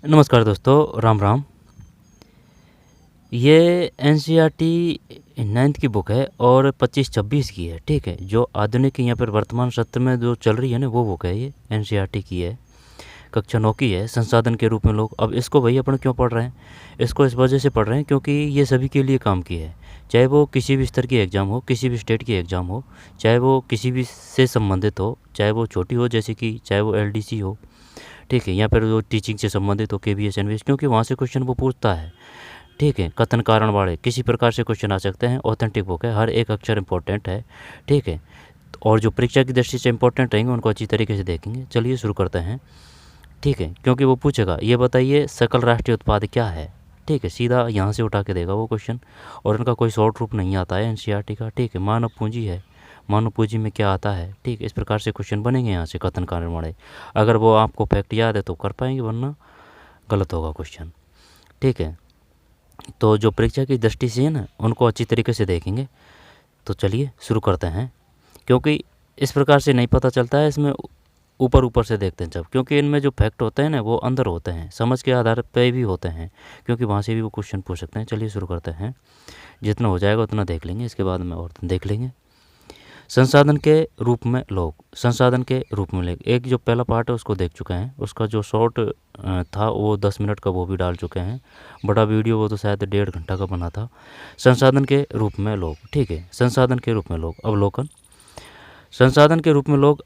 नमस्कार दोस्तों, राम राम। ये एनसीईआरटी 9th की बुक है और 25-26 की है, ठीक है। जो आधुनिक यहाँ पर वर्तमान सत्र में जो चल रही है ना, वो बुक है। ये एनसीईआरटी की है, कक्षा 9 की है। संसाधन के रूप में लोग, अब इसको भाई अपन क्यों पढ़ रहे हैं? इसको इस वजह से पढ़ रहे हैं क्योंकि ये सभी के लिए काम की है। चाहे वो किसी भी स्तर की एग्ज़ाम हो, किसी भी स्टेट की एग्ज़ाम हो, चाहे वो किसी भी से संबंधित हो, चाहे वो छोटी हो जैसे कि चाहे वो एलडीसी हो, ठीक है, या फिर जो टीचिंग से संबंधित हो, केवीएस एनवीएस, क्योंकि वहाँ से क्वेश्चन वो पूछता है, ठीक है। कथन कारण वाले किसी प्रकार से क्वेश्चन आ सकते हैं। ऑथेंटिक बुक है, हर एक अक्षर इंपॉर्टेंट है, ठीक है। और जो परीक्षा की दृष्टि से इंपॉर्टेंट रहेंगे उनको अच्छी तरीके से देखेंगे। चलिए शुरू करते हैं, ठीक है। क्योंकि वो पूछेगा, ये बताइए सकल राष्ट्रीय उत्पाद क्या है, ठीक है। सीधा यहाँ से उठा के देगा वो क्वेश्चन, और इनका कोई शॉर्ट रूप नहीं आता है एनसीईआरटी का, ठीक है। मानव पूंजी है, मानव पूंजी में क्या आता है, ठीक है। इस प्रकार से क्वेश्चन बनेंगे यहाँ से, कथन कारण वाले। अगर वो आपको फैक्ट याद है तो कर पाएंगे, वरना गलत होगा क्वेश्चन, ठीक है। तो जो परीक्षा की दृष्टि से है ना, उनको अच्छी तरीके से देखेंगे। तो चलिए शुरू करते हैं, क्योंकि इस प्रकार से नहीं पता चलता है, इसमें ऊपर ऊपर से देखते हैं जब, क्योंकि इनमें जो फैक्ट होते हैं ना वो अंदर होते हैं, समझ के आधार पे भी होते हैं, क्योंकि वहाँ से भी वो क्वेश्चन पूछ सकते हैं। चलिए शुरू करते हैं, जितना हो जाएगा उतना देख लेंगे, इसके बाद में और देख लेंगे। संसाधन के रूप में लोग, संसाधन के रूप में लोग, एक जो पहला पार्ट है उसको देख चुके हैं, उसका जो शॉर्ट था वो 10 मिनट का, वो भी डाल चुके हैं। बड़ा वीडियो वो तो शायद 1.5 घंटा का बना था। संसाधन के रूप में लोग, ठीक है। संसाधन के रूप में लोग, अवलोकन। संसाधन के रूप में लोग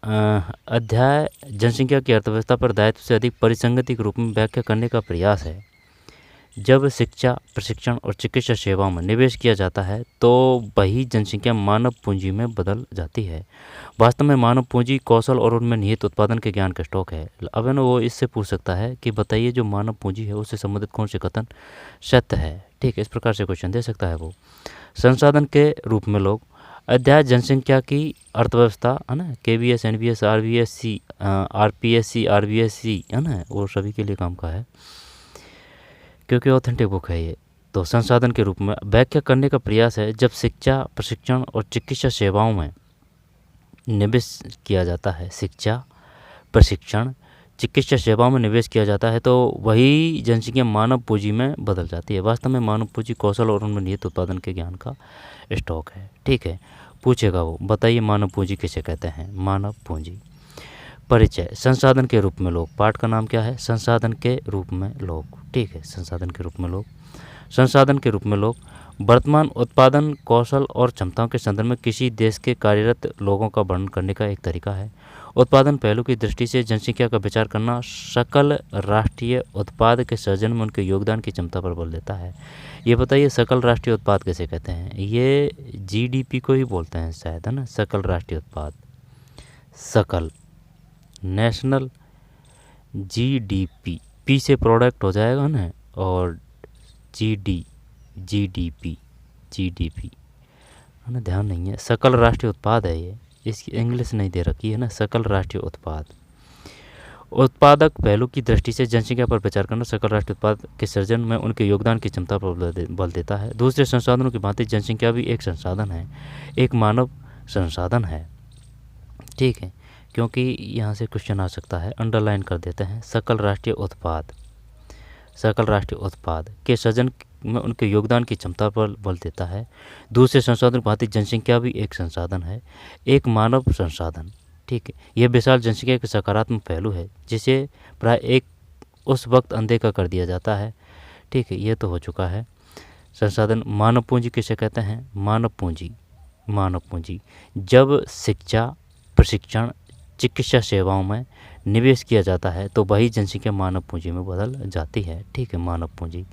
अध्याय जनसंख्या की अर्थव्यवस्था पर दायित्व से अधिक परिसंगति के रूप में व्याख्या करने का प्रयास है। जब शिक्षा, प्रशिक्षण और चिकित्सा सेवाओं में निवेश किया जाता है तो वही जनसंख्या मानव पूंजी में बदल जाती है। वास्तव में मानव पूंजी कौशल और उनमें निहित उत्पादन के ज्ञान का स्टॉक है। अब है ना, वो इससे पूछ सकता है कि बताइए जो मानव पूंजी है उससे संबंधित कौन से कथन सत्य है, ठीक है। इस प्रकार से क्वेश्चन दे सकता है वो। संसाधन के रूप में लोग, अध्याय जनसंख्या की अर्थव्यवस्था, है ना, केवीएस एनवीएस आरवीएससी आरपीएससी आरवीएससी, है ना, वो सभी के लिए काम का है, क्योंकि ऑथेंटिक बुक है ये। तो संसाधन के रूप में व्याख्या करने का प्रयास है, जब शिक्षा, प्रशिक्षण और चिकित्सा सेवाओं में निवेश किया जाता है, शिक्षा, प्रशिक्षण, चिकित्सा सेवाओं में निवेश किया जाता है तो वही जनसंख्या मानव पूंजी में बदल जाती है। वास्तव में मानव पूंजी कौशल और उनमें निहित उत्पादन के ज्ञान का स्टॉक है, ठीक है। पूछेगा वो, बताइए मानव पूंजी किसे कहते हैं? मानव पूंजी। परिचय, संसाधन के रूप में लोग, पाठ का नाम क्या है? संसाधन के रूप में लोग, ठीक है। संसाधन के रूप में लोग, संसाधन के रूप में लोग वर्तमान उत्पादन कौशल और क्षमताओं के संदर्भ में किसी देश के कार्यरत लोगों का वर्णन करने का एक तरीका है। उत्पादन पहलू की दृष्टि से जनसंख्या का विचार करना सकल राष्ट्रीय उत्पाद के सृजन में उनके योगदान की क्षमता पर बल देता है। ये बताइए सकल राष्ट्रीय उत्पाद किसे कहते हैं? ये जीडीपी को ही बोलते हैं शायद, है ना, सकल राष्ट्रीय उत्पाद। सकल, नेशनल, जीडीपी, पी से प्रोडक्ट हो जाएगा ना, और जीडीपी, जीडीपी, है ना, ध्यान नहीं है। सकल राष्ट्रीय उत्पाद है ये, इसकी इंग्लिश नहीं दे रखी है ना, सकल राष्ट्रीय उत्पाद। उत्पादक पहलू की दृष्टि से जनसंख्या पर विचार करना सकल राष्ट्रीय उत्पाद के सृजन में उनके योगदान की क्षमता पर बल देता है। दूसरे संसाधनों की भांति जनसंख्या भी एक संसाधन है, एक मानव संसाधन है, ठीक है। क्योंकि यहाँ से क्वेश्चन आ सकता है, अंडरलाइन कर देते हैं, सकल राष्ट्रीय उत्पाद, सकल राष्ट्रीय उत्पाद के सृजन में उनके योगदान की क्षमता पर बल देता है। दूसरे संसाधन की भांति जनसंख्या भी एक संसाधन है, एक मानव संसाधन, ठीक है। यह विशाल जनसंख्या के सकारात्मक पहलू है जिसे प्राय एक उस वक्त अनदेखा कर दिया जाता है, ठीक है। ये तो हो चुका है। संसाधन, मानव पूंजी किसे कहते हैं? मानव पूंजी, मानव पूंजी जब शिक्षा, प्रशिक्षण, चिकित्सा सेवाओं में निवेश किया जाता है तो वही जनसंख्या मानव पूंजी में बदल जाती है, ठीक है। मानव पूंजी,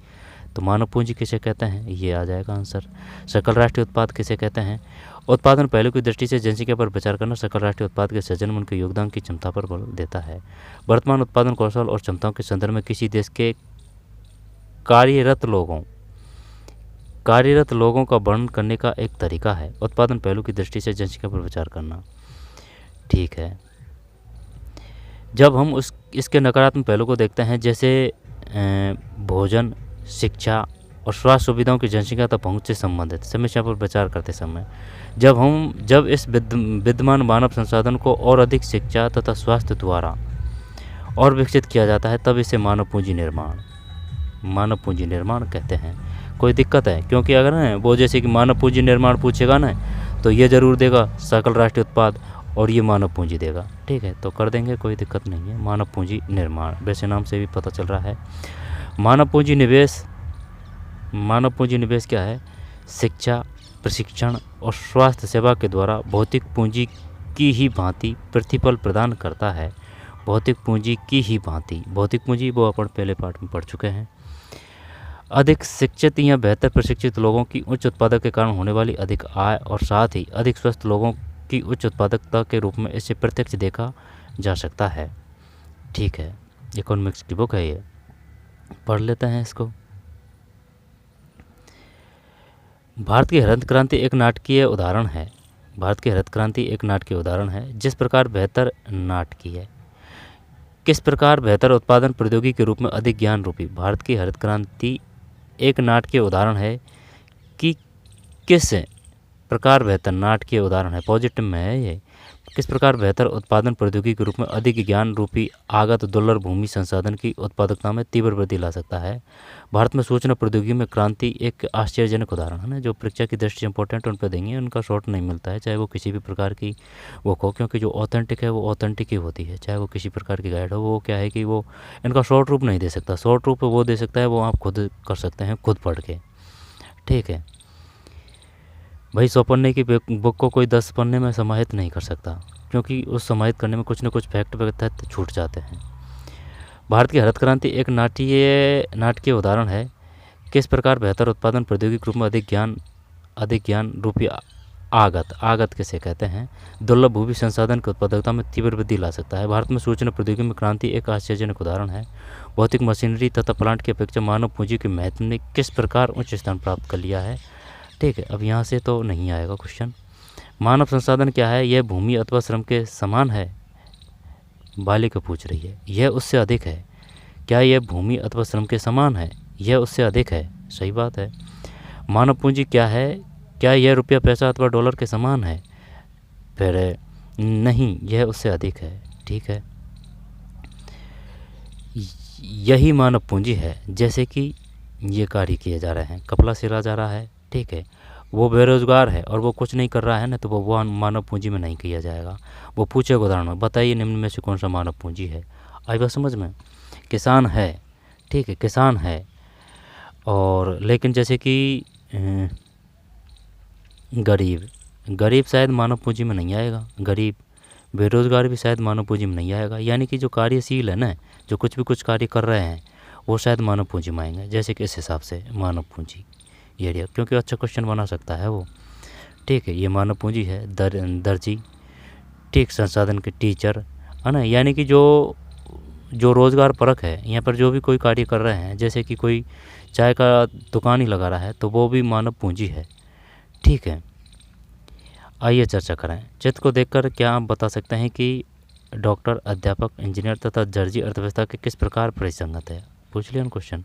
तो मानव पूंजी किसे कहते हैं? ये आ जाएगा आंसर। सकल राष्ट्रीय उत्पाद किसे कहते हैं? उत्पादन पहलू की दृष्टि से जनसंख्या पर विचार करना सकल राष्ट्रीय उत्पाद के सृजन में उनके योगदान की क्षमता पर बल देता है। वर्तमान उत्पादन कौशल और क्षमताओं के संदर्भ में किसी देश के कार्यरत लोगों का वर्णन करने का एक तरीका है। उत्पादन पहलू की दृष्टि से जनसंख्या पर विचार करना, ठीक है। जब हम इसके नकारात्मक पहलू को देखते हैं, जैसे भोजन, शिक्षा और स्वास्थ्य सुविधाओं की जनसंख्या तक पहुंच से संबंधित समस्या पर विचार करते समय, जब इस विद्यमान मानव संसाधन को और अधिक शिक्षा तथा स्वास्थ्य द्वारा और विकसित किया जाता है, तब इसे मानव पूंजी निर्माण कहते हैं। कोई दिक्कत है? क्योंकि अगर ना वो जैसे कि मानव पूंजी निर्माण पूछेगा ना, तो ये ज़रूर देगा सकल राष्ट्रीय उत्पाद, और ये मानव पूंजी देगा। ठीक है, तो कर देंगे, कोई दिक्कत नहीं है। मानव पूंजी निर्माण, वैसे नाम से भी पता चल रहा है। मानव पूंजी निवेश क्या है? शिक्षा, प्रशिक्षण और स्वास्थ्य सेवा के द्वारा भौतिक पूंजी की ही भांति प्रतिफल प्रदान करता है। भौतिक पूंजी की ही भांति, भौतिक पूंजी वो अपन पहले पार्ट में पढ़ चुके हैं। अधिक शिक्षित या बेहतर प्रशिक्षित लोगों की उच्च उत्पादक के कारण होने वाली अधिक आय और साथ ही अधिक स्वस्थ लोगों की उच्च उत्पादकता के रूप में इसे प्रत्यक्ष देखा जा सकता है। ठीक है, इकोनॉमिक्स की बुक है ये, पढ़ लेते हैं इसको। भारत की हरित क्रांति एक नाटकीय उदाहरण है। भारत की हरित क्रांति एक नाटकीय उदाहरण है। किस प्रकार बेहतर उत्पादन प्रौद्योगिकी के रूप में अधिक ज्ञान रूपी। भारत की हरित क्रांति एक नाटकीय उदाहरण है कि किस प्रकार बेहतर, नाटकीय उदाहरण है, पॉजिटिव में है ये, किस प्रकार बेहतर उत्पादन प्रौद्योगिकी के रूप में अधिक ज्ञान रूपी आगत दुर्लभ भूमि संसाधन की उत्पादकता में तीव्र वृद्धि ला सकता है। भारत में सूचना प्रौद्योगिकी में क्रांति एक आश्चर्यजनक उदाहरण है ना, जो परीक्षा की दृष्टि से इंपॉर्टेंट उन पर देंगे, उनका शॉर्ट नहीं मिलता है, चाहे वो किसी भी प्रकार की वो हो, क्योंकि जो ऑथेंटिक है वो ऑथेंटिक ही होती है, चाहे वो किसी प्रकार की गाइड हो। वो क्या है कि वो इनका शॉर्ट रूप नहीं दे सकता, शॉर्ट रूप वो दे सकता है वो आप खुद कर सकते हैं, खुद पढ़ के। ठीक है भाई, 100 पन्ने की बुक को कोई 10 पन्ने में समाहित नहीं कर सकता, क्योंकि उस समाहित करने में कुछ न कुछ फैक्ट वगैरह छूट जाते हैं। भारत की हरित क्रांति एक नाटकीय उदाहरण है। किस प्रकार बेहतर उत्पादन प्रौद्योगिकी रूप में अधिक ज्ञान रूपी आगत किसे कहते हैं, दुर्लभ भूमि संसाधन की उत्पादकता में तीव्र वृद्धि ला सकता है। भारत में सूचना प्रौद्योगिकी में क्रांति एक आश्चर्यजनक उदाहरण है। भौतिक मशीनरी तथा प्लांट की अपेक्षा मानव पूंजी के महत्व ने किस प्रकार उच्च स्थान प्राप्त कर लिया है। ठीक है, अब यहाँ से तो नहीं आएगा क्वेश्चन। मानव संसाधन क्या है? यह भूमि अथवा श्रम के समान है। बालिका पूछ रही है, यह उससे अधिक है। क्या यह भूमि अथवा श्रम के समान है? यह उससे अधिक है। सही बात है। मानव पूंजी क्या है? क्या यह रुपया, पैसा अथवा डॉलर के समान है? फिर नहीं, यह उससे अधिक है। ठीक है, यही मानव पूंजी है। जैसे कि ये कार्य किए जा रहे हैं, कपड़ा सिला जा रहा है, ठीक है, वो बेरोजगार है और वो कुछ नहीं कर रहा है ना, तो वो मानव पूंजी में नहीं किया जाएगा। वो पूछेगा उदाहरण, बताइए निम्न में से कौन सा मानव पूंजी है। आई बात समझ में? किसान है, ठीक है, किसान है, और लेकिन जैसे कि गरीब शायद मानव पूंजी में नहीं आएगा। गरीब, बेरोजगार भी शायद मानव पूंजी में नहीं आएगा। यानी कि जो कार्यशील है ना, जो कुछ कार्य कर रहे हैं, वो शायद मानव पूंजी में आएंगे। जैसे कि इस हिसाब से मानव पूंजी एरिया, क्योंकि अच्छा क्वेश्चन बना सकता है वो। ठीक है, ये मानव पूंजी है। दर्जी, ठीक, संसाधन के टीचर, है ना, यानी कि जो रोज़गार परक है, यहाँ पर जो भी कोई कार्य कर रहे हैं, जैसे कि कोई चाय का दुकान ही लगा रहा है, तो वो भी मानव पूंजी है। ठीक है, आइए चर्चा करें। चित्र को देखकर क्या आप बता सकते हैं कि डॉक्टर, अध्यापक, इंजीनियर तथा दर्जी अर्थव्यवस्था के किस प्रकार परिसंगत है? पूछ लिया क्वेश्चन।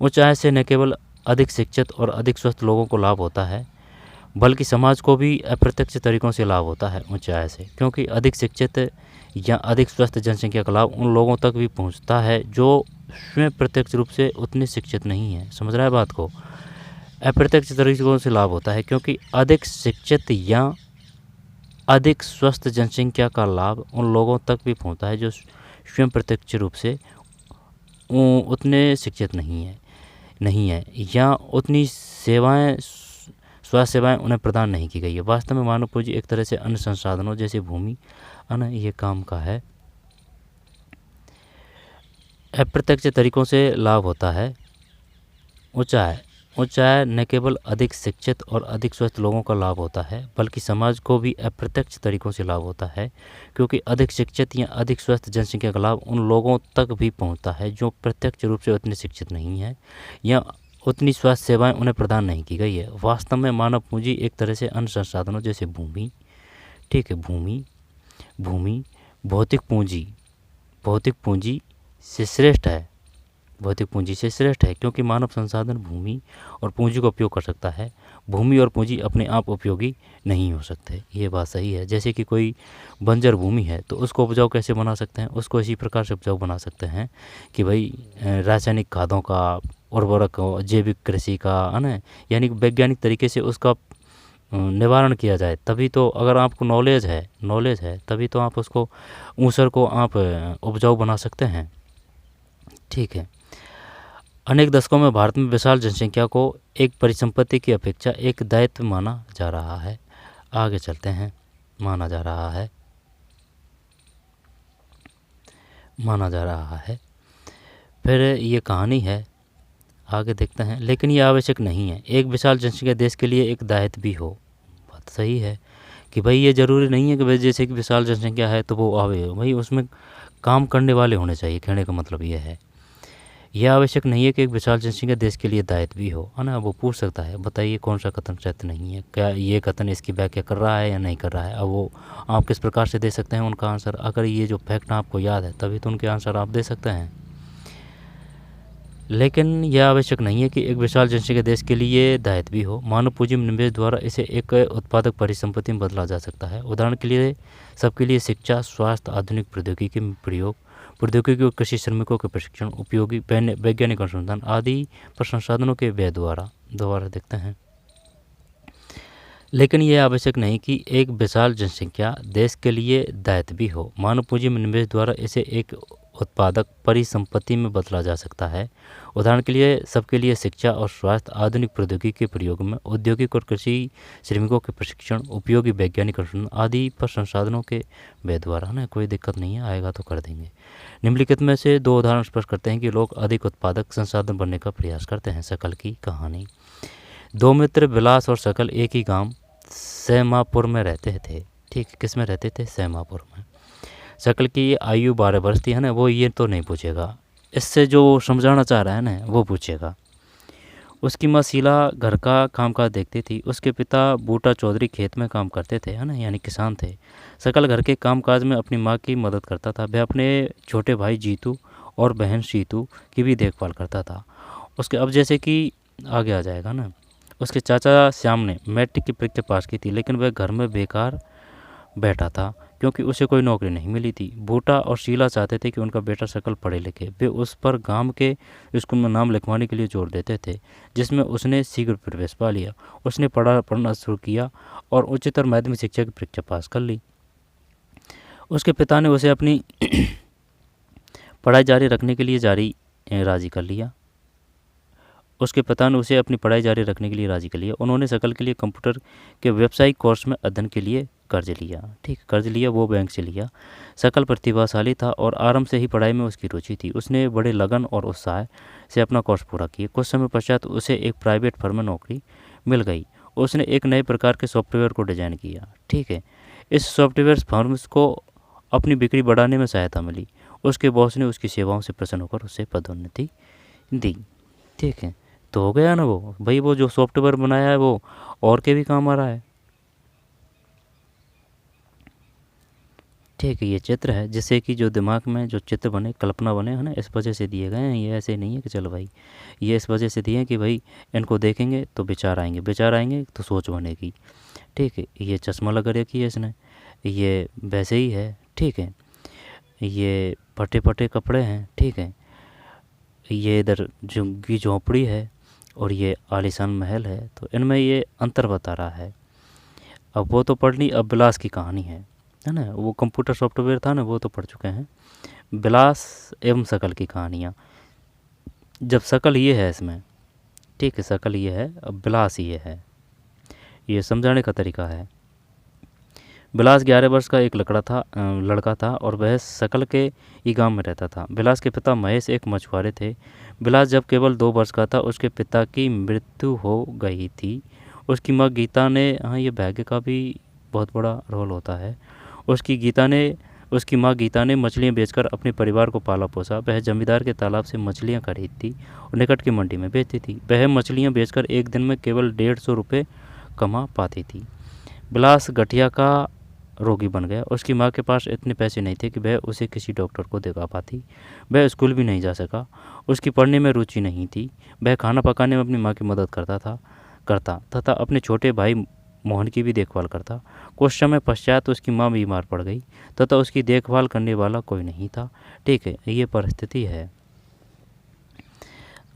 उच्च आय से न केवल अधिक शिक्षित और अधिक स्वस्थ लोगों को लाभ होता है, बल्कि समाज को भी अप्रत्यक्ष तरीकों से लाभ होता है उच्च आय से, क्योंकि अधिक शिक्षित या अधिक स्वस्थ जनसंख्या का लाभ उन लोगों तक भी पहुंचता है जो स्वयं प्रत्यक्ष रूप से उतने शिक्षित नहीं हैं। समझ रहा है बात को? अप्रत्यक्ष तरीकों से लाभ होता है, क्योंकि अधिक शिक्षित या अधिक स्वस्थ जनसंख्या का लाभ उन लोगों तक भी पहुंचता है जो स्वयं प्रत्यक्ष रूप से उतने शिक्षित नहीं है या उतनी स्वास्थ्य सेवाएं उन्हें प्रदान नहीं की गई है। वास्तव में मानव पूंजी एक तरह से अन्य संसाधनों जैसे भूमि, ये काम का है। अप्रत्यक्ष तरीकों से लाभ होता है। उच्च आय न केवल अधिक शिक्षित और अधिक स्वस्थ लोगों का लाभ होता है, बल्कि समाज को भी अप्रत्यक्ष तरीकों से लाभ होता है, क्योंकि अधिक शिक्षित या अधिक स्वस्थ जनसंख्या का लाभ उन लोगों तक भी पहुंचता है जो प्रत्यक्ष रूप से उतने शिक्षित नहीं है या उतनी स्वास्थ्य सेवाएं उन्हें प्रदान नहीं की गई है। वास्तव में मानव पूंजी एक तरह से अन्य संसाधनों जैसे भूमि, ठीक है, भूमि भौतिक पूंजी से श्रेष्ठ है। भौतिक पूंजी से श्रेष्ठ है, क्योंकि मानव संसाधन भूमि और पूंजी का उपयोग कर सकता है। भूमि और पूंजी अपने आप उपयोगी नहीं हो सकते। ये बात सही है। जैसे कि कोई बंजर भूमि है तो उसको उपजाऊ कैसे बना सकते हैं? उसको इसी प्रकार से उपजाऊ बना सकते हैं कि भाई रासायनिक खादों का, उर्वरक, जैविक कृषि का, है ना, यानी वैज्ञानिक तरीके से उसका निवारण किया जाए। तभी तो, अगर आपको नॉलेज है तभी तो आप उसको, ऊसर को आप उपजाऊ बना सकते हैं। ठीक है। अनेक दशकों में भारत में विशाल जनसंख्या को एक परिसंपत्ति की अपेक्षा एक दायित्व माना जा रहा है। आगे चलते हैं। माना जा रहा है। फिर ये कहानी है, आगे देखते हैं। लेकिन ये आवश्यक नहीं है एक विशाल जनसंख्या देश के लिए एक दायित्व भी हो। बात सही है कि भाई ये ज़रूरी नहीं है कि भाई जैसे कि विशाल जनसंख्या है तो वो आवे, भाई उसमें काम करने वाले होने चाहिए। कहने का मतलब ये है, यह आवश्यक नहीं है कि एक विशाल जनसंख्या देश के लिए दायित्व भी हो, है ना। वो पूछ सकता है, बताइए कौन सा कथन सत्य नहीं है, क्या ये कथन इसकी व्याख्या कर रहा है या नहीं कर रहा है। अब वो आप किस प्रकार से दे सकते हैं उनका आंसर? अगर ये जो फैक्ट आपको याद है तभी तो उनके आंसर आप दे सकते हैं। लेकिन यह आवश्यक नहीं है कि एक विशाल जनसंख्या देश के लिए दायित्व भी हो। मानव पूंजी में निवेश द्वारा इसे एक उत्पादक परिसंपत्ति में बदला जा सकता है। उदाहरण के लिए सबके लिए शिक्षा, स्वास्थ्य, आधुनिक प्रौद्योगिकी में प्रयोग, प्रौद्योगिकी और कृषि श्रमिकों के प्रशिक्षण, उपयोगी वैज्ञानिक अनुसंधान आदि पर संसाधनों के व्यय द्वारा देखते हैं। लेकिन यह आवश्यक नहीं कि एक विशाल जनसंख्या देश के लिए दायित्व भी हो। मानव पूंजी में निवेश द्वारा इसे एक उत्पादक परिसंपत्ति में बदला जा सकता है। उदाहरण के लिए सबके लिए शिक्षा और स्वास्थ्य, आधुनिक प्रौद्योगिकी के प्रयोग में, औद्योगिक और कृषि श्रमिकों के प्रशिक्षण, उपयोगी वैज्ञानिक अनुसंधान आदि पर संसाधनों के व्यय द्वारा, ना। कोई दिक्कत नहीं है, आएगा तो कर देंगे। निम्नलिखित में से दो उदाहरण स्पष्ट करते हैं कि लोग अधिक उत्पादक संसाधन बनने का प्रयास करते हैं। शकल की कहानी। दो मित्र विलास और शकल एक ही गांव सेमापुर में रहते थे। ठीक, किस में रहते थे? सेमापुर में। शकल की आयु 12 वर्ष थी, है ना। वो ये तो नहीं पूछेगा, इससे जो समझाना चाह रहा है ना वो पूछेगा। उसकी माँ शीला घर का कामकाज देखती थी। उसके पिता बूटा चौधरी खेत में काम करते थे, है ना, यानी किसान थे। शकल घर के कामकाज में अपनी माँ की मदद करता था। वह अपने छोटे भाई जीतू और बहन सीतू की भी देखभाल करता था। उसके, अब जैसे कि आगे आ जाएगा ना, उसके चाचा श्याम ने मैट्रिक की परीक्षा पास की थी, लेकिन वह घर में बेकार बैठा था क्योंकि उसे कोई नौकरी नहीं मिली थी। बूटा और शीला चाहते थे कि उनका बेटा शकल पढ़े लिखे। वे उस पर गांव के स्कूल में नाम लिखवाने के लिए जोर देते थे, जिसमें उसने शीघ्र प्रवेश पा लिया। उसने पढ़ना शुरू किया और उच्चतर माध्यमिक शिक्षा की परीक्षा पास कर ली। उसके पिता ने उसे अपनी पढ़ाई जारी रखने के लिए राजी कर लिया। उन्होंने शकल के लिए कंप्यूटर के व्यावसायिक कोर्स में अध्ययन के लिए कर्ज लिया। ठीक, कर्ज लिया, वो बैंक से लिया। शकल प्रतिभाशाली था और आरंभ से ही पढ़ाई में उसकी रुचि थी। उसने बड़े लगन और उत्साह से अपना कोर्स पूरा किया। कुछ समय पश्चात उसे एक प्राइवेट फर्म में नौकरी मिल गई। उसने एक नए प्रकार के सॉफ्टवेयर को डिजाइन किया। ठीक है, इस सॉफ्टवेयर फर्म्स को अपनी बिक्री बढ़ाने में सहायता मिली। उसके बॉस ने उसकी सेवाओं से प्रसन्न होकर उसे पदोन्नति दी। ठीक है, तो हो गया ना वो, भाई वो जो सॉफ्टवेयर बनाया है वो और के भी काम आ रहा है। ठीक है, ये चित्र है जिससे कि जो दिमाग में जो चित्र बने, कल्पना बने, है ना, इस वजह से दिए गए हैं। ये ऐसे नहीं है कि चलो भाई, ये इस वजह से दिए हैं कि भाई इनको देखेंगे तो विचार आएंगे तो सोच बनेगी। ठीक है, ये चश्मा लगा रखी है इसने, ये वैसे ही है। ठीक है, ये फटे फटे कपड़े हैं। ठीक है, ये इधर झुग्गी झोंपड़ी है और ये आलीशान महल है। तो इनमें ये अंतर बता रहा है। अब वो तो पढ़ ली, अब विलास की कहानी है ना। वो कंप्यूटर सॉफ्टवेयर था ना, वो तो पढ़ चुके हैं। विलास एवं शकल की कहानियाँ। जब शकल ये है इसमें, ठीक है, शकल ये है, अब विलास ये है। ये समझाने का तरीका है। विलास 11 वर्ष का एक लड़का था और वह शकल के ही गांव में रहता था। विलास के पिता महेश एक मछुआरे थे। विलास जब केवल 2 वर्ष का था उसके पिता की मृत्यु हो गई थी। उसकी माँ गीता ने, हाँ, ये भाग्य का भी बहुत बड़ा रोल होता है। उसकी माँ गीता ने मछलियाँ बेचकर अपने परिवार को पाला पोसा। वह जमींदार के तालाब से मछलियाँ खरीदती और निकट की मंडी में बेचती थी। वह मछलियाँ बेचकर एक दिन में केवल 150 रुपये कमा पाती थी। विलास गठिया का रोगी बन गया। उसकी माँ के पास इतने पैसे नहीं थे कि वह उसे किसी डॉक्टर को दिखा पाती। वह स्कूल भी नहीं जा सका। उसकी पढ़ने में रुचि नहीं थी। वह खाना पकाने में अपनी माँ की मदद करता तथा अपने छोटे भाई मोहन की भी देखभाल करता। कुछ समय पश्चात उसकी माँ बीमार पड़ गई तथा उसकी देखभाल करने वाला कोई नहीं था। ठीक है, ये परिस्थिति है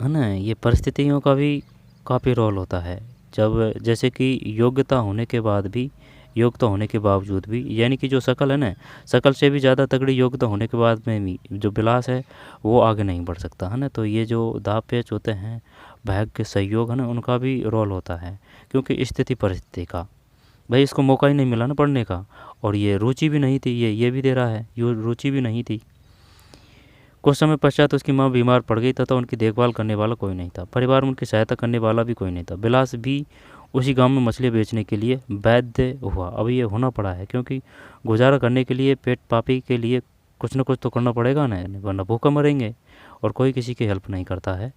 ना। ये परिस्थितियों का भी काफ़ी रोल होता है। जब जैसे कि योग्यता होने के बावजूद भी, यानी कि जो शकल है ना, शकल से भी ज़्यादा तगड़ी योग्यता होने के बाद में भी जो विलास है वो आगे नहीं बढ़ सकता है ना। तो ये जो दाव पेच होते हैं, भाग्य सहयोग है ना, उनका भी रोल होता है। क्योंकि स्थिति परिस्थिति का, भाई इसको मौका ही नहीं मिला ना पढ़ने का, और ये रुचि भी नहीं थी, ये भी दे रहा है, ये रुचि भी नहीं थी। कुछ समय पश्चात उसकी माँ बीमार पड़ गई तथा उनकी देखभाल करने वाला कोई नहीं था। परिवार में उनकी सहायता करने वाला भी कोई नहीं था। बिलास भी उसी गांव में मछलियाँ बेचने के लिए बाध्य हुआ। अब ये होना पड़ा है क्योंकि गुजारा करने के लिए, पेट पापी के लिए कुछ ना कुछ तो करना पड़ेगा ना, वरना भूखा मरेंगे। और कोई किसी की हेल्प नहीं करता है।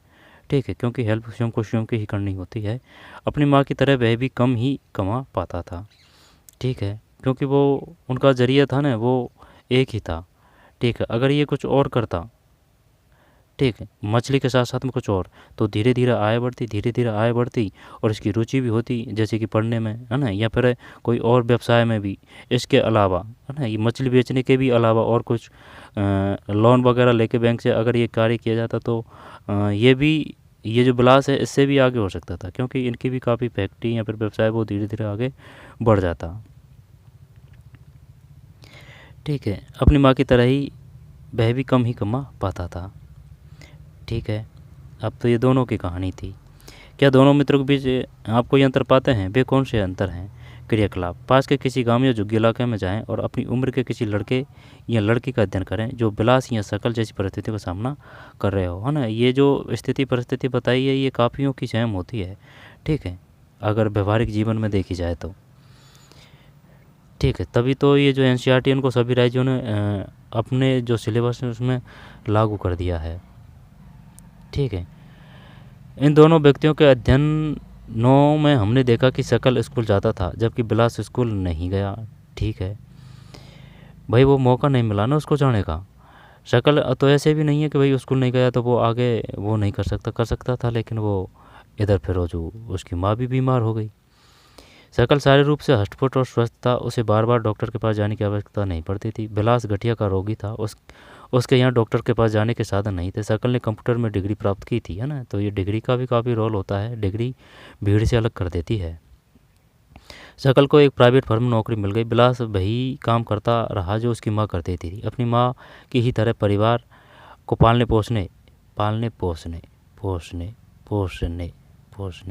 ठीक है, क्योंकि हेल्प स्वयं को स्वयं की ही करनी होती है। अपनी माँ की तरह वह भी कम ही कमा पाता था। ठीक है, क्योंकि वो उनका जरिया था ना, वो एक ही था। ठीक है, अगर ये कुछ और करता, ठीक है, मछली के साथ साथ में कुछ और, तो धीरे धीरे आय बढ़ती और इसकी रुचि भी होती, जैसे कि पढ़ने में है ना, या फिर कोई और व्यवसाय में भी। इसके अलावा है ना, ये मछली बेचने के भी अलावा और कुछ लोन वगैरह लेके बैंक से अगर ये कार्य किया जाता तो ये जो विलास है इससे भी आगे हो सकता था, क्योंकि इनकी भी काफ़ी फैक्ट्री या फिर व्यवसाय वो धीरे धीरे आगे बढ़ जाता। ठीक है, अपनी माँ की तरह ही वह भी कम ही कमा पाता था। ठीक है, अब तो ये दोनों की कहानी थी। क्या दोनों मित्रों के बीच आप कोई अंतर पाते हैं? वे कौन से अंतर हैं? क्रियाकलाप: पास के किसी गांव या झुग्गी इलाके में जाएं और अपनी उम्र के किसी लड़के या लड़की का अध्ययन करें जो विलास या शकल जैसी परिस्थितियों का सामना कर रहे हो, है ना। ये जो स्थिति परिस्थिति बताई है ये काफ़ियों की सहम होती है। ठीक है, अगर व्यवहारिक जीवन में देखी जाए तो। ठीक है, तभी तो ये जो एनसीईआरटी इनको सभी राज्यों ने अपने जो सिलेबस है उसमें लागू कर दिया है। ठीक है, इन दोनों व्यक्तियों के अध्ययनों में हमने देखा कि शकल स्कूल जाता था जबकि बिलास स्कूल नहीं गया। ठीक है भाई, वो मौका नहीं मिला ना उसको जाने का। शकल तो ऐसे भी नहीं है कि भाई स्कूल नहीं गया तो वो आगे वो नहीं कर सकता था, लेकिन वो इधर फिर जो उसकी माँ भी बीमार हो गई। शकल शारीरिक रूप से हष्टपुष्ट और स्वस्थ था, उसे बार बार डॉक्टर के पास जाने की आवश्यकता नहीं पड़ती थी। बिलास गठिया का रोगी था, उसके यहाँ डॉक्टर के पास जाने के साधन नहीं थे। शकल ने कंप्यूटर में डिग्री प्राप्त की थी, है ना। तो ये डिग्री का भी काफ़ी रोल होता है, डिग्री भीड़ से अलग कर देती है। शकल को एक प्राइवेट फर्म में नौकरी मिल गई। बिलास वही काम करता रहा जो उसकी माँ करती थी। अपनी माँ की ही तरह परिवार को पालने पोषने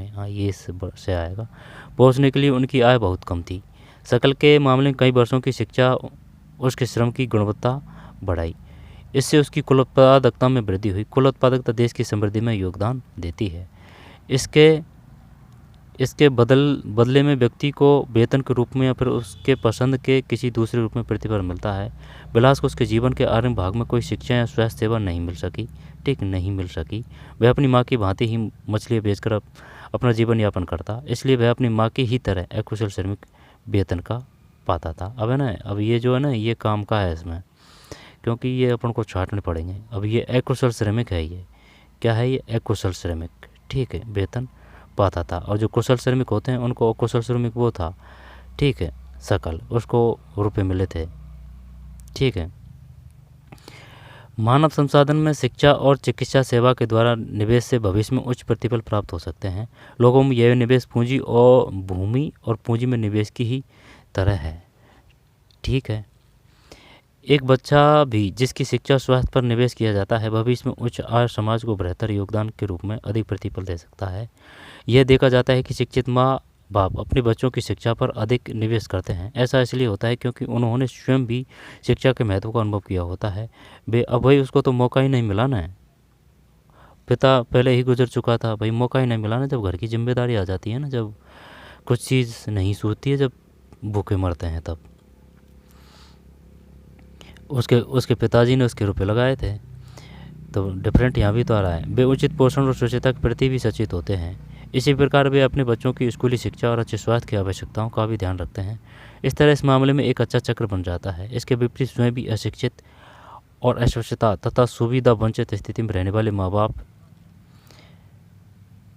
हाँ ये से आएगा, पोषने के लिए उनकी आय बहुत कम थी। शकल के मामले में कई वर्षों की शिक्षा उसके श्रम की गुणवत्ता बढ़ाई। इससे उसकी कुल उत्पादकता में वृद्धि हुई। कुल उत्पादकता देश की समृद्धि में योगदान देती है। इसके बदले में व्यक्ति को वेतन के रूप में या फिर उसके पसंद के किसी दूसरे रूप में प्रतिफल मिलता है। बिलास को उसके जीवन के आरंभ भाग में कोई शिक्षा या स्वास्थ्य सेवा नहीं मिल सकी। वह अपनी माँ की भांति ही मछलियाँ बेचकर अपना जीवन यापन करता, इसलिए वह अपनी माँ की ही तरह अकुशल श्रमिक वेतन का पाता था। अब है ना, अब ये जो है ना ये काम का है इसमें, क्योंकि ये अपन को छांटने पड़ेंगे। अब ये अकुशल श्रमिक है, ये क्या है? ये अकुशल श्रमिक। ठीक है, वेतन पाता था। और जो कुशल श्रमिक होते हैं उनको अकुशल श्रमिक वो था, ठीक है, शकल, उसको रुपये मिले थे। ठीक है, मानव संसाधन में शिक्षा और चिकित्सा सेवा के द्वारा निवेश से भविष्य में उच्च प्रतिफल प्राप्त हो सकते हैं। लोगों में यह निवेश पूंजी और भूमि और पूंजी में निवेश की ही तरह है। ठीक है, एक बच्चा भी जिसकी शिक्षा स्वास्थ्य पर निवेश किया जाता है भविष्य में उच्च आय समाज को बेहतर योगदान के रूप में अधिक प्रतिफल दे सकता है। यह देखा जाता है कि शिक्षित माँ बाप अपने बच्चों की शिक्षा पर अधिक निवेश करते हैं। ऐसा इसलिए होता है क्योंकि उन्होंने स्वयं भी शिक्षा के महत्व का अनुभव किया होता है। अब भाई उसको तो मौका ही नहीं मिला ना, पिता पहले ही गुजर चुका था, भाई मौका ही नहीं मिला ना। जब घर की जिम्मेदारी आ जाती है ना, जब कुछ चीज़ नहीं सूझती है, जब भूखे मरते हैं, तब उसके पिताजी ने उसके रुपए लगाए थे। तो डिफरेंट यहाँ भी तो आ रहा है। वे उचित पोषण और स्वच्छता के प्रति भी सचेत होते हैं। इसी प्रकार वे अपने बच्चों की स्कूली शिक्षा और अच्छे स्वास्थ्य की आवश्यकताओं का भी ध्यान रखते हैं। इस तरह इस मामले में एक अच्छा चक्र बन जाता है। इसके विपरीत स्वयं भी अशिक्षित और अस्वच्छता तथा सुविधा वंचित स्थिति में रहने वाले माँ बाप।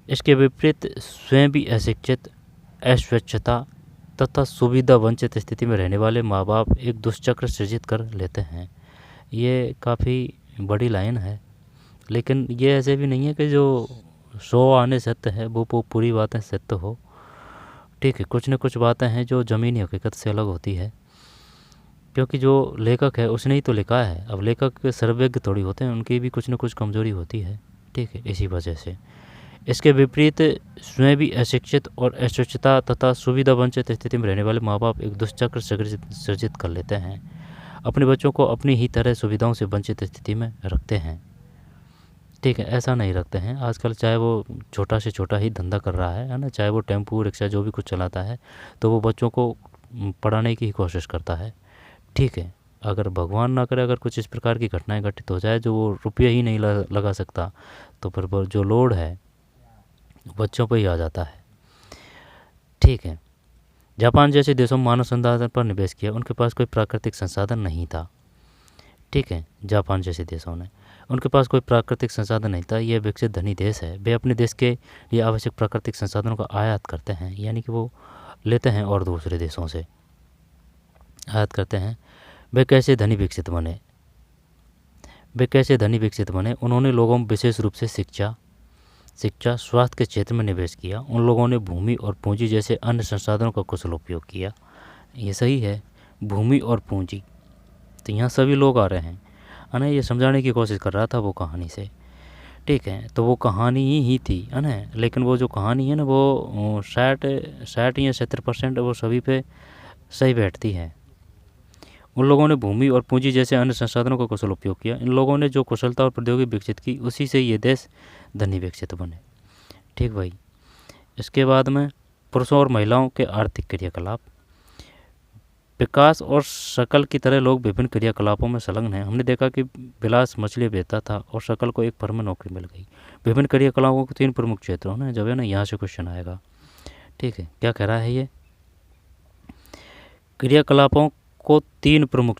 इसके विपरीत स्वयं भी अशिक्षित, अस्वच्छता तथा सुविधा वंचित स्थिति में रहने वाले माँ बाप एक दुष्चक्र सृजित कर लेते हैं। ये काफ़ी बड़ी लाइन है, लेकिन ये ऐसे भी नहीं है कि जो 100 आने सत्य है वो पूरी बातें सत्य हो। ठीक है, कुछ न कुछ बातें हैं जो ज़मीनी हकीकत से अलग होती है, क्योंकि जो लेखक है उसने ही तो लिखा है। अब लेखक सर्वज्ञ थोड़ी होते हैं, उनकी भी कुछ न कुछ कमजोरी होती है। ठीक है, इसी वजह से। इसके विपरीत स्वयं भी अशिक्षित और अस्वच्छता तथा सुविधा वंचित स्थिति में रहने वाले माँ बाप एक दुष्चक्र सृजित कर लेते हैं। अपने बच्चों को अपनी ही तरह सुविधाओं से वंचित स्थिति में रखते हैं। ठीक है, ऐसा नहीं रखते हैं। आजकल चाहे वो छोटा से छोटा ही धंधा कर रहा है ना, चाहे वो टेम्पू रिक्शा जो भी कुछ चलाता है, तो वो बच्चों को पढ़ाने की ही कोशिश करता है। ठीक है, अगर भगवान ना करे, अगर कुछ इस प्रकार की घटनाएं घटित हो जाए जो वो रुपये ही नहीं लगा सकता, तो फिर जो लोड है बच्चों पर ही आ जाता है। ठीक है, जापान जैसे देशों में मानव संसाधन पर निवेश किया, उनके पास कोई प्राकृतिक संसाधन नहीं था। ठीक है, जापान जैसे देशों ने, उनके पास कोई प्राकृतिक संसाधन नहीं था। यह विकसित धनी देश है, वे अपने देश के लिए आवश्यक प्राकृतिक संसाधनों का आयात करते हैं, यानी कि वो लेते हैं और दूसरे देशों से आयात करते हैं। वे कैसे धनी विकसित बने? उन्होंने लोगों में विशेष रूप से शिक्षा, स्वास्थ्य के क्षेत्र में निवेश किया। उन लोगों ने भूमि और पूंजी जैसे अन्य संसाधनों का कुशल उपयोग किया। ये सही है, भूमि और पूंजी, तो यहाँ सभी लोग आ रहे हैं, है ना। ये समझाने की कोशिश कर रहा था वो कहानी से। ठीक है, तो वो कहानी ही थी, है ना। लेकिन वो जो कहानी है ना, वो 60 या 70% वो सभी पे सही बैठती है। उन लोगों ने भूमि और पूंजी जैसे अन्य संसाधनों का कुशल उपयोग किया। इन लोगों ने जो कुशलता और प्रौद्योगिकी विकसित की, उसी से ये देश धनी विकसित बने। ठीक भाई। इसके बाद में पुरुषों और महिलाओं के आर्थिक क्रियाकलाप। विकास और शकल की तरह लोग विभिन्न क्रियाकलापों में संलग्न हैं। हमने देखा कि विलास मछली बेचता था और शकल को एक फर्म में नौकरी मिल गई। विभिन्न क्रियाकलापों के 3 प्रमुख क्षेत्रों में, जब है ना, यहाँ से क्वेश्चन आएगा। ठीक है, क्या कह रहा है ये? क्रियाकलापों को 3 प्रमुख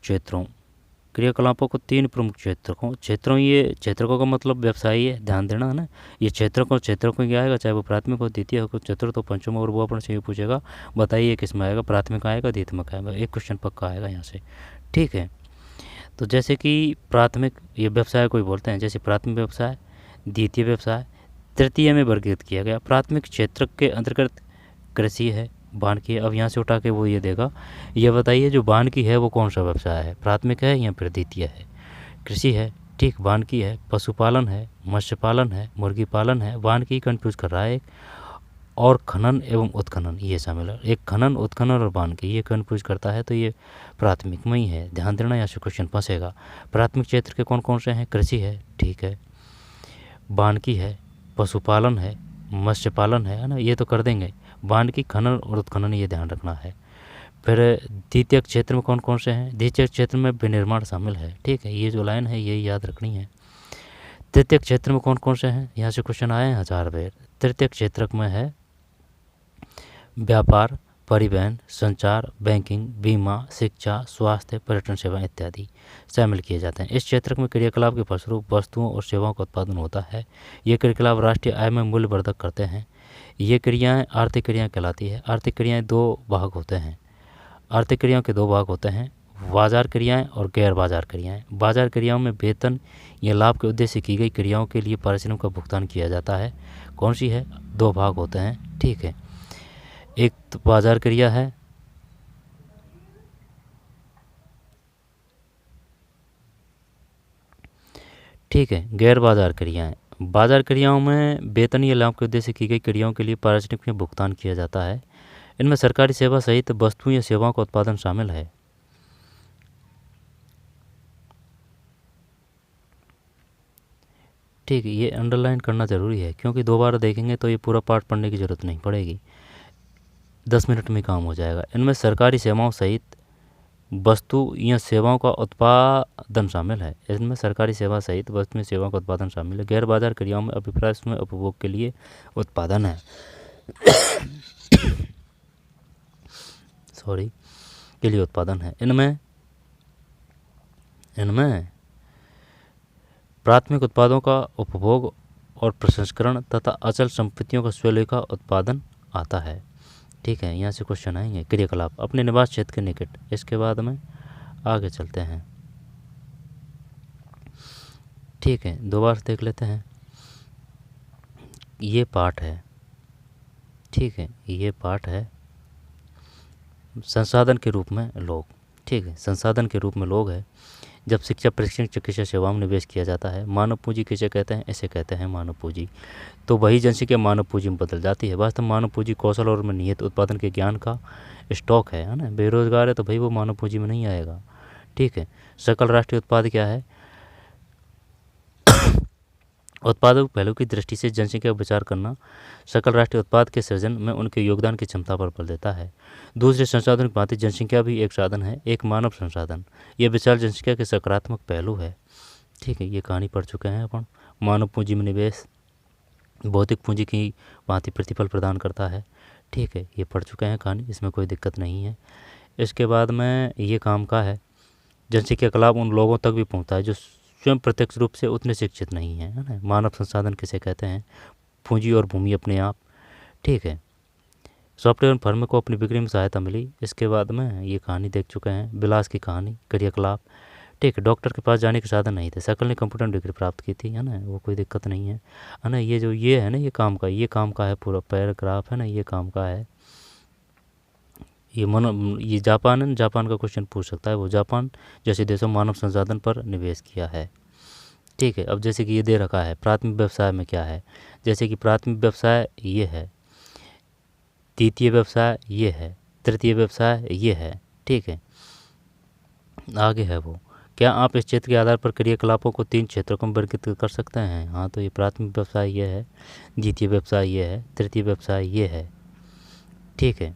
क्षेत्रों, ये क्षेत्रकों का मतलब व्यवसायी है, ध्यान देना, है ना। ये क्षेत्रकों क्या आएगा, चाहे वो प्राथमिक हो, द्वितीय हो, चतुर्थ, पंचम, और वो अपन से ये पूछेगा बताइए किस में आएगा, प्राथमिक आएगा, द्वितीयक आएगा। एक क्वेश्चन पक्का आएगा यहाँ से। ठीक है, तो जैसे कि प्राथमिक, ये व्यवसाय कोई बोलते हैं, जैसे प्राथमिक व्यवसाय, द्वितीय व्यवसाय, तृतीय में वर्गीकृत किया गया। प्राथमिक क्षेत्र के अंतर्गत कृषि है, वानिकी है। अब यहाँ से उठा के वो ये देगा, ये बताइए जो वानिकी है वो कौन सा व्यवसाय है, प्राथमिक है या फिर द्वितीय है? कृषि है, ठीक, वानिकी है, पशुपालन है, मत्स्य पालन है, मुर्गी पालन है। वानिकी कंफ्यूज कर रहा है एक, और खनन एवं उत्खनन ये शामिल है। एक खनन, उत्खनन और वानिकी ये कंफ्यूज करता है, तो ये प्राथमिक में ही है, ध्यान देना, यहाँ से क्वेश्चन फंसेगा। प्राथमिक क्षेत्र के कौन कौन से हैं? कृषि है, ठीक है, वानिकी है, पशुपालन है, मत्स्य पालन है ना, ये तो कर देंगे। वानिकी, खनन और उत्खनन ये ध्यान रखना है। फिर द्वितीय क्षेत्र में कौन कौन से हैं? द्वितीय क्षेत्र में विनिर्माण शामिल है, ठीक है, ये जो लाइन है यही याद रखनी है। तृतीय क्षेत्र में कौन कौन से हैं? यहाँ से क्वेश्चन आए हैं 1000 बार। तृतीय क्षेत्र में है व्यापार, परिवहन, संचार, बैंकिंग, बीमा, शिक्षा, स्वास्थ्य, पर्यटन सेवा इत्यादि शामिल किए जाते हैं। इस क्षेत्र में क्रियाकलाप के फलस्वरूप वस्तुओं और सेवाओं का उत्पादन होता है। ये क्रियाकलाप राष्ट्रीय आय में मूल्यवर्धक करते हैं। ये क्रियाएं आर्थिक क्रियाएं कहलाती है। आर्थिक क्रियाएं 2 भाग होते हैं। आर्थिक क्रियाओं के 2 भाग होते हैं, बाजार क्रियाएं और गैर बाजार क्रियाएं। बाजार क्रियाओं में वेतन या लाभ के उद्देश्य से की गई क्रियाओं के लिए पारिश्रमिक का भुगतान किया जाता है। कौन सी है? 2 भाग होते हैं, ठीक है। एक तो बाजार क्रिया है, ठीक है, गैर बाजार क्रियाएं। बाजार क्रियाओं में वेतन या लाभ के उद्देश्य से की गई क्रियाओं के लिए पारिश्रमिक में भुगतान किया जाता है। इनमें सरकारी सेवा सहित वस्तुओं या सेवाओं का उत्पादन शामिल है। ठीक है, ये अंडरलाइन करना ज़रूरी है, क्योंकि 2 बार देखेंगे तो ये पूरा पाठ पढ़ने की ज़रूरत नहीं पड़ेगी, 10 मिनट में काम हो जाएगा। इनमें सरकारी सेवाओं सहित वस्तु या सेवाओं का उत्पादन शामिल है। इसमें सरकारी सेवा सहित वस्तु या सेवाओं का उत्पादन शामिल है। गैर बाजार क्रियाओं में अभिप्राय में उपभोग के लिए उत्पादन है के लिए उत्पादन है। इनमें प्राथमिक उत्पादों का उपभोग और प्रसंस्करण तथा अचल संपत्तियों का स्वलेखा उत्पादन आता है। ठीक है, यहाँ से क्वेश्चन आएंगे। क्रियाकलाप अपने निवास क्षेत्र के निकट। इसके बाद में आगे चलते हैं। ठीक है, दोबारा देख लेते हैं। ये पाठ है, ठीक है, ये पाठ है संसाधन के रूप में लोग। ठीक है, संसाधन के रूप में लोग है। जब शिक्षा, प्रशिक्षण, चिकित्सा सेवाओं में निवेश किया जाता है। मानव पूंजी किसे कहते हैं? इसे कहते हैं मानव पूंजी। तो वही जनसंख्या मानव पूंजी में बदल जाती है। वास्तव में मानव पूंजी कौशल और नियत उत्पादन के ज्ञान का स्टॉक है ना। बेरोजगार है तो भाई वो मानव पूंजी में नहीं आएगा। ठीक है, सकल राष्ट्रीय उत्पाद क्या है? उत्पादक पहलू की दृष्टि से जनसंख्या का विचार करना सकल राष्ट्रीय उत्पाद के सृजन में उनके योगदान की क्षमता पर बल देता है। दूसरे संसाधन की भांति जनसंख्या भी एक साधन है, एक मानव संसाधन। यह विचार जनसंख्या के सकारात्मक पहलू है। ठीक है, ये कहानी पढ़ चुके हैं अपन। मानव पूंजी में निवेश भौतिक पूंजी की भांति प्रतिफल प्रदान करता है। ठीक है, ये पढ़ चुके हैं कहानी, इसमें कोई दिक्कत नहीं है। इसके बाद में ये काम का है, जनसंख्या का लाभ उन लोगों तक भी पहुँचता है जो स्वयं प्रत्यक्ष रूप से उतने शिक्षित नहीं हैं, है ना। मानव संसाधन किसे कहते हैं? पूंजी और भूमि अपने आप। ठीक है, सॉफ्टवेयर फर्म को अपनी बिक्री में सहायता मिली। इसके बाद में ये कहानी देख चुके हैं, विलास की कहानी, क्रियाकलाप। ठीक है, डॉक्टर के पास जाने के साधन नहीं थे, सकल ने कंप्यूटर में डिग्री प्राप्त की थी, है ना, वो कोई दिक्कत नहीं है ना। ये जो ये है ना, ये काम का है, पूरा पैराग्राफ है ना, ये काम का है। ये जापान है, जापान का क्वेश्चन पूछ सकता है। वो जापान जैसे देशों मानव संसाधन पर निवेश किया है। ठीक है, अब जैसे कि ये दे रखा है प्राथमिक व्यवसाय में क्या है। जैसे कि प्राथमिक व्यवसाय ये है, द्वितीय व्यवसाय ये है, तृतीय व्यवसाय ये है। ठीक है, आगे है वो, क्या आप इस क्षेत्र के आधार पर क्रियाकलापों को 3 क्षेत्रों में वर्गीकृत कर सकते हैं? हाँ, तो ये प्राथमिक व्यवसाय ये है, द्वितीय व्यवसाय ये है, तृतीय व्यवसाय ये है। ठीक है,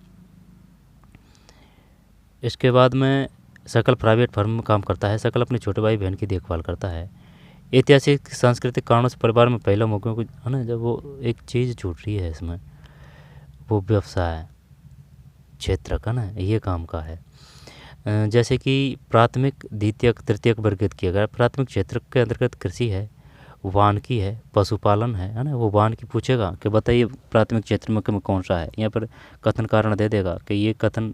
इसके बाद में सकल प्राइवेट फर्म में काम करता है। सकल अपने छोटे भाई बहन की देखभाल करता है। ऐतिहासिक सांस्कृतिक कारणों से परिवार में पहला मौकों को, है ना, जब वो एक चीज़ छूट रही है इसमें, वो व्यवसाय क्षेत्र का ना, ये काम का है। जैसे कि प्राथमिक, द्वितीयक, तृतीयक वर्गीकृत किया गया। प्राथमिक क्षेत्र के अंतर्गत कृषि है, वानिकी है, पशुपालन है ना। वो वानिकी पूछेगा कि बताइए प्राथमिक क्षेत्र में कौन सा है। यहाँ पर कथन कारण दे देगा कि ये कथन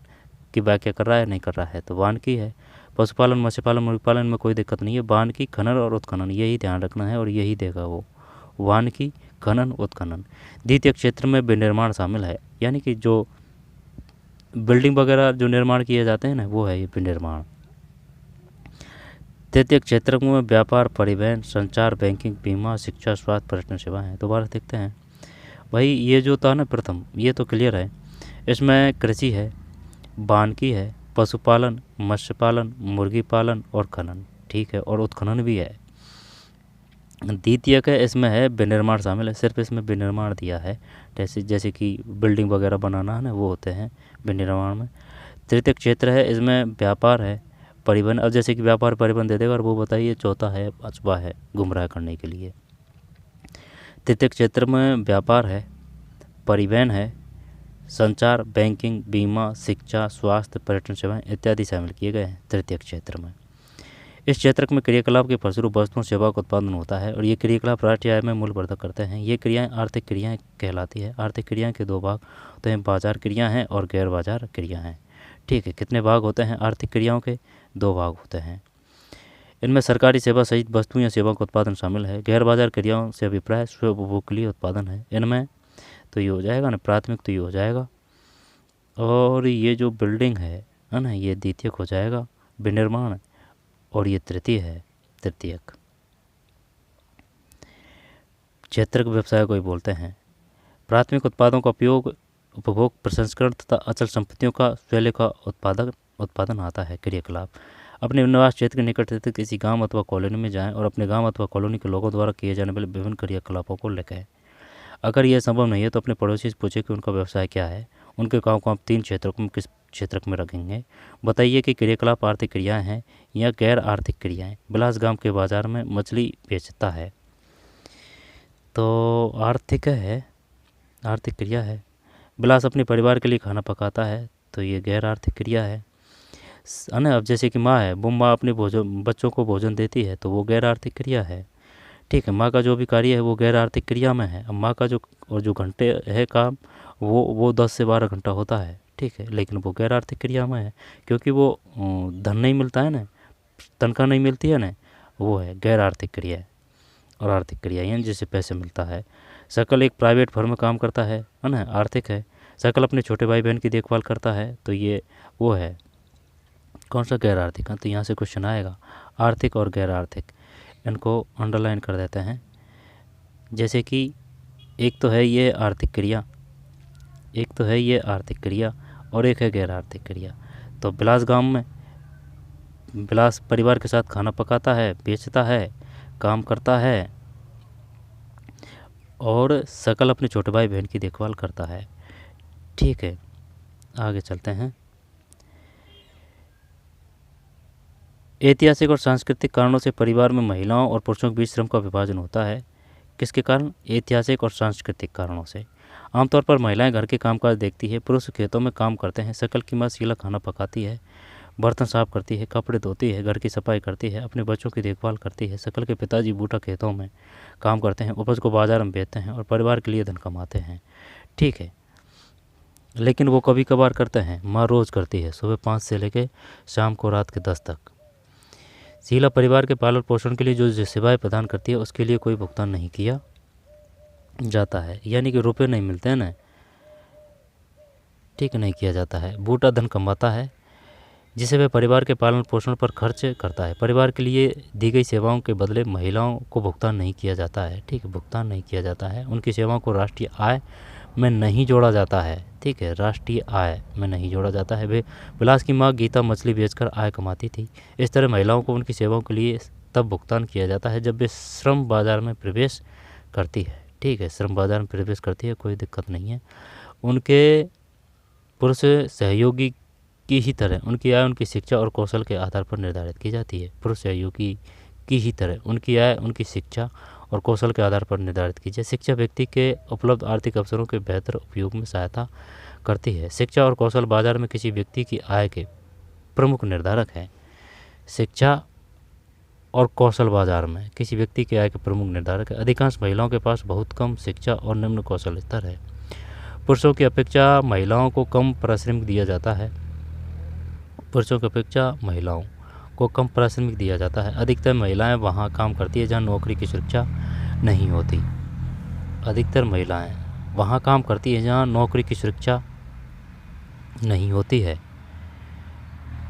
की व्याख्या कर रहा है, नहीं कर रहा है, तो वानिकी है। पशुपालन, मत्स्य पालन, मुर्गी पालन में कोई दिक्कत नहीं है। वानिकी, खनन और उत्खनन, यही ध्यान रखना है और यही देगा वो, वानिकी, खनन, उत्खनन। द्वितीय क्षेत्र में विनिर्माण शामिल है, यानी कि जो बिल्डिंग वगैरह जो निर्माण किए जाते हैं ना, वो है ये विनिर्माण। तृतीय क्षेत्र में व्यापार, परिवहन, संचार, बैंकिंग, बीमा, शिक्षा, स्वास्थ्य, पर्यटन सेवा है। दोबारा देखते हैं भाई, ये जो था ना प्रथम, ये तो क्लियर है। इसमें कृषि है, वानिकी है, पशुपालन, मत्स्य पालन, मुर्गी पालन और खनन। ठीक है, और उत्खनन भी है। द्वितीय का इसमें है विनिर्माण शामिल है, सिर्फ इसमें विनिर्माण दिया है, जैसे कि बिल्डिंग वगैरह बनाना है ना, वो होते हैं विनिर्माण में। तृतीय क्षेत्र है, इसमें व्यापार है, परिवहन। अब जैसे कि व्यापार परिवहन दे देगा और वो बताइए चौथा है, पाँचवा है, गुमराह करने के लिए। तृतीय क्षेत्र में व्यापार है, परिवहन है, संचार, बैंकिंग, बीमा, शिक्षा, स्वास्थ्य, पर्यटन सेवाएं इत्यादि शामिल किए गए हैं तृतीय क्षेत्र में। इस क्षेत्र में क्रियाकलाप के फलस्वरूप वस्तुओं सेवा का उत्पादन होता है और ये क्रियाकलाप राष्ट्रीय आय में मूल्यवर्धक करते हैं। ये क्रियाएं आर्थिक क्रियाएं कहलाती है। आर्थिक क्रियाएं के 2 भाग होते हैं, बाजार क्रिया हैं और गैर बाजार क्रिया हैं। ठीक है, कितने भाग होते हैं आर्थिक क्रियाओं के? 2 भाग होते हैं। इनमें सरकारी सेवा सहित वस्तु या सेवा का उत्पादन शामिल है। गैर बाजार क्रियाओं से अभिप्राय स्व उपभोग के लिए उत्पादन है। इनमें तो ये हो जाएगा ना, प्राथमिक तो ये हो जाएगा, और ये जो बिल्डिंग है ना, ये द्वितीयक हो जाएगा, विनिर्माण, और ये तृतीय है, तृतीयक। क्षेत्रक व्यवसाय को ही बोलते हैं। प्राथमिक उत्पादों का उपयोग, उपभोग, प्रसंस्करण तथा अचल संपत्तियों का स्वलेखा उत्पादन आता है। क्रियाकलाप अपने निवास क्षेत्र के निकट स्थित किसी गांव अथवा कॉलोनी में जाएं और अपने गांव अथवा कॉलोनी के लोगों द्वारा किए जाने वाले विभिन्न क्रियाकलापों को लिखें। अगर यह संभव नहीं है तो अपने पड़ोसी से पूछें कि उनका व्यवसाय क्या है। उनके गाँव को आप 3 क्षेत्रों में किस क्षेत्र में रखेंगे? बताइए कि क्रियाकलाप आर्थिक क्रियाएं हैं या गैर आर्थिक क्रियाएं। बिलास गांव के बाजार में मछली बेचता है, तो आर्थिक है, आर्थिक क्रिया है। बिलास अपने परिवार के लिए खाना पकाता है, तो ये गैर आर्थिक क्रिया है ना। अब जैसे कि माँ है, वो माँ अपने बच्चों को भोजन देती है, तो वो गैर आर्थिक क्रिया है। ठीक है। माँ का जो भी कार्य है वो गैर आर्थिक क्रिया में है। अब माँ का जो घंटे है काम, वो 10 से 12 घंटा होता है, ठीक है, लेकिन वो गैर आर्थिक क्रिया में है, क्योंकि वो धन नहीं मिलता है ना, तनख्वाह नहीं मिलती है ना, वो है गैर आर्थिक क्रिया है। और आर्थिक क्रिया यानी जिससे पैसे मिलता है। सकल एक प्राइवेट फर्म में काम करता है ना, आर्थिक है। सकल अपने छोटे भाई बहन की देखभाल करता है, तो ये वो है कौन सा, गैर आर्थिक। तो यहाँ से क्वेश्चन आएगा आर्थिक और गैर आर्थिक, इनको अंडरलाइन कर देते हैं। जैसे कि एक तो है ये आर्थिक क्रिया, एक तो है ये आर्थिक क्रिया और एक है गैर आर्थिक क्रिया। तो बिलास गांव में बिलास परिवार के साथ खाना पकाता है, बेचता है, काम करता है, और सकल अपने छोटे भाई बहन की देखभाल करता है, ठीक है। आगे चलते हैं। ऐतिहासिक और सांस्कृतिक कारणों से परिवार में महिलाओं और पुरुषों के बीच श्रम का विभाजन होता है। किसके कारण? ऐतिहासिक और सांस्कृतिक कारणों से। आमतौर पर महिलाएं घर के कामकाज देखती है, पुरुष खेतों में काम करते हैं। सकल की माँ शीला खाना पकाती है, बर्तन साफ करती है, कपड़े धोती है, घर की सफाई करती है, अपने बच्चों की देखभाल करती है। सकल के पिताजी बूटा खेतों में काम करते हैं, उपज को बाजार में बेचते हैं और परिवार के लिए धन कमाते हैं, ठीक है। लेकिन वो कभी कभार करते हैं, माँ रोज़ करती है, सुबह 5 से लेकर शाम को रात के 10 तक। शीला परिवार के पालन पोषण के लिए जो सेवाएं प्रदान करती है उसके लिए कोई भुगतान नहीं किया जाता है, यानी कि रुपए नहीं मिलते हैं ना, ठीक है, नहीं किया जाता है। बूटा धन कमाता है जिसे वह परिवार के पालन पोषण पर खर्च करता है। परिवार के लिए दी गई सेवाओं के बदले महिलाओं को भुगतान नहीं किया जाता है, ठीक है, भुगतान नहीं किया जाता है। उनकी सेवाओं को राष्ट्रीय आय में नहीं जोड़ा जाता है, ठीक है, राष्ट्रीय आय में नहीं जोड़ा जाता है। वे बिलास की माँ गीता मछली बेचकर आय कमाती थी। इस तरह महिलाओं को उनकी सेवाओं के लिए तब भुगतान किया जाता है जब वे श्रम बाजार में प्रवेश करती है, ठीक है, श्रम बाजार में प्रवेश करती है, कोई दिक्कत नहीं है। उनके पुरुष सहयोगी की ही तरह उनकी आय उनकी शिक्षा और कौशल के आधार पर निर्धारित की जाती है। पुरुष सहयोगी की ही तरह उनकी आय उनकी शिक्षा और कौशल के आधार पर निर्धारित की जाए। शिक्षा व्यक्ति के उपलब्ध आर्थिक अवसरों के बेहतर उपयोग में सहायता करती है। शिक्षा और कौशल बाजार में किसी व्यक्ति की आय के प्रमुख निर्धारक है। शिक्षा और कौशल बाजार में किसी व्यक्ति की आय के प्रमुख निर्धारक है। अधिकांश महिलाओं के पास बहुत कम शिक्षा और निम्न कौशल स्तर है। पुरुषों की अपेक्षा महिलाओं को कम पारिश्रमिक दिया जाता है। पुरुषों की अपेक्षा महिलाओं को कम पारिश्रमिक दिया जाता है। अधिकतर महिलाएं वहां काम करती है जहां नौकरी की सुरक्षा नहीं होती। अधिकतर महिलाएं वहां काम करती है जहां नौकरी की सुरक्षा नहीं होती है,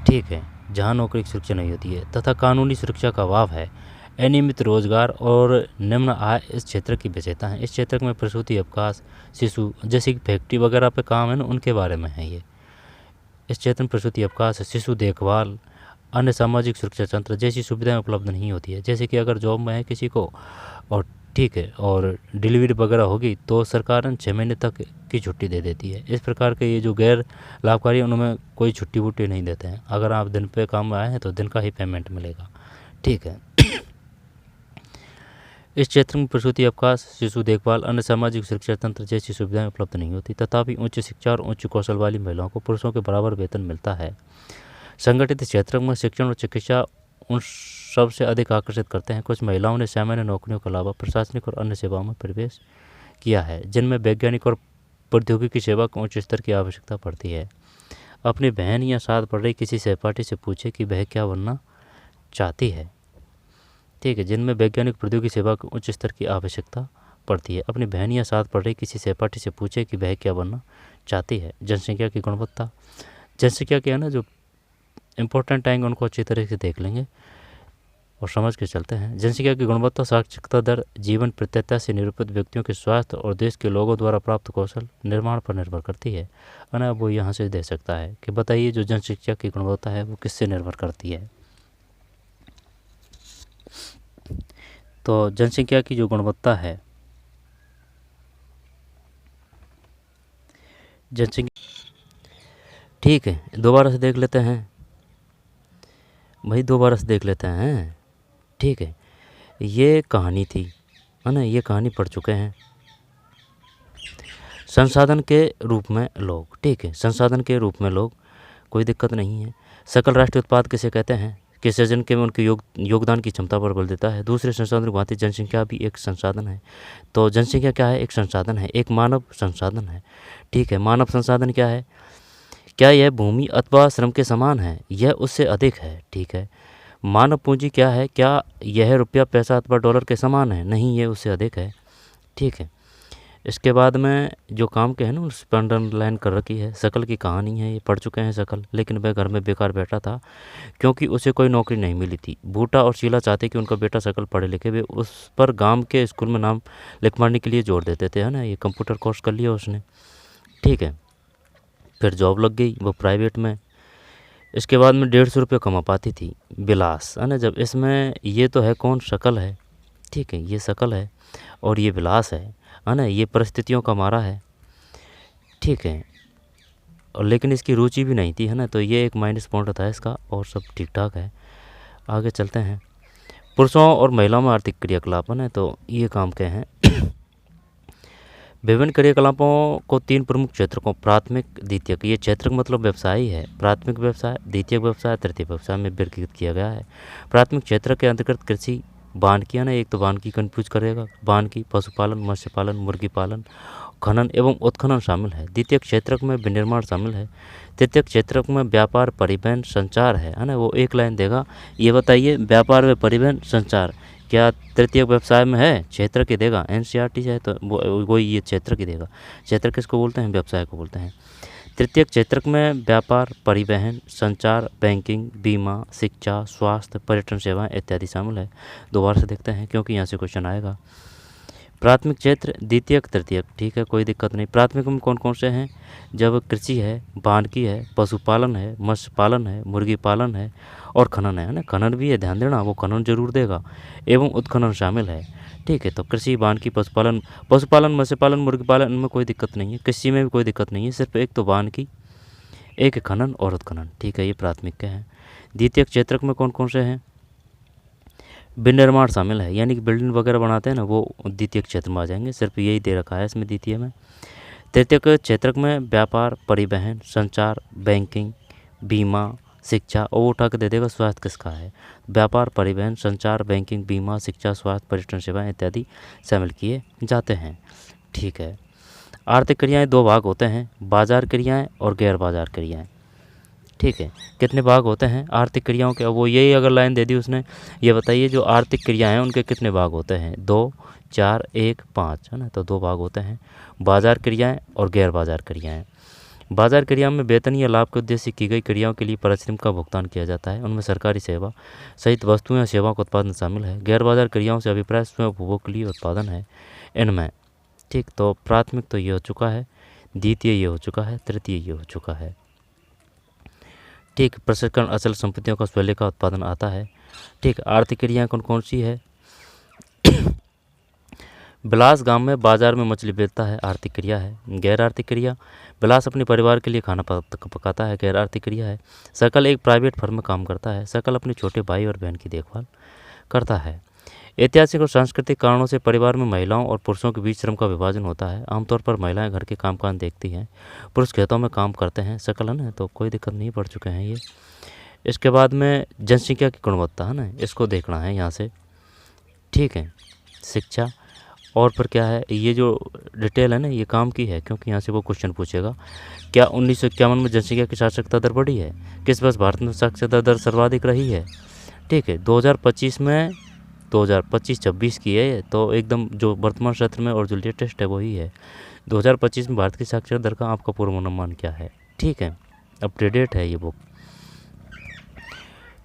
ठीक है, जहां नौकरी की सुरक्षा नहीं होती है तथा कानूनी सुरक्षा का अभाव है। अनियमित रोजगार और निम्न आय इस क्षेत्र की विशेषता है। इस क्षेत्र में प्रसूति अवकाश, शिशु, जैसे कि फैक्ट्री वगैरह पे काम है ना, उनके बारे में है ये। इस क्षेत्र में प्रसूति अवकाश, शिशु देखभाल, अन्य सामाजिक सुरक्षा तंत्र जैसी सुविधाएं उपलब्ध नहीं होती है। जैसे कि अगर जॉब में है किसी को और ठीक है और डिलीवरी वगैरह होगी तो सरकार 6 महीने तक की छुट्टी दे देती है। इस प्रकार के ये जो गैर लाभकारी उनमें कोई छुट्टी वुट्टी नहीं देते हैं। अगर आप दिन पे काम में आए हैं तो दिन का ही पेमेंट मिलेगा, ठीक है। इस क्षेत्र में प्रसूति अवकाश, शिशु देखभाल, अन्य सामाजिक सुरक्षा तंत्र जैसी सुविधाएं उपलब्ध नहीं होती। तथापि उच्च शिक्षा और उच्च कौशल वाली महिलाओं को पुरुषों के बराबर वेतन मिलता है। संगठित क्षेत्र में शिक्षण और चिकित्सा उन सबसे अधिक आकर्षित करते हैं। कुछ महिलाओं ने सामान्य नौकरियों के अलावा प्रशासनिक और अन्य सेवाओं में प्रवेश किया है जिनमें वैज्ञानिक और प्रौद्योगिकी सेवा को उच्च स्तर की आवश्यकता पड़ती है। अपनी बहन या साथ पढ़ रही किसी सहपाठी से पूछे कि वह क्या बनना चाहती है, ठीक है, जिनमें वैज्ञानिक प्रौद्योगिकी सेवा को उच्च स्तर की आवश्यकता पड़ती है। अपनी बहन या साथ पढ़ रही किसी सहपाठी से पूछे कि वह क्या बनना चाहती है। जनसंख्या की गुणवत्ता, जनसंख्या के है ना जो इम्पोर्टेंट आएंगे उनको अच्छी तरह से देख लेंगे और समझ के चलते हैं। जनसंख्या की गुणवत्ता साक्षरता दर, जीवन प्रत्याशा से निरूपित व्यक्तियों के स्वास्थ्य और देश के लोगों द्वारा प्राप्त कौशल निर्माण पर निर्भर करती है। ना वो यहाँ से दे सकता है कि बताइए जो जनसंख्या की गुणवत्ता है वो किससे निर्भर करती है। तो जनसंख्या की जो गुणवत्ता है, जनसंख्या, ठीक है, दोबारा से देख लेते हैं भाई, दोबारा से देख लेते हैं, ठीक है। ये कहानी थी, है ना, ये कहानी पढ़ चुके हैं। संसाधन के रूप में लोग, ठीक है, संसाधन के रूप में लोग, कोई दिक्कत नहीं है। सकल राष्ट्रीय उत्पाद किसे कहते हैं? के सृजन के में उनके योगदान की क्षमता पर बल देता है। दूसरे संसाधन की भांति जनसंख्या भी एक संसाधन है। तो जनसंख्या क्या है? एक संसाधन है, एक मानव संसाधन है। ठीक है, मानव संसाधन क्या है? क्या यह भूमि अथवा श्रम के समान है? यह उससे अधिक है। ठीक है, मानव पूंजी क्या है? क्या यह रुपया, पैसा अथवा डॉलर के समान है? नहीं, यह उससे अधिक है। ठीक है, इसके बाद में जो काम के है ना उस पर अंडरलाइन कर रखी है। शकल की कहानी है, ये पढ़ चुके हैं शकल। लेकिन वह घर में बेकार बैठा था क्योंकि उसे कोई नौकरी नहीं मिली थी। बूटा और शीला चाहते कि उनका बेटा शकल पढ़े लिखे। वे उस पर गांव के स्कूल में नाम लिखवाने के लिए जोर देते थे, है ना। ये कंप्यूटर कोर्स कर लिया उसने। ठीक है, फिर जॉब लग गई वो प्राइवेट में। इसके बाद में 150 रुपये कमा पाती थी। विलास, है ना। जब इसमें ये तो है कौन? शकल है। ठीक है, ये शकल है और ये विलास है ना। ये परिस्थितियों का मारा है। ठीक है, और लेकिन इसकी रुचि भी नहीं थी, है ना। तो ये एक माइनस पॉइंट था इसका, और सब ठीक ठाक है। आगे चलते हैं। पुरुषों और महिलाओं में आर्थिक क्रियाकलाप, है ना। तो ये काम के हैं। विभिन्न क्रियाकलापों को 3 प्रमुख क्षेत्रों, प्राथमिक, द्वितीयक, ये क्षेत्र मतलब व्यवसाय ही है। प्राथमिक व्यवसाय, द्वितीयक व्यवसाय, तृतीय व्यवसाय में वर्गीकृत किया गया है। प्राथमिक क्षेत्र के अंतर्गत कृषि, वानिकी, है ना। एक तो वानिकी कन्फ्यूज करेगा। वानिकी, पशुपालन, मत्स्य पालन, मुर्गी पालन, खनन एवं उत्खनन शामिल है। द्वितीय क्षेत्र में विनिर्माण शामिल है। तृतीय क्षेत्र में व्यापार, परिवहन, संचार है ना। वो एक लाइन देगा, ये बताइए व्यापार व परिवहन संचार क्या तृतीय व्यवसाय में है? क्षेत्र की देगा। एनसीईआरटी है तो वो ये क्षेत्र की देगा। क्षेत्र किसको बोलते हैं? व्यवसाय को बोलते हैं। तृतीय क्षेत्र में व्यापार, परिवहन, संचार, बैंकिंग, बीमा, शिक्षा, स्वास्थ्य, पर्यटन सेवाएं इत्यादि शामिल है। दोबारा से देखते हैं क्योंकि यहाँ से क्वेश्चन आएगा। प्राथमिक क्षेत्र, द्वितीयक, तृतीयक। ठीक है, कोई दिक्कत नहीं। प्राथमिक में कौन कौन से हैं? जब कृषि है, वानिकी है, पशुपालन है, मत्स्य पालन है, मुर्गी पालन है और खनन है ना। खनन भी है, ध्यान देना, वो खनन जरूर देगा। एवं उत्खनन शामिल है। ठीक है, तो कृषि, वानिकी, पशुपालन, मत्स्य पालन, मुर्गी पालन, इनमें कोई दिक्कत नहीं है। कृषि में भी कोई दिक्कत नहीं है। सिर्फ एक तो वानिकी, एक खनन और उत्खनन। ठीक है, ये प्राथमिक के हैं। द्वितीय क्षेत्र में कौन कौन से हैं? विनिर्माण शामिल है, यानी कि बिल्डिंग वगैरह बनाते हैं ना, वो द्वितीय क्षेत्र में आ जाएंगे। सिर्फ यही दे रखा है इसमें द्वितीय में। तृतीय क्षेत्र में व्यापार, परिवहन, संचार, बैंकिंग, बीमा, शिक्षा, और वो उठा के दे देगा स्वास्थ्य किसका है। व्यापार, परिवहन, संचार, बैंकिंग, बीमा, शिक्षा, स्वास्थ्य, पर्यटन सेवाएं इत्यादि शामिल किए जाते हैं। ठीक है, आर्थिक क्रियाएं 2 भाग होते हैं, बाजार क्रियाएं और गैर बाजार क्रियाएं। ठीक है, कितने भाग होते हैं आर्थिक क्रियाओं के? वो यही अगर लाइन दे दी उसने, ये बताइए जो आर्थिक क्रियाएं हैं उनके कितने भाग होते हैं? 2, 4, 1, 5, है ना। तो 2 भाग होते हैं, बाजार क्रियाएं और गैर बाजार क्रियाएं। बाजार क्रियाओं में वेतन या लाभ के उद्देश्य से की गई क्रियाओं के लिए परिश्रम का भुगतान किया जाता है। उनमें सरकारी सेवा सहित वस्तुओं या सेवाओं का उत्पादन शामिल है। गैर बाजार क्रियाओं से अभिप्राय स्वयं उपभोग के लिए उत्पादन है इनमें। ठीक, तो प्राथमिक तो ये हो चुका है, द्वितीय ये हो चुका है, तृतीय ये हो चुका है। ठीक, प्रसंस्करण, अचल संपत्तियों का स्वैल्य का उत्पादन आता है। ठीक, आर्थिक क्रियाएं कौन कौन सी है? बिलास गांव में बाजार में मछली बेचता है, आर्थिक क्रिया है। गैर आर्थिक क्रिया, बिलास अपने परिवार के लिए खाना पकाता है, गैर आर्थिक क्रिया है। शकल एक प्राइवेट फर्म में काम करता है। शकल अपने छोटे भाई और बहन की देखभाल करता है। ऐतिहासिक और सांस्कृतिक कारणों से परिवार में महिलाओं और पुरुषों के बीच श्रम का विभाजन होता है। आमतौर पर महिलाएं घर के कामकाज देखती हैं, पुरुष खेतों में काम करते हैं। शकल है ना, तो कोई दिक्कत नहीं, पढ़ चुके हैं ये। इसके बाद में जनसंख्या की गुणवत्ता, है ना, इसको देखना है यहाँ से। ठीक है, शिक्षा और फिर क्या है, ये जो डिटेल है ना ये काम की है, क्योंकि यहाँ से वो क्वेश्चन पूछेगा। क्या 1951 में जनसंख्या की साक्षरता दर बढ़ी है? किस वर्ष भारत में साक्षरता दर सर्वाधिक रही है? ठीक है, 2025 में 2025-26 की है, तो एकदम जो वर्तमान सत्र में और जो लेटेस्ट है वही है। 2025 में भारत की साक्षरता दर का आपका पूर्वानुमान क्या है? ठीक है, अपडेटेड है ये बुक।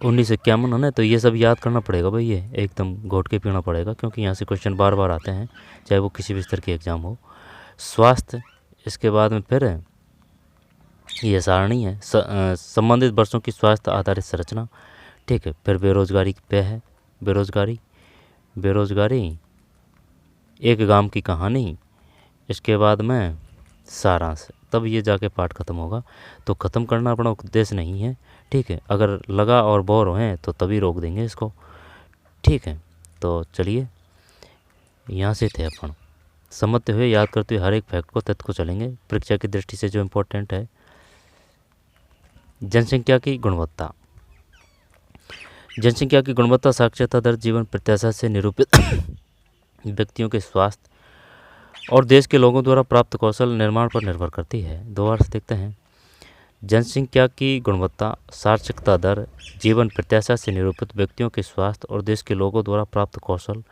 1951 है ना, तो ये सब याद करना पड़ेगा भाई, ये एकदम घोट के पीना पड़ेगा, क्योंकि यहाँ से क्वेश्चन बार बार आते हैं, चाहे वो किसी भी स्तर की एग्ज़ाम हो। स्वास्थ्य, इसके बाद में फिर ये सारणी है, संबंधित वर्षों की स्वास्थ्य आधारित संरचना। ठीक है, फिर बेरोजगारी पे है, बेरोजगारी एक गांव की कहानी। इसके बाद में सारांश, तब ये जाके पाठ ख़त्म होगा। तो ख़त्म करना अपना उद्देश्य नहीं है। ठीक है, अगर लगा और बोर हैं तो तभी रोक देंगे इसको। ठीक है, तो चलिए यहाँ से थे अपन, समझते हुए याद करते हुए हर एक फैक्ट को, तथ्य को चलेंगे परीक्षा की दृष्टि से जो इम्पोर्टेंट है। जनसंख्या की गुणवत्ता, जनसंख्या की गुणवत्ता साक्षरता दर जीवन प्रत्याशा से निरूपित व्यक्तियों के स्वास्थ्य और देश के लोगों द्वारा प्राप्त कौशल निर्माण पर निर्भर करती है। दो बार से देखते हैं। जनसंख्या की गुणवत्ता साक्षरता दर जीवन प्रत्याशा से निरूपित व्यक्तियों के स्वास्थ्य और देश के लोगों द्वारा प्राप्त कौशल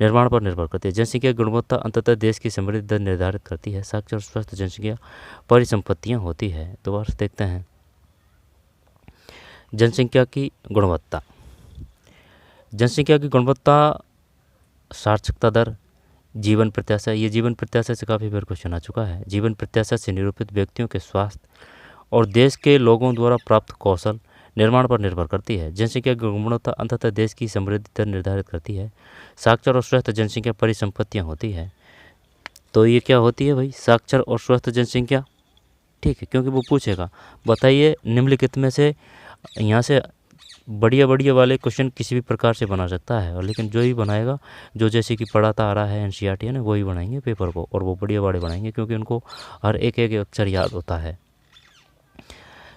निर्माण पर निर्भर करती है। जनसंख्या की गुणवत्ता अंततः देश की समृद्धि दर निर्धारित करती है। साक्षर और स्वस्थ जनसंख्या परिसंपत्तियाँ होती है। दोबारा से देखते हैं। जनसंख्या की गुणवत्ता, जनसंख्या की गुणवत्ता साक्षरता दर जीवन प्रत्याशा, ये जीवन प्रत्याशा से काफ़ी बार क्वेश्चन आ चुका है। जीवन प्रत्याशा से निरूपित व्यक्तियों के स्वास्थ्य और देश के लोगों द्वारा प्राप्त कौशल निर्माण पर निर्भर करती है। जनसंख्या की गुणवत्ता अंततः देश की समृद्धि दर निर्धारित करती है। साक्षर और स्वस्थ जनसंख्या परिसंपत्तियाँ होती है। तो ये क्या होती है भाई? साक्षर और स्वस्थ जनसंख्या। ठीक है, क्योंकि वो पूछेगा बताइए निम्नलिखित में से, यहाँ से बढ़िया बढ़िया वाले क्वेश्चन किसी भी प्रकार से बना सकता है, और लेकिन जो ही बनाएगा, जो जैसे कि पढ़ाता आ रहा है एनसीईआरटी है ना, वही बनाएंगे पेपर को, और वो बढ़िया बड़े बनाएंगे क्योंकि उनको हर एक एक अक्षर याद होता है।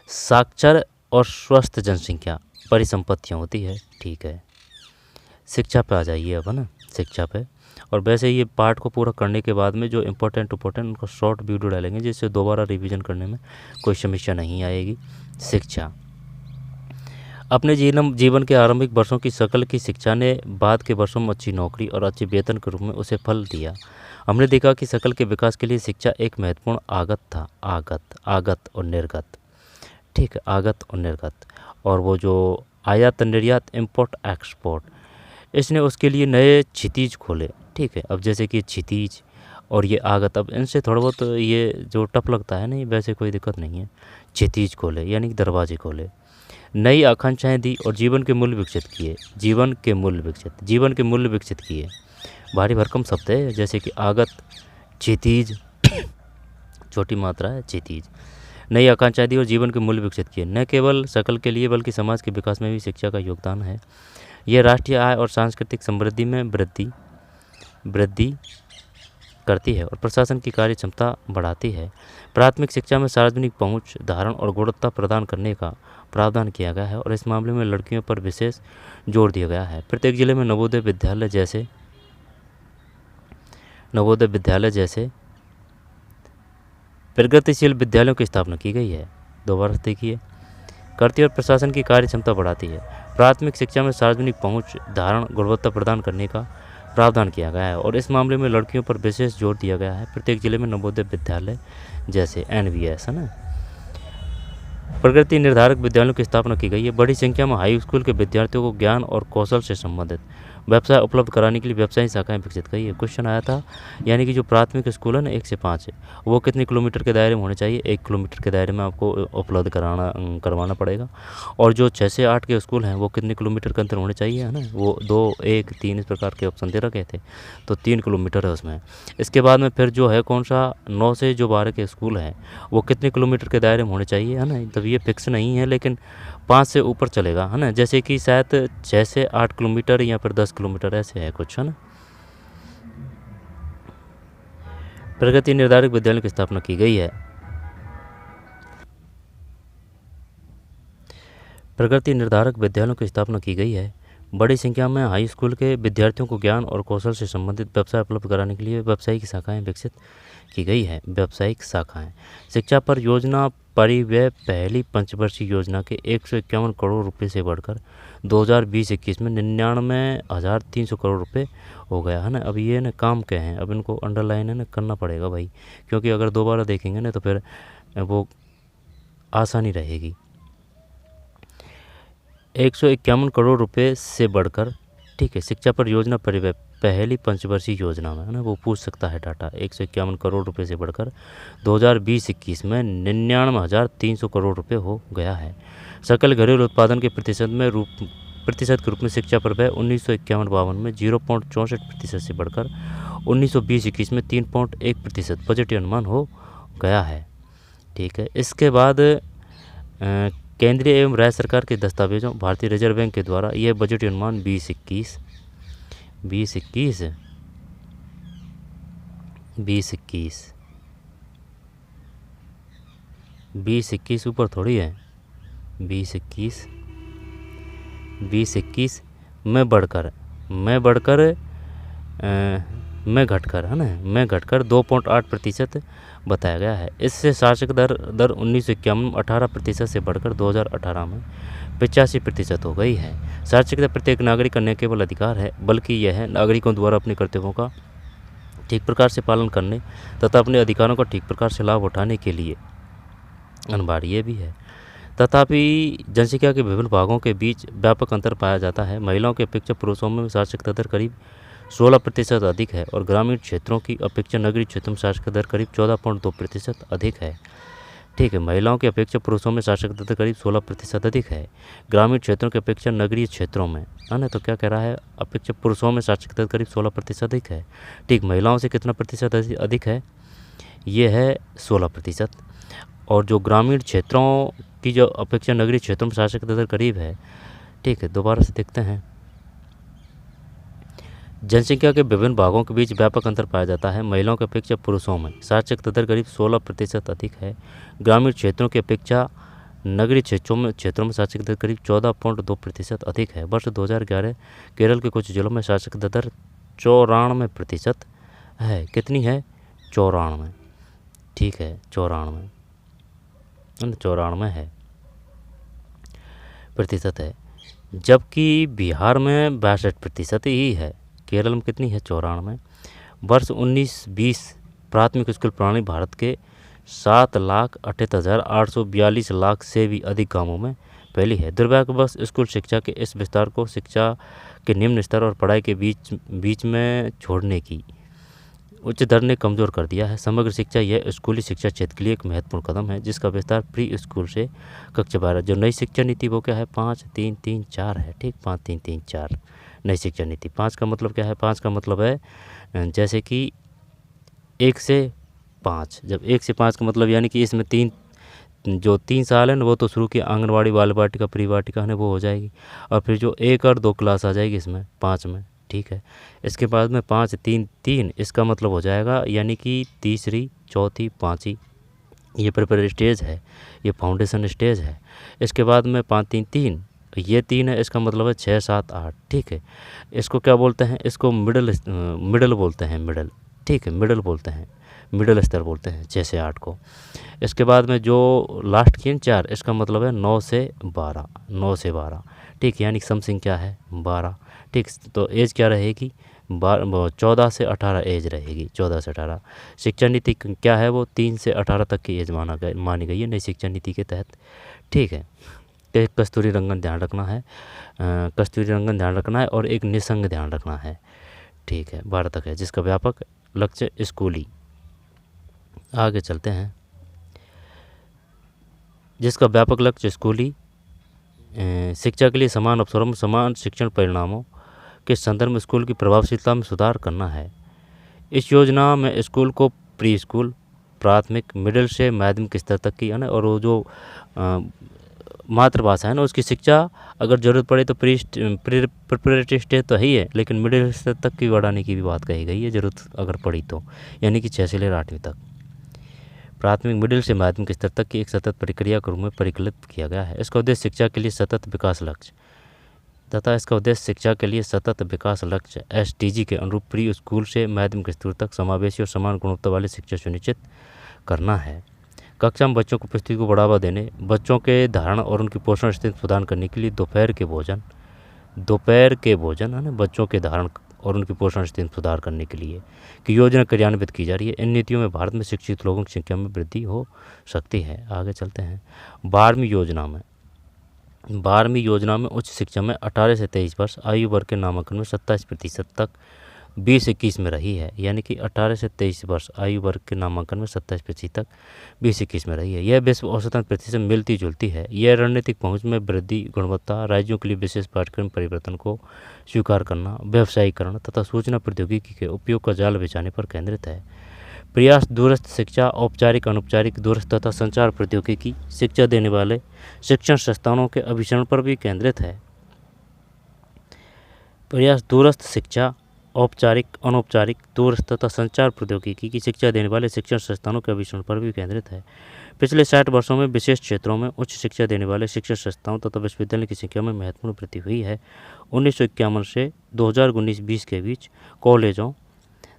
साक्षर और स्वस्थ जनसंख्या परिसंपत्तियाँ होती है। ठीक है, शिक्षा पे आ जाइए अब, है ना, शिक्षा पे। और वैसे ये पार्ट को पूरा करने के बाद में जो इम्पोर्टेंट उनका शॉर्ट वीडियो डालेंगे, जिससे दोबारा रिवीजन करने में कोई समस्या नहीं आएगी। शिक्षा, अपने जीवन के आरंभिक वर्षों की शकल की शिक्षा ने बाद के वर्षों में अच्छी नौकरी और अच्छे वेतन के रूप में उसे फल दिया। हमने देखा कि शकल के विकास के लिए शिक्षा एक महत्वपूर्ण आगत था। आगत और निर्गत। ठीक है, आगत और निर्गत। और वो जो आयात निर्यात, इम्पोर्ट एक्सपोर्ट, इसने उसके लिए नए क्षितिज खोले। ठीक है, अब जैसे कि क्षितिज और ये आगत, अब इनसे थोड़ा बहुत ये जो टफ लगता है ना, वैसे कोई दिक्कत नहीं है। क्षितिज खोले यानी कि दरवाजे खोले, नई आकांक्षाएं दी और जीवन के मूल्य विकसित किए। जीवन के मूल्य विकसित किए। भारी भरकम शब्द है, जैसे कि आगत, क्षितिज, छोटी मात्रा है क्षितिज। नई आकांक्षाएं दी और जीवन के मूल्य विकसित किए। न केवल शकल के लिए बल्कि समाज के विकास में भी शिक्षा का योगदान है। यह राष्ट्रीय आय और सांस्कृतिक समृद्धि में वृद्धि करती है और प्रशासन की कार्य क्षमता बढ़ाती है। प्राथमिक शिक्षा में सार्वजनिक पहुंच, धारण और गुणवत्ता प्रदान करने का प्रावधान किया गया है और इस मामले में लड़कियों पर विशेष जोर दिया गया है। प्रत्येक जिले में नवोदय विद्यालय जैसे प्रगतिशील विद्यालयों की स्थापना की गई है। दोबारा देखिए, करती और प्रशासन की कार्य क्षमता बढ़ाती है। प्राथमिक शिक्षा में सार्वजनिक पहुंच, धारण, गुणवत्ता प्रदान करने का प्रावधान किया गया है और इस मामले में लड़कियों पर विशेष जोर दिया गया है। प्रत्येक जिले में नवोदय विद्यालय जैसे NVS, है ना, प्रगति निर्धारक विद्यालयों की स्थापना की गई है। बड़ी संख्या में हाई स्कूल के विद्यार्थियों को ज्ञान और कौशल से संबंधित व्यवसाय उपलब्ध कराने के लिए व्यवसायिक शाखाएं विकसित की है। क्वेश्चन आया था, यानी कि जो प्राथमिक स्कूल है ना 1 से 5 है, वो कितने किलोमीटर के दायरे में होने चाहिए? 1 किलोमीटर के दायरे में आपको उपलब्ध करवाना पड़ेगा। और जो 6 से 8 के स्कूल हैं वो कितने किलोमीटर के अंदर होने चाहिए, है ना, वो 2, 1, 3 इस प्रकार के ऑप्शन दे रखे थे, तो 3 किलोमीटर है उसमें। इसके बाद में फिर जो है कौन सा 9 से जो 12 के स्कूल हैं वो कितने किलोमीटर के दायरे में होने चाहिए, है ना, तब ये फिक्स नहीं है, लेकिन 5 से ऊपर चलेगा, है ना, जैसे कि शायद 6 से 8 किलोमीटर या फिर 10 किलोमीटर ऐसे है कुछ, है ना। प्रगति निर्धारक विद्यालय की स्थापना की गई है। प्रगति निर्धारक विद्यालयों की स्थापना की गई है। बड़ी संख्या में हाई स्कूल के विद्यार्थियों को ज्ञान और कौशल से संबंधित व्यवसाय उपलब्ध कराने के लिए व्यावसायिक शाखाएं विकसित की गई है। व्यावसायिक शाखाएं, शिक्षा पर योजना परिव्यय पहली पंचवर्षीय योजना के 151 करोड़ रुपए से बढ़कर 2020-21 में 99,300 करोड़ रुपए हो गया, है ना। अब ये ना काम क्या है, अब इनको अंडरलाइन है ना करना पड़ेगा भाई, क्योंकि अगर दोबारा देखेंगे ना तो फिर वो आसानी रहेगी। 151 करोड़ रुपए से बढ़कर, ठीक है, शिक्षा पर योजना परिव्यय पहली पंचवर्षीय योजना में, है ना, वो पूछ सकता है डाटा। 151 करोड़ रुपए से बढ़कर 2020-21 में 99,300 करोड़ रुपए हो गया है। सकल घरेलू उत्पादन के प्रतिशत के रूप में शिक्षा पर व्यय 1951-52 में 0.64% से बढ़कर 1920-21 में 3.1% बजटीय अनुमान हो गया है। ठीक है, इसके बाद केंद्रीय एवं राज्य सरकार के दस्तावेजों, भारतीय रिजर्व बैंक के द्वारा यह बजटीय अनुमान 2021 ऊपर थोड़ी है, 2021 20-21 में बढ़कर में घटकर है ना, में घटकर 2.8% बताया गया है। इससे साक्षरता दर 1951 में 18% से बढ़कर 2018 में 85% हो गई है। साक्षरता प्रत्येक नागरिक का न केवल अधिकार है बल्कि यह नागरिकों द्वारा अपने कर्तव्यों का ठीक प्रकार से पालन करने तथा अपने अधिकारों का ठीक प्रकार से लाभ उठाने के लिए अनिवार्य भी है। तथापि जनसंख्या के विभिन्न भागों के बीच व्यापक अंतर पाया जाता है। महिलाओं की अपेक्षा पुरुषों में साक्षरता दर करीब 16% अधिक है और ग्रामीण क्षेत्रों की अपेक्षा नगरीय क्षेत्रों में साक्षरता दर करीब 14.2% अधिक है। ठीक है, महिलाओं की अपेक्षा पुरुषों में साक्षरता दर करीब 16% अधिक है। ग्रामीण क्षेत्रों की अपेक्षा नगरीय क्षेत्रों में है ना, तो क्या कह रहा है, अपेक्षा पुरुषों में साक्षरता दर करीब 16% अधिक है। ठीक, महिलाओं से कितना प्रतिशत अधिक है, ये है 16%। और जो ग्रामीण क्षेत्रों की जो अपेक्षा नगरीय क्षेत्रों में साक्षरता दर करीब है। ठीक है, दोबारा से देखते हैं। जनसंख्या के विभिन्न भागों के बीच व्यापक अंतर पाया जाता है। महिलाओं की अपेक्षा पुरुषों में साक्षरता दर करीब 16% अधिक है। ग्रामीण क्षेत्रों की अपेक्षा नगरीय क्षेत्रों में साक्षरता दर करीब 14.2% अधिक है। वर्ष 2011 केरल के कुछ जिलों में साक्षरता दर 94% है। कितनी है? 94। ठीक है, 94 है प्रतिशत है, जबकि बिहार में 62% ही है। केरल में कितनी है? 94। वर्ष 1920 प्राथमिक स्कूल प्रणाली भारत के 7,78,842 लाख से भी अधिक गांवों में फैली है। दुर्भाग्यवश स्कूल शिक्षा के इस विस्तार को शिक्षा के निम्न स्तर और पढ़ाई के बीच में छोड़ने की उच्च दर ने कमज़ोर कर दिया है। समग्र शिक्षा यह स्कूली शिक्षा क्षेत्र के लिए एक महत्वपूर्ण कदम है जिसका विस्तार प्री स्कूल से कक्षा 12। जो नई शिक्षा नीति वो क्या है? 5-3-3-4 है। ठीक, 5-3-3-4 नई शिक्षा नीति। 5 का मतलब क्या है? 5 का मतलब है जैसे कि 1 से 5। जब 1 से 5 का मतलब यानी कि इसमें 3 साल है ना, वो तो शुरू की आंगनवाड़ी, बाल वाटिका, प्री वाटिका है वो हो जाएगी, और फिर जो 1 और 2 क्लास आ जाएगी इसमें 5 में। ठीक है, इसके बाद में 5-3-3 इसका मतलब हो जाएगा यानी कि तीसरी, चौथी, पाँचवीं, ये प्रिपरेटरी स्टेज है, ये फाउंडेशन स्टेज है। इसके बाद में 5-3-3 ये 3 है, इसका मतलब है 6-7-8। ठीक है, इसको क्या बोलते हैं? इसको मिडल बोलते हैं, मिडल। ठीक है, मिडल बोलते हैं, मिडल स्तर बोलते हैं 6 से 8 को। इसके बाद में जो लास्ट की 4 इसका मतलब है 9 से 12, 9 से 12। ठीक, यानी समथिंग क्या है? 12। ठीक, तो एज क्या रहेगी? 14 से 18 एज रहेगी, 14 से 18। शिक्षा नीति क्या है? वो 3 से 18 तक की एज मानी गई है नई शिक्षा नीति के तहत। ठीक है, एक कस्तूरी रंगन ध्यान रखना है, कस्तूरी रंगन ध्यान रखना है और एक निसंग ध्यान रखना है। ठीक है, 12 तक है, जिसका व्यापक लक्ष्य स्कूली। आगे चलते हैं। जिसका व्यापक लक्ष्य स्कूली शिक्षा के लिए समान अवसरों में समान शिक्षण परिणामों के संदर्भ में स्कूल की प्रभावशीलता में सुधार करना है। इस योजना में स्कूल को प्री स्कूल, प्राथमिक, मिडिल से माध्यमिक स्तर तक की है ना, और वो जो मातृभाषा है ना उसकी शिक्षा अगर ज़रूरत पड़े तो प्रिपरेटरी स्टेज तो ही है, लेकिन मिडिल स्तर तक की बढ़ाने की भी बात कही गई है ज़रूरत अगर पड़ी तो, यानी कि 6 से लेकर 8वीं तक। प्राथमिक, मिडिल से माध्यमिक स्तर तक की एक सतत प्रक्रिया के रूप में परिकलित किया गया है। इसका उद्देश्य शिक्षा के लिए सतत विकास लक्ष्य SDG के अनुरूप प्री स्कूल से माध्यमिक स्तर तक समावेशी और समान गुणवत्ता वाली शिक्षा सुनिश्चित करना है। कक्षा में बच्चों की उपस्थिति को बढ़ावा देने, बच्चों के धारण और उनकी पोषण स्थिति प्रदान करने के लिए दोपहर के भोजन है ना, बच्चों के धारण और उनकी पोषण स्थिति में सुधार करने के लिए की योजना क्रियान्वित की जा रही है। इन नीतियों में भारत में शिक्षित लोगों की संख्या में वृद्धि हो सकती है। आगे चलते हैं। 12वीं योजना में उच्च शिक्षा में 18 से 23 वर्ष आयु वर्ग के नामांकन में 27% तक 20-21 में रही है, यानी कि 18 से 23 वर्ष आयु वर्ग के नामांकन में 27% तक 20-21 में रही है। यह विश्व औसतन प्रतिशत मिलती जुलती है। यह रणनीतिक पहुंच में वृद्धि, गुणवत्ता, राज्यों के लिए विशेष पाठ्यक्रम परिवर्तन को स्वीकार करना, व्यवसायीकरण तथा सूचना प्रौद्योगिकी के उपयोग का जाल बिछाने पर केंद्रित है। प्रयास दूरस्थ शिक्षा, औपचारिक, अनौपचारिक, दूरस्थ तथा संचार प्रौद्योगिकी शिक्षा देने वाले शिक्षण संस्थानों के अभिसरण पर भी केंद्रित है। प्रयास दूरस्थ शिक्षा, औपचारिक, अनौपचारिक, दूरस्थ तथा संचार प्रौद्योगिकी की शिक्षा देने वाले शिक्षण संस्थानों के अभिसरण पर भी केंद्रित है। पिछले 60 वर्षों में विशेष क्षेत्रों में उच्च शिक्षा देने वाले शिक्षण संस्थाओं तथा विश्वविद्यालय की संख्या में महत्वपूर्ण वृद्धि हुई है। 1951 से 2019-20 के बीच कॉलेजों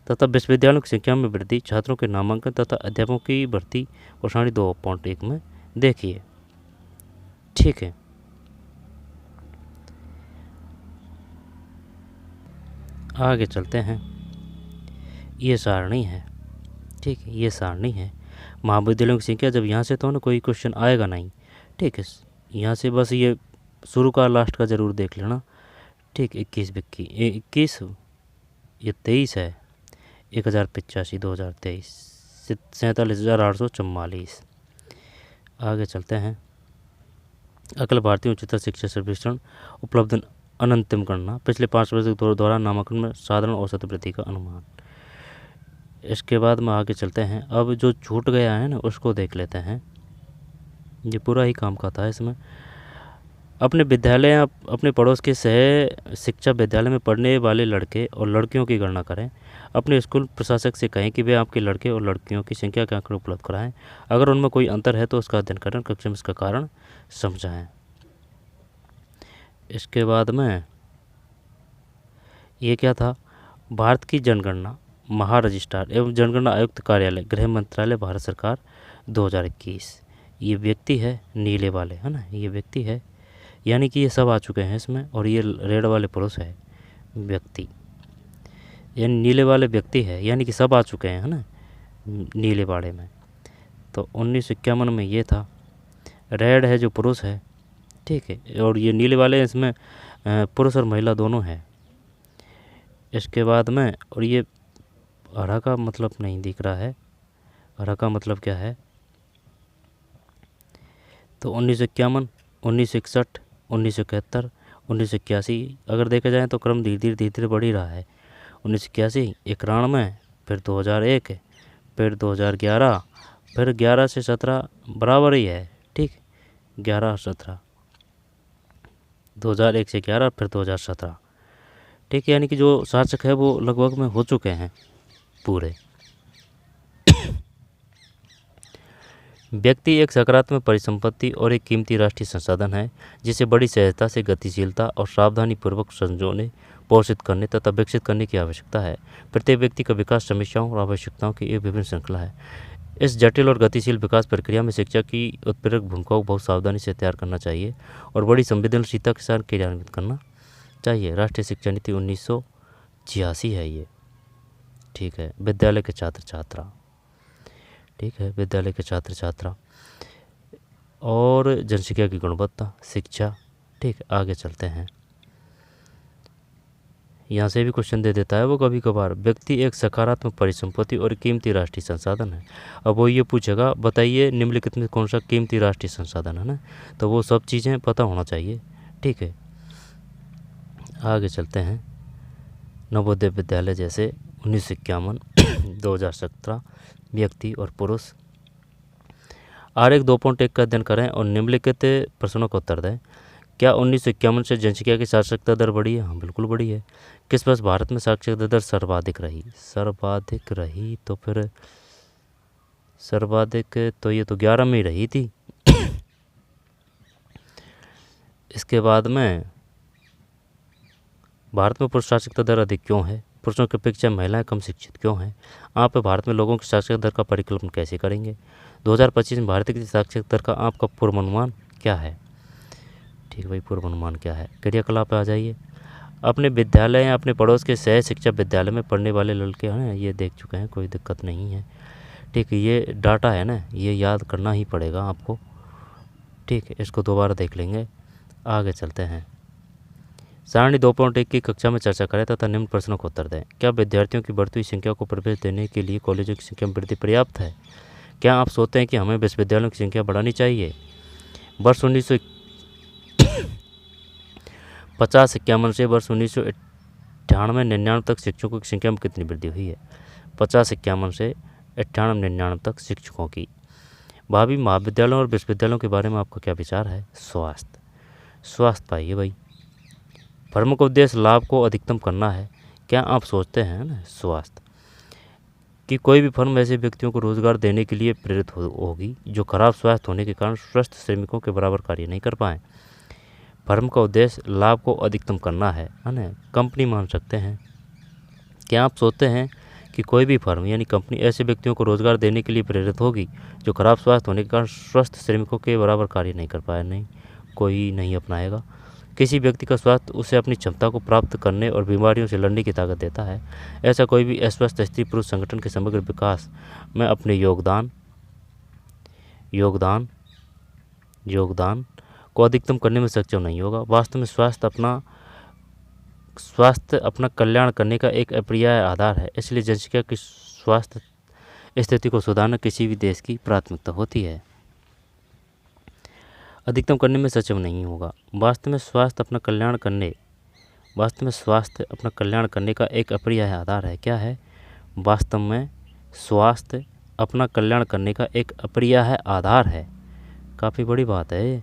तथा विश्वविद्यालयों की संख्या में वृद्धि, छात्रों के नामांकन तथा अध्यापकों की भर्ती को सारणी 2.1 में देखिए। ठीक है, आगे चलते हैं। ये सारणी है, ठीक है, ये सारणी है महाविद्यालयों की संख्या। जब यहाँ से तो ना कोई क्वेश्चन आएगा नहीं, ठीक है, यहाँ से बस ये शुरू का लास्ट का ज़रूर देख लेना। ठीक, 21 ये 23 है, 1085 2023 47,844। आगे चलते हैं। अखिल भारतीय उच्चतर शिक्षा सर्वेक्षण उपलब्ध अनंतिम गणना, पिछले 5 वर्ष के दौरान नामांकन में साधारण औसत वृद्धि का अनुमान। इसके बाद में आगे चलते हैं। अब जो छूट गया है ना उसको देख लेते हैं, ये पूरा ही काम का था इसमें। अपने विद्यालय या अपने पड़ोस के सह शिक्षा विद्यालय में पढ़ने वाले लड़के और लड़कियों की गणना करें। अपने स्कूल प्रशासक से कहें कि वे आपके लड़के और लड़कियों की संख्या के आंकड़े उपलब्ध कराएं। अगर उनमें कोई अंतर है तो उसका अध्ययन करें, कक्षा में इसका कारण समझाएं। इसके बाद में ये क्या था, भारत की जनगणना महारजिस्ट्रार एवं जनगणना आयुक्त कार्यालय, गृह मंत्रालय, भारत सरकार 2021। ये व्यक्ति है नीले वाले, है ना, ये व्यक्ति है, यानी कि ये सब आ चुके हैं इसमें। और ये रेड वाले पुरुष है व्यक्ति, यानी नीले वाले व्यक्ति है, यानी कि सब आ चुके हैं, है ना, नीले वाले में। तो 1951 में ये था, रेड है जो पुरुष है, ठीक है, और ये नीले वाले इसमें पुरुष और महिला दोनों हैं। इसके बाद में, और ये हरा का मतलब नहीं दिख रहा है, हरा का मतलब क्या है, तो 1951, 1961, 1971, 1981 अगर देखा जाए तो क्रम धीरे धीरे बढ़ ही रहा है। 1981, 91, फिर 2001, फिर 2011, फिर 11 से 17 बराबर ही है, ठीक, 11 और 17, 2001 से 11, फिर 2017, ठीक है, यानी कि जो शासक है वो लगभग में हो चुके हैं पूरे। व्यक्ति एक सकारात्मक परिसंपत्ति और एक कीमती राष्ट्रीय संसाधन है जिसे बड़ी सहजता से, गतिशीलता और सावधानीपूर्वक संजोने, पोषित करने तथा विकसित करने की आवश्यकता है। प्रत्येक व्यक्ति का विकास समस्याओं और आवश्यकताओं की एक विभिन्न श्रृंखला है। इस जटिल और गतिशील विकास प्रक्रिया में शिक्षा की उत्प्रेरक भूमिका को बहुत सावधानी से तैयार करना चाहिए और बड़ी संवेदनशीलता के साथ क्रियान्वित करना चाहिए। राष्ट्रीय शिक्षा नीति 1986 है ये, ठीक है। विद्यालय के छात्र छात्रा, ठीक है, विद्यालय के छात्र छात्रा और जनसंख्या की गुणवत्ता, शिक्षा, ठीक। आगे चलते हैं, यहाँ से भी क्वेश्चन दे देता है वो कभी कभार। व्यक्ति एक सकारात्मक परिसंपत्ति और कीमती राष्ट्रीय संसाधन है। अब वो ये पूछेगा, बताइए निम्नलिखित में कौन सा कीमती राष्ट्रीय संसाधन है ना, तो वो सब चीज़ें पता होना चाहिए, ठीक है। आगे चलते हैं। नवोदय विद्यालय जैसे 1951, 2017, व्यक्ति और पुरुष। आरेख 2.1 का अध्ययन करें और निम्नलिखित प्रश्नों का उत्तर दें। क्या 1951 से जनसंख्या की साक्षरता दर बढ़ी है? हाँ, बिल्कुल बढ़ी है। किस वर्ष भारत में साक्षरता दर सर्वाधिक रही? सर्वाधिक रही तो फिर सर्वाधिक तो ये तो 11 में ही रही थी। इसके बाद में भारत में पुरुष साक्षरता दर अधिक क्यों है? पुरुषों की अपेक्षा महिलाएं कम शिक्षित क्यों हैं? आप भारत में लोगों की साक्षरता दर का परिकल्पन कैसे करेंगे? 2025 में भारत की साक्षरता दर का आपका पूर्वानुमान क्या है? ठीक भाई, पूर्वानुमान क्या है? क्रियाकलाप पे आ जाइए। अपने विद्यालय या अपने पड़ोस के सह शिक्षा विद्यालय में पढ़ने वाले लड़के हैं, ये देख चुके हैं, कोई दिक्कत नहीं है, ठीक है। ये डाटा है ना, ये याद करना ही पड़ेगा आपको, ठीक है। इसको दोबारा देख लेंगे। आगे चलते हैं। सारणी 2.1 की कक्षा में चर्चा करें तथा निम्न प्रश्नों का उत्तर दें। क्या विद्यार्थियों की बढ़ती हुई संख्या को प्रवेश देने के लिए कॉलेजों की संख्या में वृद्धि पर्याप्त है? क्या आप सोचते हैं कि हमें विश्वविद्यालयों की संख्या बढ़ानी चाहिए? वर्ष 1950-51 से वर्ष 1998-99 तक शिक्षकों की संख्या में कितनी वृद्धि हुई है? 50-51 से 98-99 तक शिक्षकों की। भावी महाविद्यालयों और विश्वविद्यालयों के बारे में आपका क्या विचार है? स्वास्थ्य पाइए भाई। प्रमुख उद्देश्य लाभ को अधिकतम करना है। क्या आप सोचते हैं ना स्वास्थ्य? कि कोई भी फर्म ऐसे व्यक्तियों को रोजगार देने के लिए प्रेरित होगी जो खराब स्वास्थ्य होने के कारण स्वस्थ श्रमिकों के बराबर कार्य नहीं कर पाए। फर्म का उद्देश्य लाभ को अधिकतम करना है ना। कंपनी मान सकते हैं। क्या आप सोचते हैं कि कोई भी फर्म यानी कंपनी ऐसे व्यक्तियों को रोजगार देने के लिए प्रेरित होगी जो खराब स्वास्थ्य होने के कारण स्वस्थ श्रमिकों के बराबर कार्य नहीं कर पाए? नहीं, कोई नहीं अपनाएगा। किसी व्यक्ति का स्वास्थ्य उसे अपनी क्षमता को प्राप्त करने और बीमारियों से लड़ने की ताकत देता है। ऐसा कोई भी अस्वस्थ स्त्री पुरुष संगठन के समग्र विकास में अपने योगदान को अधिकतम करने में सक्षम नहीं होगा। वास्तव में स्वास्थ्य अपना कल्याण करने का एक अपर्याय आधार है। इसलिए जनसंख्या की स्वास्थ्य स्थिति को सुधारना किसी भी देश की प्राथमिकता होती है। अधिकतम करने में सक्षम नहीं होगा। वास्तव में स्वास्थ्य अपना कल्याण करने का एक अपर्याय आधार है। क्या है? वास्तव में स्वास्थ्य अपना कल्याण करने का एक अपर्याय आधार है। काफ़ी बड़ी बात है ये।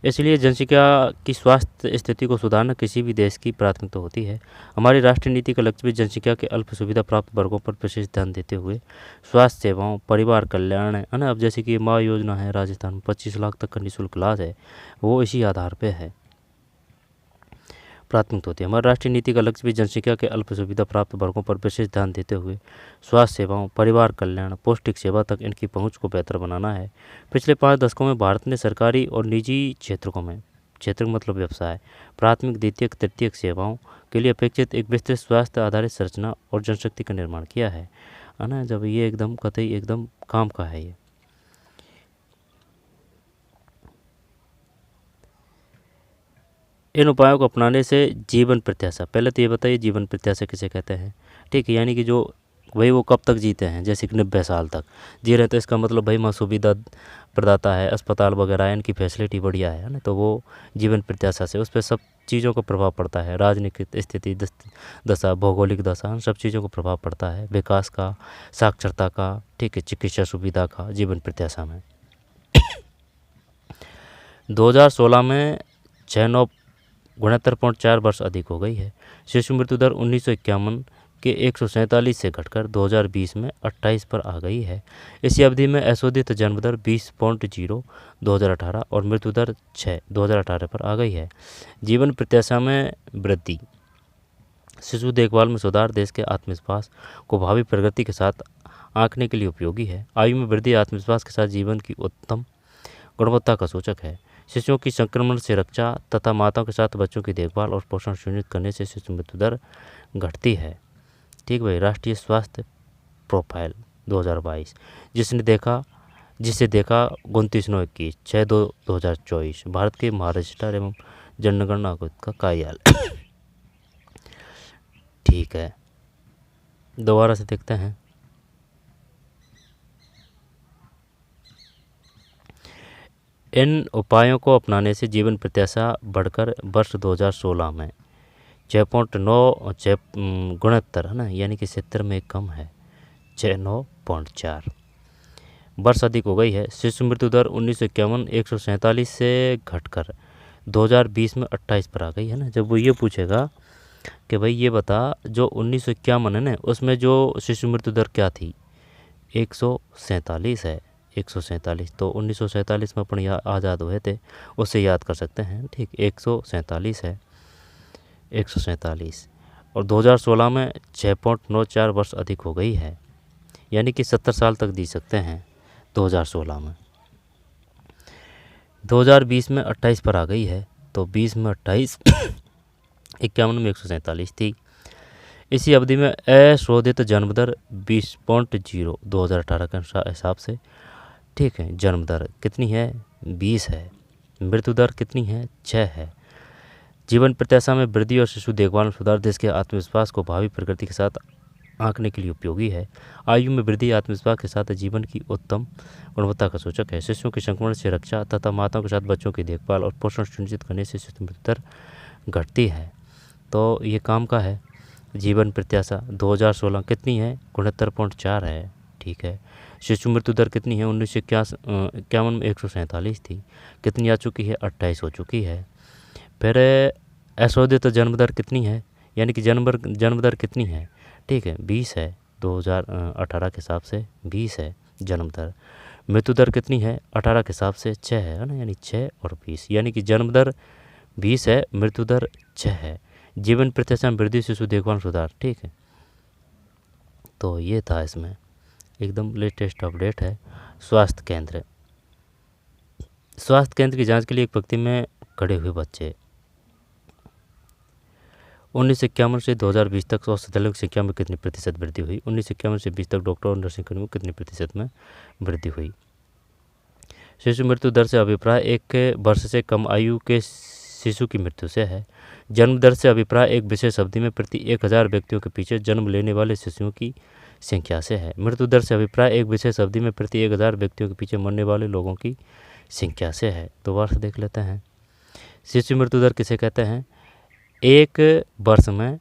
इसलिए जनसंख्या की स्वास्थ्य स्थिति को सुधारना किसी भी देश की प्राथमिकता होती है। हमारी राष्ट्रीय नीति का लक्ष्य भी जनसंख्या के अल्प सुविधा प्राप्त वर्गों पर विशेष ध्यान देते हुए स्वास्थ्य सेवाओं, परिवार कल्याण है ना। अब जैसे कि माँ योजना है, राजस्थान में 25 लाख तक का निःशुल्क इलाज है, वो इसी आधार पर है, प्राथमिकता होती है। हमारी राष्ट्रीय नीति का लक्ष्य भी जनसंख्या के अल्प सुविधा प्राप्त वर्गों पर विशेष ध्यान देते हुए स्वास्थ्य सेवाओं, परिवार कल्याण, पौष्टिक सेवा तक इनकी पहुंच को बेहतर बनाना है। पिछले 5 दशकों में भारत ने सरकारी और निजी क्षेत्र मतलब व्यवसाय, प्राथमिक, द्वितीयक, तृतीयक सेवाओं के लिए अपेक्षित एक विस्तृत स्वास्थ्य आधारित संरचना और जनशक्ति का निर्माण किया है ना। जब ये एकदम कतई एकदम काम का है। ये इन उपायों को अपनाने से जीवन प्रत्याशा, पहले तो ये बताइए जीवन प्रत्याशा किसे कहते हैं? ठीक है, यानी कि जो भाई वो कब तक जीते हैं, जैसे कि 90 साल तक जी रहे, तो इसका मतलब भाई माँ सुविधा प्रदाता है, अस्पताल वगैरह है, इनकी फैसिलिटी बढ़िया है ना। तो वो जीवन प्रत्याशा से उस पर सब चीज़ों का प्रभाव पड़ता है। राजनीतिक स्थिति, दशा, भौगोलिक दशा, उन सब चीज़ों का प्रभाव पड़ता है। विकास का, साक्षरता का, ठीक है, चिकित्सा सुविधा का जीवन प्रत्याशा में 2016 में 69.4 वर्ष अधिक हो गई है। शिशु मृत्यु दर 1951 के 147 से घटकर 2020 में 28 पर आ गई है। इसी अवधि में अशोधित जन्म दर 20.0 2018 और मृत्यु दर 6 2018 पर आ गई है। जीवन प्रत्याशा में वृद्धि, शिशु देखभाल में सुधार देश के आत्मविश्वास को भावी प्रगति के साथ आंकने के लिए उपयोगी है। आयु में वृद्धि आत्मविश्वास के साथ जीवन की उत्तम गुणवत्ता का सूचक है। शिशुओं की संक्रमण से रक्षा तथा माताओं के साथ बच्चों की देखभाल और पोषण सुनिश्चित करने से शिशु मृत्यु दर घटती है। ठीक भाई। राष्ट्रीय स्वास्थ्य प्रोफाइल 2022 जिसे देखा 29/9/21 6/2/2024 भारत के महाराष्ट्र एवं जनगणना आयोग का कार्यालय। ठीक है, दोबारा से देखते हैं। इन उपायों को अपनाने से जीवन प्रत्याशा बढ़कर वर्ष 2016 में 6.9 गुणोत्तर है ना, यानी कि 70 में कम है, 69.4 वर्ष अधिक हो गई है। शिशु मृत्यु दर 1951 147 से घटकर 2020 में 28 पर आ गई है ना। जब वो ये पूछेगा कि भाई ये बता जो 1951 है ना, उसमें जो शिशु मृत्यु दर क्या थी, 147 है, 147। तो 1947 में अपन आज़ाद हुए थे, उससे याद कर सकते हैं। ठीक, 147 है, 147 और 2016 में 6.94 वर्ष अधिक हो गई है, यानी कि 70 साल तक जी सकते हैं 2016 में। 2020 में 28 पर आ गई है, तो 20 में 28 51 में 147 थी। इसी अवधि में अशोधित जन्म दर 20.0 2018 के हिसाब से, ठीक है, जन्म दर कितनी है, 20 है। मृत्यु दर कितनी है, 6 है। जीवन प्रत्याशा में वृद्धि और शिशु देखभाल में सुधार देश के आत्मविश्वास को भावी प्रगति के साथ आंकने के लिए उपयोगी है। आयु में वृद्धि आत्मविश्वास के साथ जीवन की उत्तम गुणवत्ता का सूचक है। शिशुओं की संक्रमण से रक्षा तथा माताओं के साथ बच्चों की देखभाल और पोषण सुनिश्चित करने से शिशु मृत्यु दर घटती है। तो ये काम का है। जीवन प्रत्याशा 2016 कितनी है, 69.4 है। ठीक है। शिशु मृत्यु दर कितनी है, 1951 में 147 थी, कितनी आ चुकी है, 28 हो चुकी है। फिर अशोधित जन्म दर कितनी है, यानी कि जन्म दर कितनी है, ठीक है 20 है 2018 के हिसाब से 20 है जन्म दर। मृत्यु दर कितनी है 18 के हिसाब से 6 है ना, यानी 6 और 20, यानी कि जन्म दर 20 है, मृत्यु दर 6 है। जीवन प्रत्याशा में वृद्धि, शिशु देखभाल सुधार, ठीक है। तो ये था इसमें एकदम लेटेस्ट अपडेट है। स्वास्थ्य केंद्र, स्वास्थ्य केंद्र की जांच के लिए एक पंक्ति में खड़े हुए बच्चे। 1951 से 2020 तक औषधालयों की संख्या में कितनी प्रतिशत वृद्धि हुई? 1951 से 20 तक डॉक्टर और नर्सिंग कर्मियों कितनी प्रतिशत में वृद्धि हुई? शिशु मृत्यु दर से अभिप्राय 1 वर्ष से कम आयु के शिशु की मृत्यु से है। जन्म दर से अभिप्राय एक विशेष अवधि में प्रति 1000 व्यक्तियों के पीछे जन्म लेने वाले शिशुओं की संख्या से है। मृत्यु दर से अभिप्राय एक विशेष अवधि में प्रति 1000 व्यक्तियों के पीछे मरने वाले लोगों की संख्या से है। दोबारा से देख लेते हैं। शिशु मृत्यु दर किसे कहते हैं? 1 वर्ष में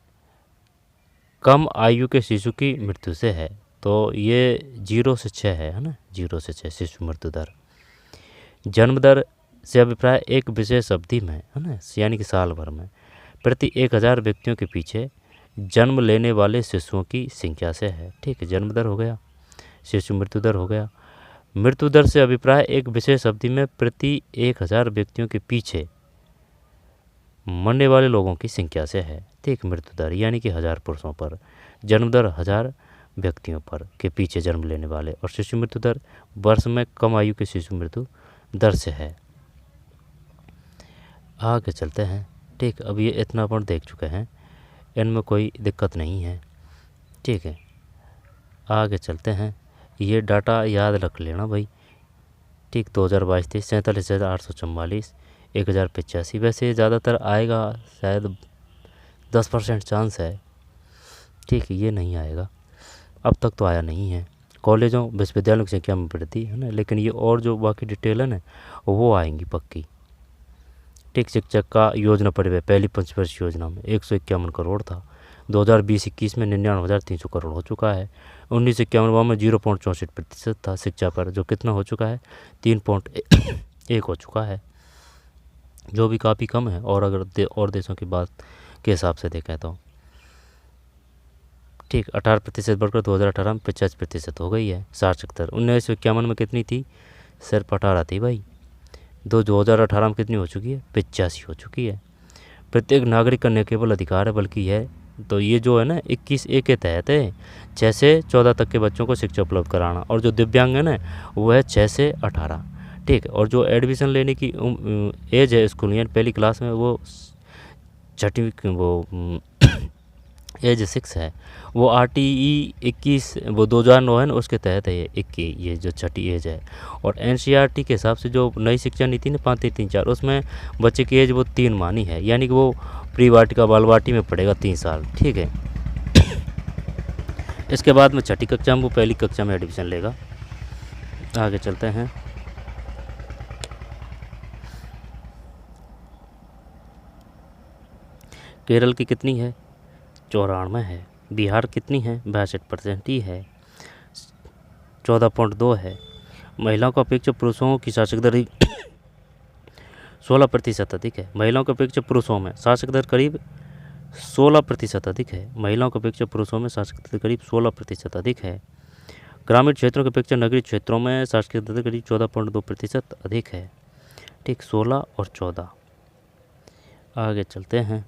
कम आयु के शिशु की मृत्यु से है। तो ये 0 से 6 है ना, 0 से 6 शिशु मृत्यु दर। जन्म दर से अभिप्राय एक विशेष अवधि में है ना, यानी कि साल भर में प्रति 1000 व्यक्तियों के पीछे जन्म लेने वाले शिशुओं की संख्या से है। ठीक है, जन्म दर हो गया, शिशु मृत्यु दर हो गया। मृत्यु दर से अभिप्राय एक विशेष अवधि में प्रति 1000 व्यक्तियों के पीछे मरने वाले लोगों की संख्या से है। ठीक, मृत्यु दर यानी कि 1000 पुरुषों पर, जन्म दर 1000 व्यक्तियों पर के पीछे जन्म लेने वाले, और शिशु मृत्यु दर वर्ष में कम आयु के शिशु मृत्यु दर से है। आगे चलते हैं। ठीक, अब ये इतना पॉइंट देख चुके हैं, इनमें कोई दिक्कत नहीं है। ठीक है, आगे चलते हैं। ये डाटा याद रख लेना भाई। ठीक, 2022 थी 47,844, 1085। वैसे ज़्यादातर आएगा, शायद 10% चांस है। ठीक है, ये नहीं आएगा, अब तक तो आया नहीं है। कॉलेजों विश्वविद्यालयों की संख्या में वृद्धि है ना, लेकिन ये और जो बाकी डिटेल है ना वो आएंगी पक्की। ठीक, शिक्षक का योजना परिव्यय पहली पंचवर्षीय योजना में 151 करोड़ था, 2020-21 में 99,300 करोड़ हो चुका है। 1951 में 0.64% था शिक्षा पर, जो कितना हो चुका है 3.1 हो चुका है, जो भी काफ़ी कम है। और अगर और देशों की बात के हिसाब से देखें तो ठीक 18% बढ़कर 2018 में 50% हो गई है साक्षरता। 1951 में कितनी थी? सिर्फ 18 थी भाई। 2018 में कितनी हो चुकी है? 85 हो चुकी है। प्रत्येक नागरिक का न केवल अधिकार है बल्कि है, तो ये जो है ना 21A के तहत है 6 से 14 तक के बच्चों को शिक्षा उपलब्ध कराना, और जो दिव्यांग है ना वो है 6 से 18। ठीक, और जो एडमिशन लेने की एज है स्कूल यानी पहली क्लास में, वो छठी वो एज 6 है। वो RTE 21 वो 2009 है ना, उसके तहत है ये 21, ये जो छठी एज है। और NCERT के हिसाब से जो नई शिक्षा नीति ने 5-3-4, उसमें बच्चे की एज वो 3 मानी है, यानी कि वो प्री वाटिका बाल वाटी में पढ़ेगा 3 साल। ठीक है, इसके बाद में छठी कक्षा में वो पहली कक्षा में एडमिशन लेगा। आगे चलते हैं। केरल की कितनी है? 94 है। बिहार कितनी है? 62% ही है, 14.2 है। महिलाओं की अपेक्षा पुरुषों की साक्षरता दर 16% अधिक है। महिलाओं की अपेक्षा पुरुषों में साक्षरता दर करीब 16% अधिक है। महिलाओं की अपेक्षा पुरुषों में साक्षरता दर करीब 16% अधिक है। ग्रामीण क्षेत्रों की अपेक्षा नगरीय क्षेत्रों में साक्षरता दर करीब 14.2% अधिक है। ठीक, 16 और 14। आगे चलते हैं।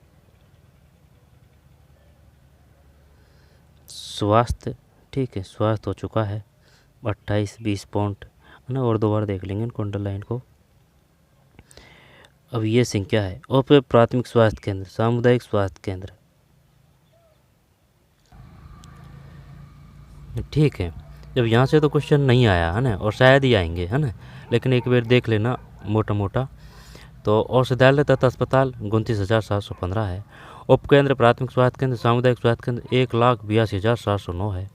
स्वास्थ्य, ठीक है, स्वास्थ्य हो चुका है 28-20 पॉइंट है ना, और 2 बार देख लेंगे इनको, अंडरलाइन को। अब ये संख्या है। और फिर प्राथमिक स्वास्थ्य केंद्र, सामुदायिक स्वास्थ्य केंद्र। ठीक है, जब यहाँ से तो क्वेश्चन नहीं आया है ना, और शायद ही आएंगे है ना, लेकिन एक बार देख लेना मोटा मोटा। तो औषधालय तथा अस्पताल 29,715 है। उपकेंद्र प्राथमिक स्वास्थ्य केंद्र सामुदायिक स्वास्थ्य केंद्र 1,82,709 है।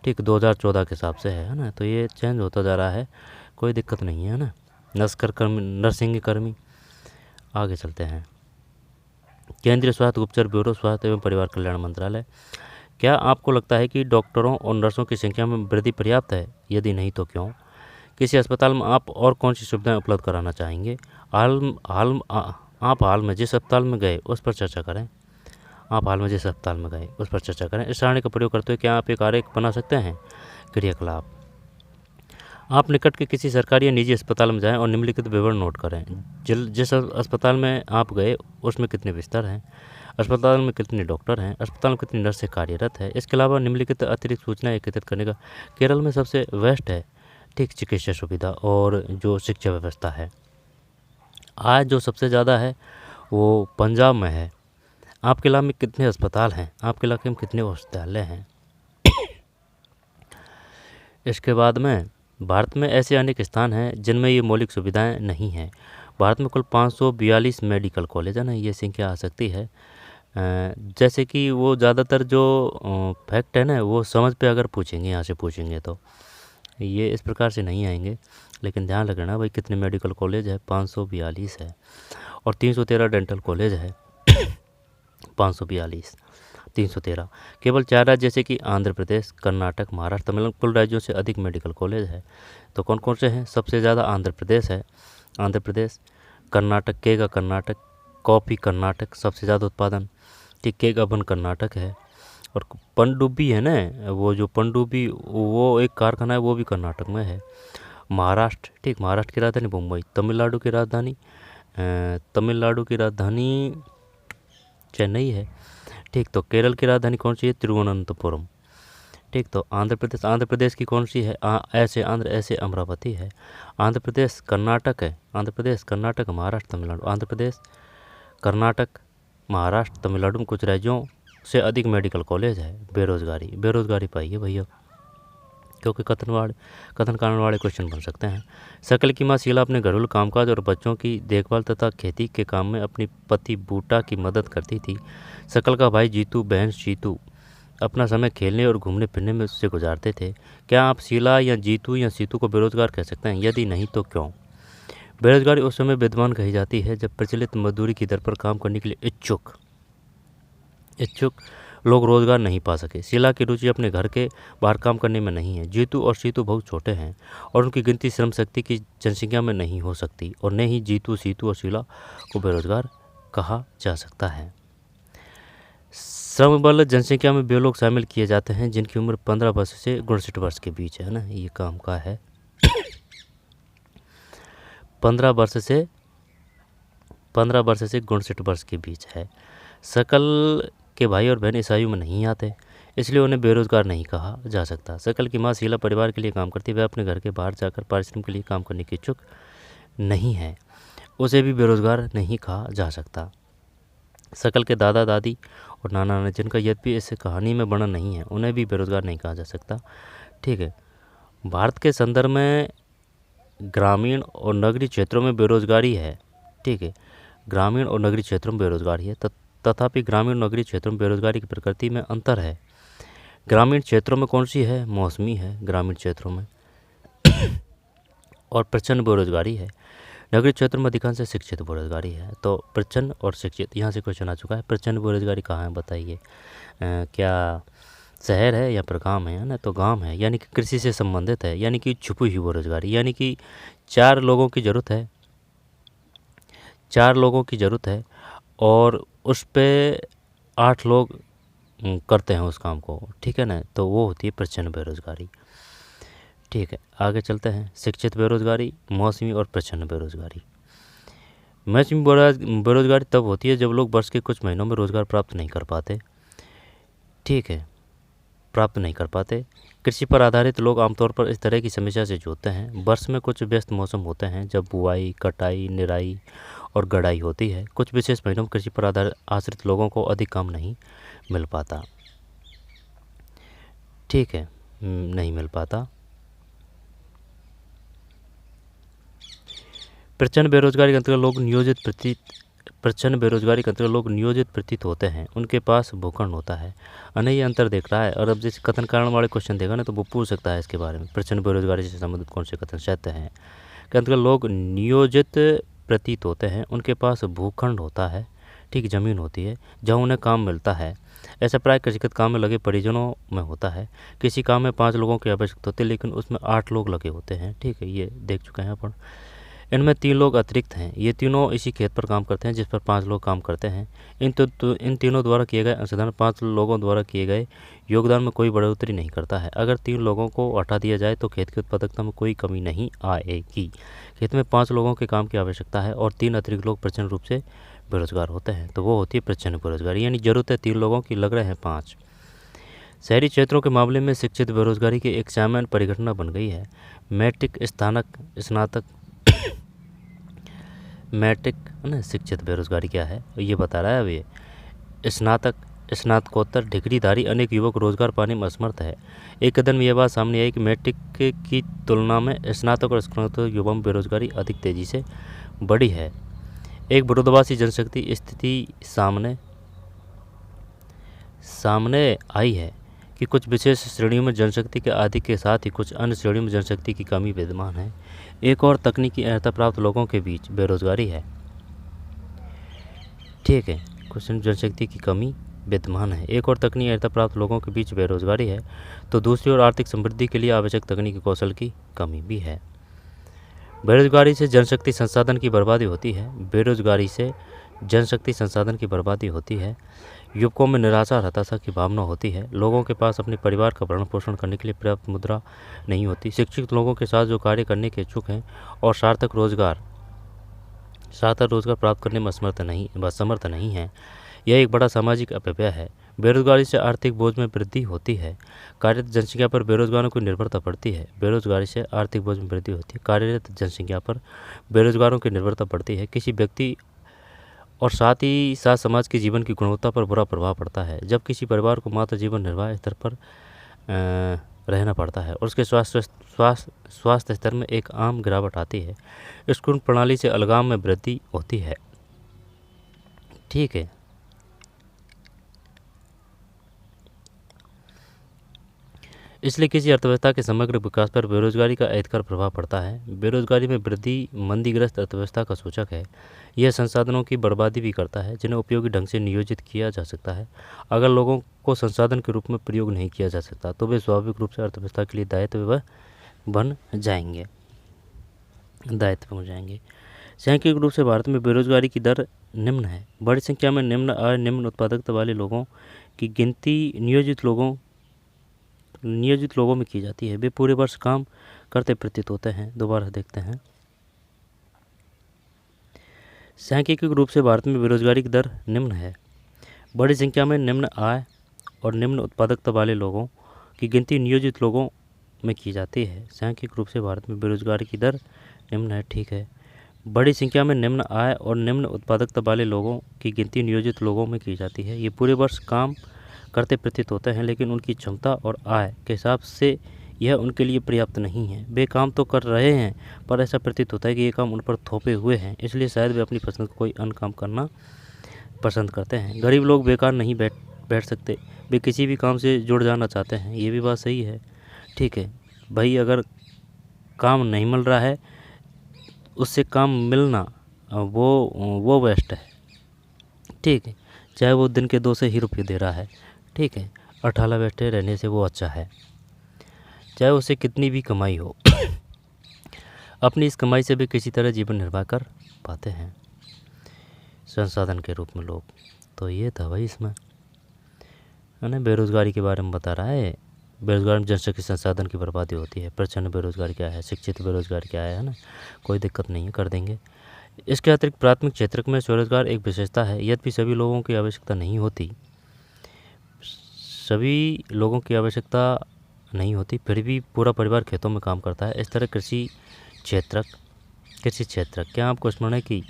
ठीक, 2014 के हिसाब से है ना, तो ये चेंज होता जा रहा है, कोई दिक्कत नहीं है ना। नर्सिंग कर्मी। आगे चलते हैं। केंद्रीय स्वास्थ्य उपचार ब्यूरो, स्वास्थ्य एवं परिवार कल्याण मंत्रालय। क्या आपको लगता है कि डॉक्टरों और नर्सों की संख्या में वृद्धि पर्याप्त है? यदि नहीं तो क्यों? किसी अस्पताल में आप और कौन सी सुविधाएं उपलब्ध कराना चाहेंगे? आप हाल में जिस अस्पताल में गए उस पर चर्चा करें। आप हाल में जिस अस्पताल में गए उस पर चर्चा करें। इस सारणी का प्रयोग करते हुए क्या आप एक आरेख बना सकते हैं? क्रियाकलाप। आप निकट के किसी सरकारी या निजी अस्पताल में जाएं और निम्नलिखित विवरण नोट करें। जिस अस्पताल में आप गए उसमें कितने बिस्तर हैं, अस्पताल में कितने डॉक्टर हैं, अस्पताल में कितनी नर्सें कार्यरत है। इसके अलावा निम्नलिखित अतिरिक्त सूचना एकत्रित करने का। केरल में सबसे बेस्ट है, ठीक, चिकित्सा सुविधा और जो शिक्षा व्यवस्था है। आज जो सबसे ज़्यादा है वो पंजाब में है। आपके इलाके में कितने अस्पताल हैं, आपके इलाके में कितने औषधालय हैं। इसके बाद में भारत में ऐसे अनेक स्थान हैं जिनमें ये मौलिक सुविधाएं नहीं हैं। भारत में कुल 542 मेडिकल कॉलेज है ना, ये संख्या आ सकती है। जैसे कि वो ज़्यादातर जो फैक्ट है ना वो समझ पे अगर पूछेंगे, यहाँ से पूछेंगे तो ये इस प्रकार से नहीं आएंगे, लेकिन ध्यान रखना भाई कितने मेडिकल कॉलेज है, 542 है। और 313 डेंटल कॉलेज है। 542, 313। केवल 4 राज्य जैसे कि आंध्र प्रदेश, कर्नाटक, महाराष्ट्र, तमिलनाडु कुल राज्यों से अधिक मेडिकल कॉलेज है। तो कौन कौन से हैं? सबसे ज़्यादा आंध्र प्रदेश है, आंध्र प्रदेश। कर्नाटक, केगा कर्नाटक, कॉफ़ी कर्नाटक सबसे ज़्यादा उत्पादन, ठीक, केगा बन कर्नाटक है। और पनडुब्बी है ना, वो जो पनडुब्बी वो एक कारखाना है, वो भी कर्नाटक में है। महाराष्ट्र, ठीक, महाराष्ट्र की राजधानी मुंबई। तमिलनाडु की राजधानी चेन्नई है, ठीक। तो केरल की राजधानी कौन सी है? तिरुवनंतपुरम, ठीक। तो आंध्र प्रदेश की कौन सी है? ऐसे अमरावती है। आंध्र प्रदेश कर्नाटक है, आंध्र प्रदेश कर्नाटक, महाराष्ट्र, तमिलनाडु। आंध्र प्रदेश कर्नाटक, महाराष्ट्र, तमिलनाडु में कुछ राज्यों से अधिक मेडिकल कॉलेज है। बेरोजगारी पाई है भैया, क्योंकि कथन कारण वाले क्वेश्चन बन सकते हैं। शकल की माँ शीला अपने घरेलू कामकाज और बच्चों की देखभाल तथा खेती के काम में अपनी पति बूटा की मदद करती थी। शकल का भाई जीतू, बहन शीतू अपना समय खेलने और घूमने फिरने में उससे गुजारते थे। क्या आप शीला या जीतू या सीतू को बेरोजगार कह सकते हैं? यदि नहीं तो क्यों? बेरोजगारी उस समय विद्यमान कही जाती है जब प्रचलित मजदूरी की दर पर काम करने के लिए इच्छुक लोग रोजगार नहीं पा सके। शीला की रुचि अपने घर के बाहर काम करने में नहीं है। जीतू और सीतू बहुत छोटे हैं और उनकी गिनती श्रम शक्ति की जनसंख्या में नहीं हो सकती, और न ही जीतू, सीतू और शीला को बेरोजगार कहा जा सकता है। श्रम बल जनसंख्या में वे लोग शामिल किए जाते हैं जिनकी उम्र 15 वर्ष से 59 वर्ष के बीच है ना, ये काम का है। 15 वर्ष से 59 वर्ष के बीच है। शकल के भाई और बहन इस आयु में नहीं आते, इसलिए उन्हें बेरोजगार नहीं कहा जा सकता। शकल की माँ शीला परिवार के लिए काम करती है, वह अपने घर के बाहर जाकर पारिश्रम के लिए काम करने की इच्छुक नहीं है, उसे भी बेरोजगार नहीं कहा जा सकता। शकल के दादा दादी और नाना नानी, जिनका यद्यपि इस कहानी में वर्णन नहीं है, उन्हें भी बेरोजगार नहीं कहा जा सकता, ठीक है। भारत के संदर्भ में ग्रामीण और नगरीय क्षेत्रों में बेरोजगारी है, ठीक है। ग्रामीण और नगरीय क्षेत्रों में बेरोजगारी है, तथापि ग्रामीण और नगरीय क्षेत्रों में बेरोजगारी की प्रकृति में अंतर है। ग्रामीण क्षेत्रों में कौन सी है? मौसमी है ग्रामीण क्षेत्रों में और प्रचंड बेरोजगारी है। नगरीय क्षेत्रों में अधिकांश शिक्षित बेरोजगारी है। तो प्रचंड और शिक्षित, यहाँ से क्वेश्चन आ चुका है। प्रचंड बेरोजगारी कहाँ है बताइए? क्या शहर है या फिर गाँव है ना? तो गाँव है, यानी कि कृषि से संबंधित है, यानी कि छुपी हुई बेरोजगारी, यानी कि 4 लोगों की ज़रूरत है और उस पे 8 लोग करते हैं उस काम को, ठीक है ना, तो वो होती है प्रचंड बेरोजगारी, ठीक है। आगे चलते हैं। शिक्षित बेरोजगारी, मौसमी और प्रचंड बेरोजगारी। मौसमी बेरोजगारी तब होती है जब लोग वर्ष के कुछ महीनों में रोजगार प्राप्त नहीं कर पाते, ठीक है, कृषि पर आधारित लोग आमतौर पर इस तरह की समस्या से जूझते हैं। वर्ष में कुछ व्यस्त मौसम होते हैं जब बुआई, कटाई, निराई और गड़ाई होती है। कुछ विशेष महीनों में कृषि पर आश्रित लोगों को अधिक काम नहीं मिल पाता, ठीक है, नहीं मिल पाता। प्रचंड बेरोजगारी के अंतर्गत लोग नियोजित प्रतीत होते हैं, उनके पास भूखंड होता है। अने ये अंतर देख रहा है, और अब जैसे कथन कारण वाले क्वेश्चन देगा ना तो वो पूछ सकता है इसके बारे में। प्रचंड बेरोजगारी से संबंधित कौन से कथन सत्य हैं? के अंतर्गत लोग नियोजित प्रतीत होते हैं, उनके पास भूखंड होता है, ठीक, ज़मीन होती है जहाँ उन्हें काम मिलता है। ऐसा प्राय कृषिगत काम में लगे परिजनों में होता है। किसी काम में 5 लोगों की आवश्यकता होती है लेकिन उसमें 8 लोग लगे होते हैं, ठीक है, ये देख चुके हैं अपन। इनमें 3 लोग अतिरिक्त हैं। ये तीनों इसी खेत पर काम करते हैं जिस पर 5 लोग काम करते हैं। इन तीनों द्वारा किए गए अंशदान 5 लोगों द्वारा किए गए योगदान में कोई बढ़ोतरी नहीं करता है। अगर 3 लोगों को हटा दिया जाए तो खेत की उत्पादकता में कोई कमी नहीं आएगी। खेत में 5 लोगों के काम की आवश्यकता है और 3 अतिरिक्त लोग प्रचंड रूप से बेरोजगार होते हैं, तो वो होती है प्रचंड बेरोजगारी। यानी ज़रूरत है 3 लोगों की, लग रहे हैं 5। शहरी क्षेत्रों के मामले में शिक्षित बेरोजगारी की एक सामान्य परिघटना बन गई है। मैट्रिक स्नातक मैट्रिक है ना, शिक्षित बेरोजगारी क्या है ये बता रहा है अब ये। स्नातकोत्तर डिग्रीधारी अनेक युवक रोजगार पाने में असमर्थ है। एक कदम यह बात सामने आई कि मैट्रिक की तुलना में स्नातक और स्नातक युवाओं में बेरोजगारी अधिक तेजी से बढ़ी है। एक विरोधाभासी जनशक्ति स्थिति सामने आई है कि कुछ विशेष श्रेणियों में जनशक्ति के आदि के साथ ही कुछ अन्य श्रेणियों में जनशक्ति की कमी विद्यमान है। एक और तकनीकी अर्हता प्राप्त लोगों के बीच बेरोजगारी है। ठीक है, कुछ जनशक्ति की कमी विद्यमान है, एक और तकनीकी अर्हता प्राप्त लोगों के बीच बेरोजगारी है, तो दूसरी ओर आर्थिक समृद्धि के लिए आवश्यक तकनीकी कौशल की कमी भी है। बेरोजगारी से जनशक्ति संसाधन की बर्बादी होती है। बेरोजगारी से जनशक्ति संसाधन की बर्बादी होती है। युवकों में निराशा और हताशा की भावना होती है। लोगों के पास अपने परिवार का भरण पोषण करने के लिए पर्याप्त मुद्रा नहीं होती। शिक्षित लोगों के साथ जो कार्य करने के इच्छुक हैं और सार्थक रोजगार प्राप्त करने में समर्थ नहीं है, यह एक बड़ा सामाजिक अपव्यय है। बेरोजगारी से आर्थिक बोझ में वृद्धि होती है। कार्यरत जनसंख्या पर बेरोजगारों की निर्भरता पड़ती है। बेरोजगारी से आर्थिक बोझ में वृद्धि होती है। कार्यरत जनसंख्या पर बेरोजगारों की निर्भरता पड़ती है। किसी व्यक्ति और साथ ही साथ समाज के जीवन की गुणवत्ता पर बुरा प्रभाव पड़ता है। जब किसी परिवार को मात्र जीवन निर्वाह स्तर पर रहना पड़ता है और उसके स्वास्थ्य स्तर में एक आम गिरावट आती है, स्कूल प्रणाली से अलगाव में वृद्धि होती है। ठीक है, इसलिए किसी अर्थव्यवस्था के समग्र विकास पर बेरोजगारी का अहितकर प्रभाव पड़ता है। बेरोजगारी में वृद्धि मंदीग्रस्त अर्थव्यवस्था का सूचक है। यह संसाधनों की बर्बादी भी करता है जिन्हें उपयोगी ढंग से नियोजित किया जा सकता है। अगर लोगों को संसाधन के रूप में प्रयोग नहीं किया जा सकता तो वे स्वाभाविक रूप से अर्थव्यवस्था के लिए दायित्व बन जाएंगे। सांख्यिक रूप से भारत में बेरोजगारी की दर निम्न है। बड़ी संख्या में निम्न आय निम्न उत्पादकता वाले लोगों की गिनती नियोजित लोगों में की जाती है। वे पूरे वर्ष काम करते प्रतीत होते हैं। दोबारा देखते हैं। सांख्यिक रूप से भारत में बेरोजगारी की दर निम्न है। बड़ी संख्या में निम्न आय और निम्न उत्पादकता वाले लोगों की गिनती नियोजित लोगों में की जाती है। सांख्यिक रूप से भारत में बेरोजगारी की दर निम्न है। ठीक है, बड़ी संख्या में निम्न आय और निम्न उत्पादकता वाले लोगों की गिनती नियोजित लोगों में की जाती है। ये पूरे वर्ष काम करते प्रतीत होते हैं, लेकिन उनकी क्षमता और आय के हिसाब से यह उनके लिए पर्याप्त नहीं है। वे काम तो कर रहे हैं पर ऐसा प्रतीत होता है कि ये काम उन पर थोपे हुए हैं, इसलिए शायद वे अपनी पसंद का कोई अन्य काम करना पसंद करते हैं। गरीब लोग बेकार नहीं बैठ सकते, वे किसी भी काम से जुड़ जाना चाहते हैं। ये भी बात सही है। ठीक है भाई, अगर काम नहीं मिल रहा है उससे काम मिलना वो बेस्ट है। ठीक है, चाहे वो दिन के 2 से ही रुपये दे रहा है। ठीक है, अठाला बैठे रहने से वो अच्छा है, चाहे उसे कितनी भी कमाई हो। अपनी इस कमाई से भी किसी तरह जीवन निर्वाह कर पाते हैं संसाधन के रूप में लोग। तो ये था भाई इसमें, है ना, बेरोजगारी के बारे में बता रहा है। बेरोजगार में जनशक्ति संसाधन की बर्बादी होती है। प्रचंड बेरोजगारी क्या है, शिक्षित बेरोजगार क्या है ना, कोई दिक्कत नहीं है, कर देंगे। इसके अतिरिक्त प्राथमिक क्षेत्र में स्वरोजगार एक विशेषता है। यद्यपि सभी लोगों की आवश्यकता नहीं होती, फिर भी पूरा परिवार खेतों में काम करता है। इस तरह कृषि क्षेत्र क्या आपको स्मरण है कि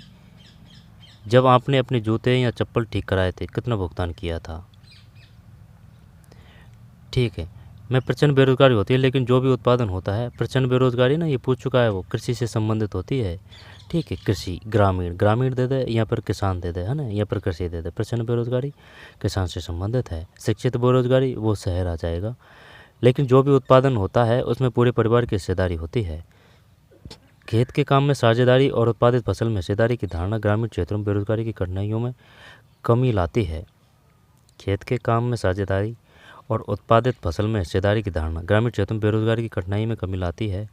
जब आपने अपने जूते या चप्पल ठीक कराए थे कितना भुगतान किया था? ठीक है, में प्रचंड बेरोजगारी होती है, लेकिन जो भी उत्पादन होता है, प्रचंड बेरोजगारी ना, ये पूछ चुका है वो, कृषि से संबंधित होती है। ठीक है, कृषि ग्रामीण दे दे, यहाँ पर किसान दे दे, है ना, यहाँ पर कृषि दे दे। प्रचंड बेरोजगारी किसान से संबंधित है। शिक्षित बेरोजगारी वो शहर आ जाएगा। लेकिन जो भी उत्पादन होता है उसमें पूरे परिवार की हिस्सेदारी होती है। खेत के काम में साझेदारी और उत्पादित फसल में हिस्सेदारी की धारणा ग्रामीण क्षेत्रों में बेरोजगारी की कठिनाइयों में कमी लाती है। खेत के काम में साझेदारी और उत्पादित फसल में हिस्सेदारी की धारणा ग्रामीण क्षेत्रों में बेरोजगारी की कठिनाई में कमी लाती है,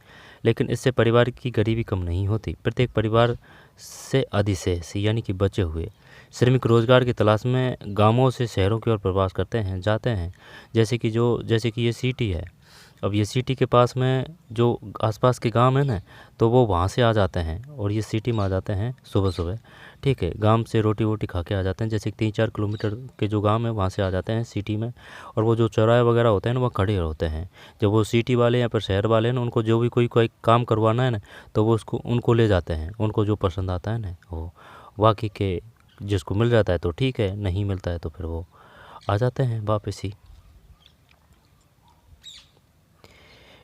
लेकिन इससे परिवार की गरीबी कम नहीं होती। प्रत्येक परिवार से अधिशेष यानी कि बचे हुए श्रमिक रोजगार की तलाश में गांवों से शहरों की ओर प्रवास जाते हैं। जैसे कि ये सिटी है। अब ये सिटी के पास में जो आसपास के गांव है ना, तो वो वहाँ से आ जाते हैं और ये सिटी में आ जाते हैं सुबह सुबह। ठीक है, गांव से रोटी वोटी खा के आ जाते हैं। जैसे कि 3-4 किलोमीटर के जो गांव है वहाँ से आ जाते हैं सिटी में। और वो जो चौराहे वगैरह होते हैं ना, वो खड़े होते हैं। जब वो सिटी वाले या फिर शहर वाले हैं ना, उनको जो भी कोई काम करवाना है ना, तो वो उनको ले जाते हैं। उनको जो पसंद आता है ना, वो वाकई के जिसको मिल जाता है तो ठीक है, नहीं मिलता है तो फिर वो आ जाते हैं वापस ही।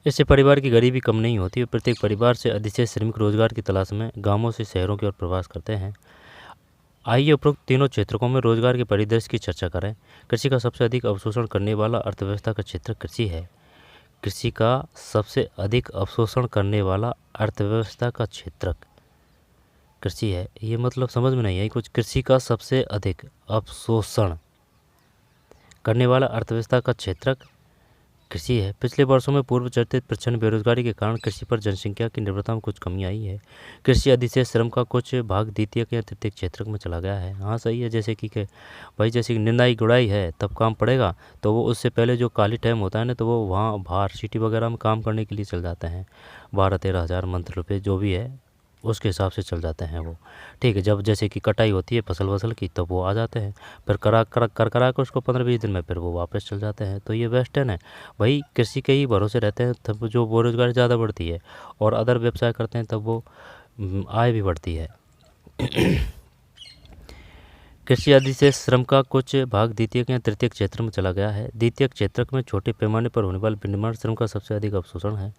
इससे परिवार की गरीबी कम नहीं होती। प्रत्येक परिवार से अधिशेष श्रमिक रोजगार की तलाश में गांवों से शहरों की ओर प्रवास करते हैं। आइए उपरोक्त तीनों क्षेत्रों में रोजगार के परिदृश्य की चर्चा करें। कृषि का सबसे अधिक अवशोषण करने वाला अर्थव्यवस्था का क्षेत्र कृषि है। कृषि का सबसे अधिक अवशोषण करने वाला अर्थव्यवस्था का क्षेत्र कृषि है। ये मतलब समझ में नहीं आई कुछ। कृषि का सबसे अधिक अवशोषण करने वाला अर्थव्यवस्था का क्षेत्र कृषि है। पिछले वर्षों में पूर्व चर्चित प्रचंड बेरोजगारी के कारण कृषि पर जनसंख्या की निर्भरता में कुछ कमी आई है। कृषि अधिशेष श्रम का कुछ भाग द्वितीयक या तृतीयक क्षेत्र में चला गया है। हाँ सही है। जैसे कि भाई जैसे कि निंदाई गुड़ाई है तब काम पड़ेगा, तो वो उससे पहले जो काली टाइम होता है ना, तो वो वहाँ बाहर सिटी वगैरह में काम करने के लिए चल जाते हैं। 12-13 हज़ार मंथ रुपये जो भी है उसके हिसाब से चल जाते हैं वो। ठीक है, जब जैसे कि कटाई होती है फसल वसल की, तब वो आ जाते हैं। फिर करा कर उसको 15-20 दिन में फिर वो वापस चल जाते हैं। तो ये वेस्टर्न है भाई। कृषि के ही भरोसे रहते हैं तब जो बेरोजगारी ज़्यादा बढ़ती है, और अदर व्यवसाय करते हैं तब वो आय भी बढ़ती है। कृषि अधिशेष श्रम का कुछ भाग द्वितीयक या तृतीयक क्षेत्र में चला गया है। द्वितीयक क्षेत्र में छोटे पैमाने पर होने वाले विनिर्माण श्रम का सबसे अधिक अवशोषण है।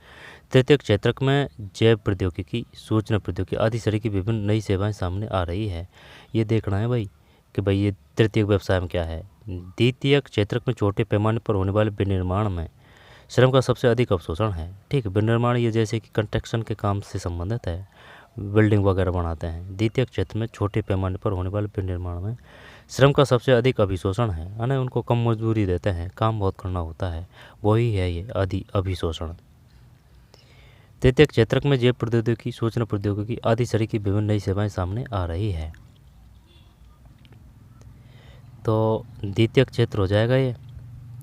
तृतीयक क्षेत्र में जैव प्रौद्योगिकी, सूचना प्रौद्योगिकी आदि तरह की विभिन्न नई सेवाएं सामने आ रही है। ये देखना है भाई कि भाई ये तृतीयक व्यवसाय में क्या है। द्वितीयक क्षेत्र में छोटे पैमाने पर होने वाले विनिर्माण में श्रम का सबसे अधिक अवशोषण है। ठीक है, विनिर्माण ये जैसे कि कंस्ट्रक्शन के काम से संबंधित है, बिल्डिंग वगैरह बनाते हैं। द्वितीयक क्षेत्र में छोटे पैमाने पर होने वाले विनिर्माण में श्रम का सबसे अधिक अभिशोषण है ना। उनको कम मजदूरी देते हैं, काम बहुत करना होता है, वही है ये अभिशोषण। तृतीयक क्षेत्र में जैव प्रौद्योगिकी, सूचना प्रौद्योगिकी आदि तरह की विभिन्न नई सेवाएं सामने आ रही है। तो द्वितीयक क्षेत्र हो जाएगा ये।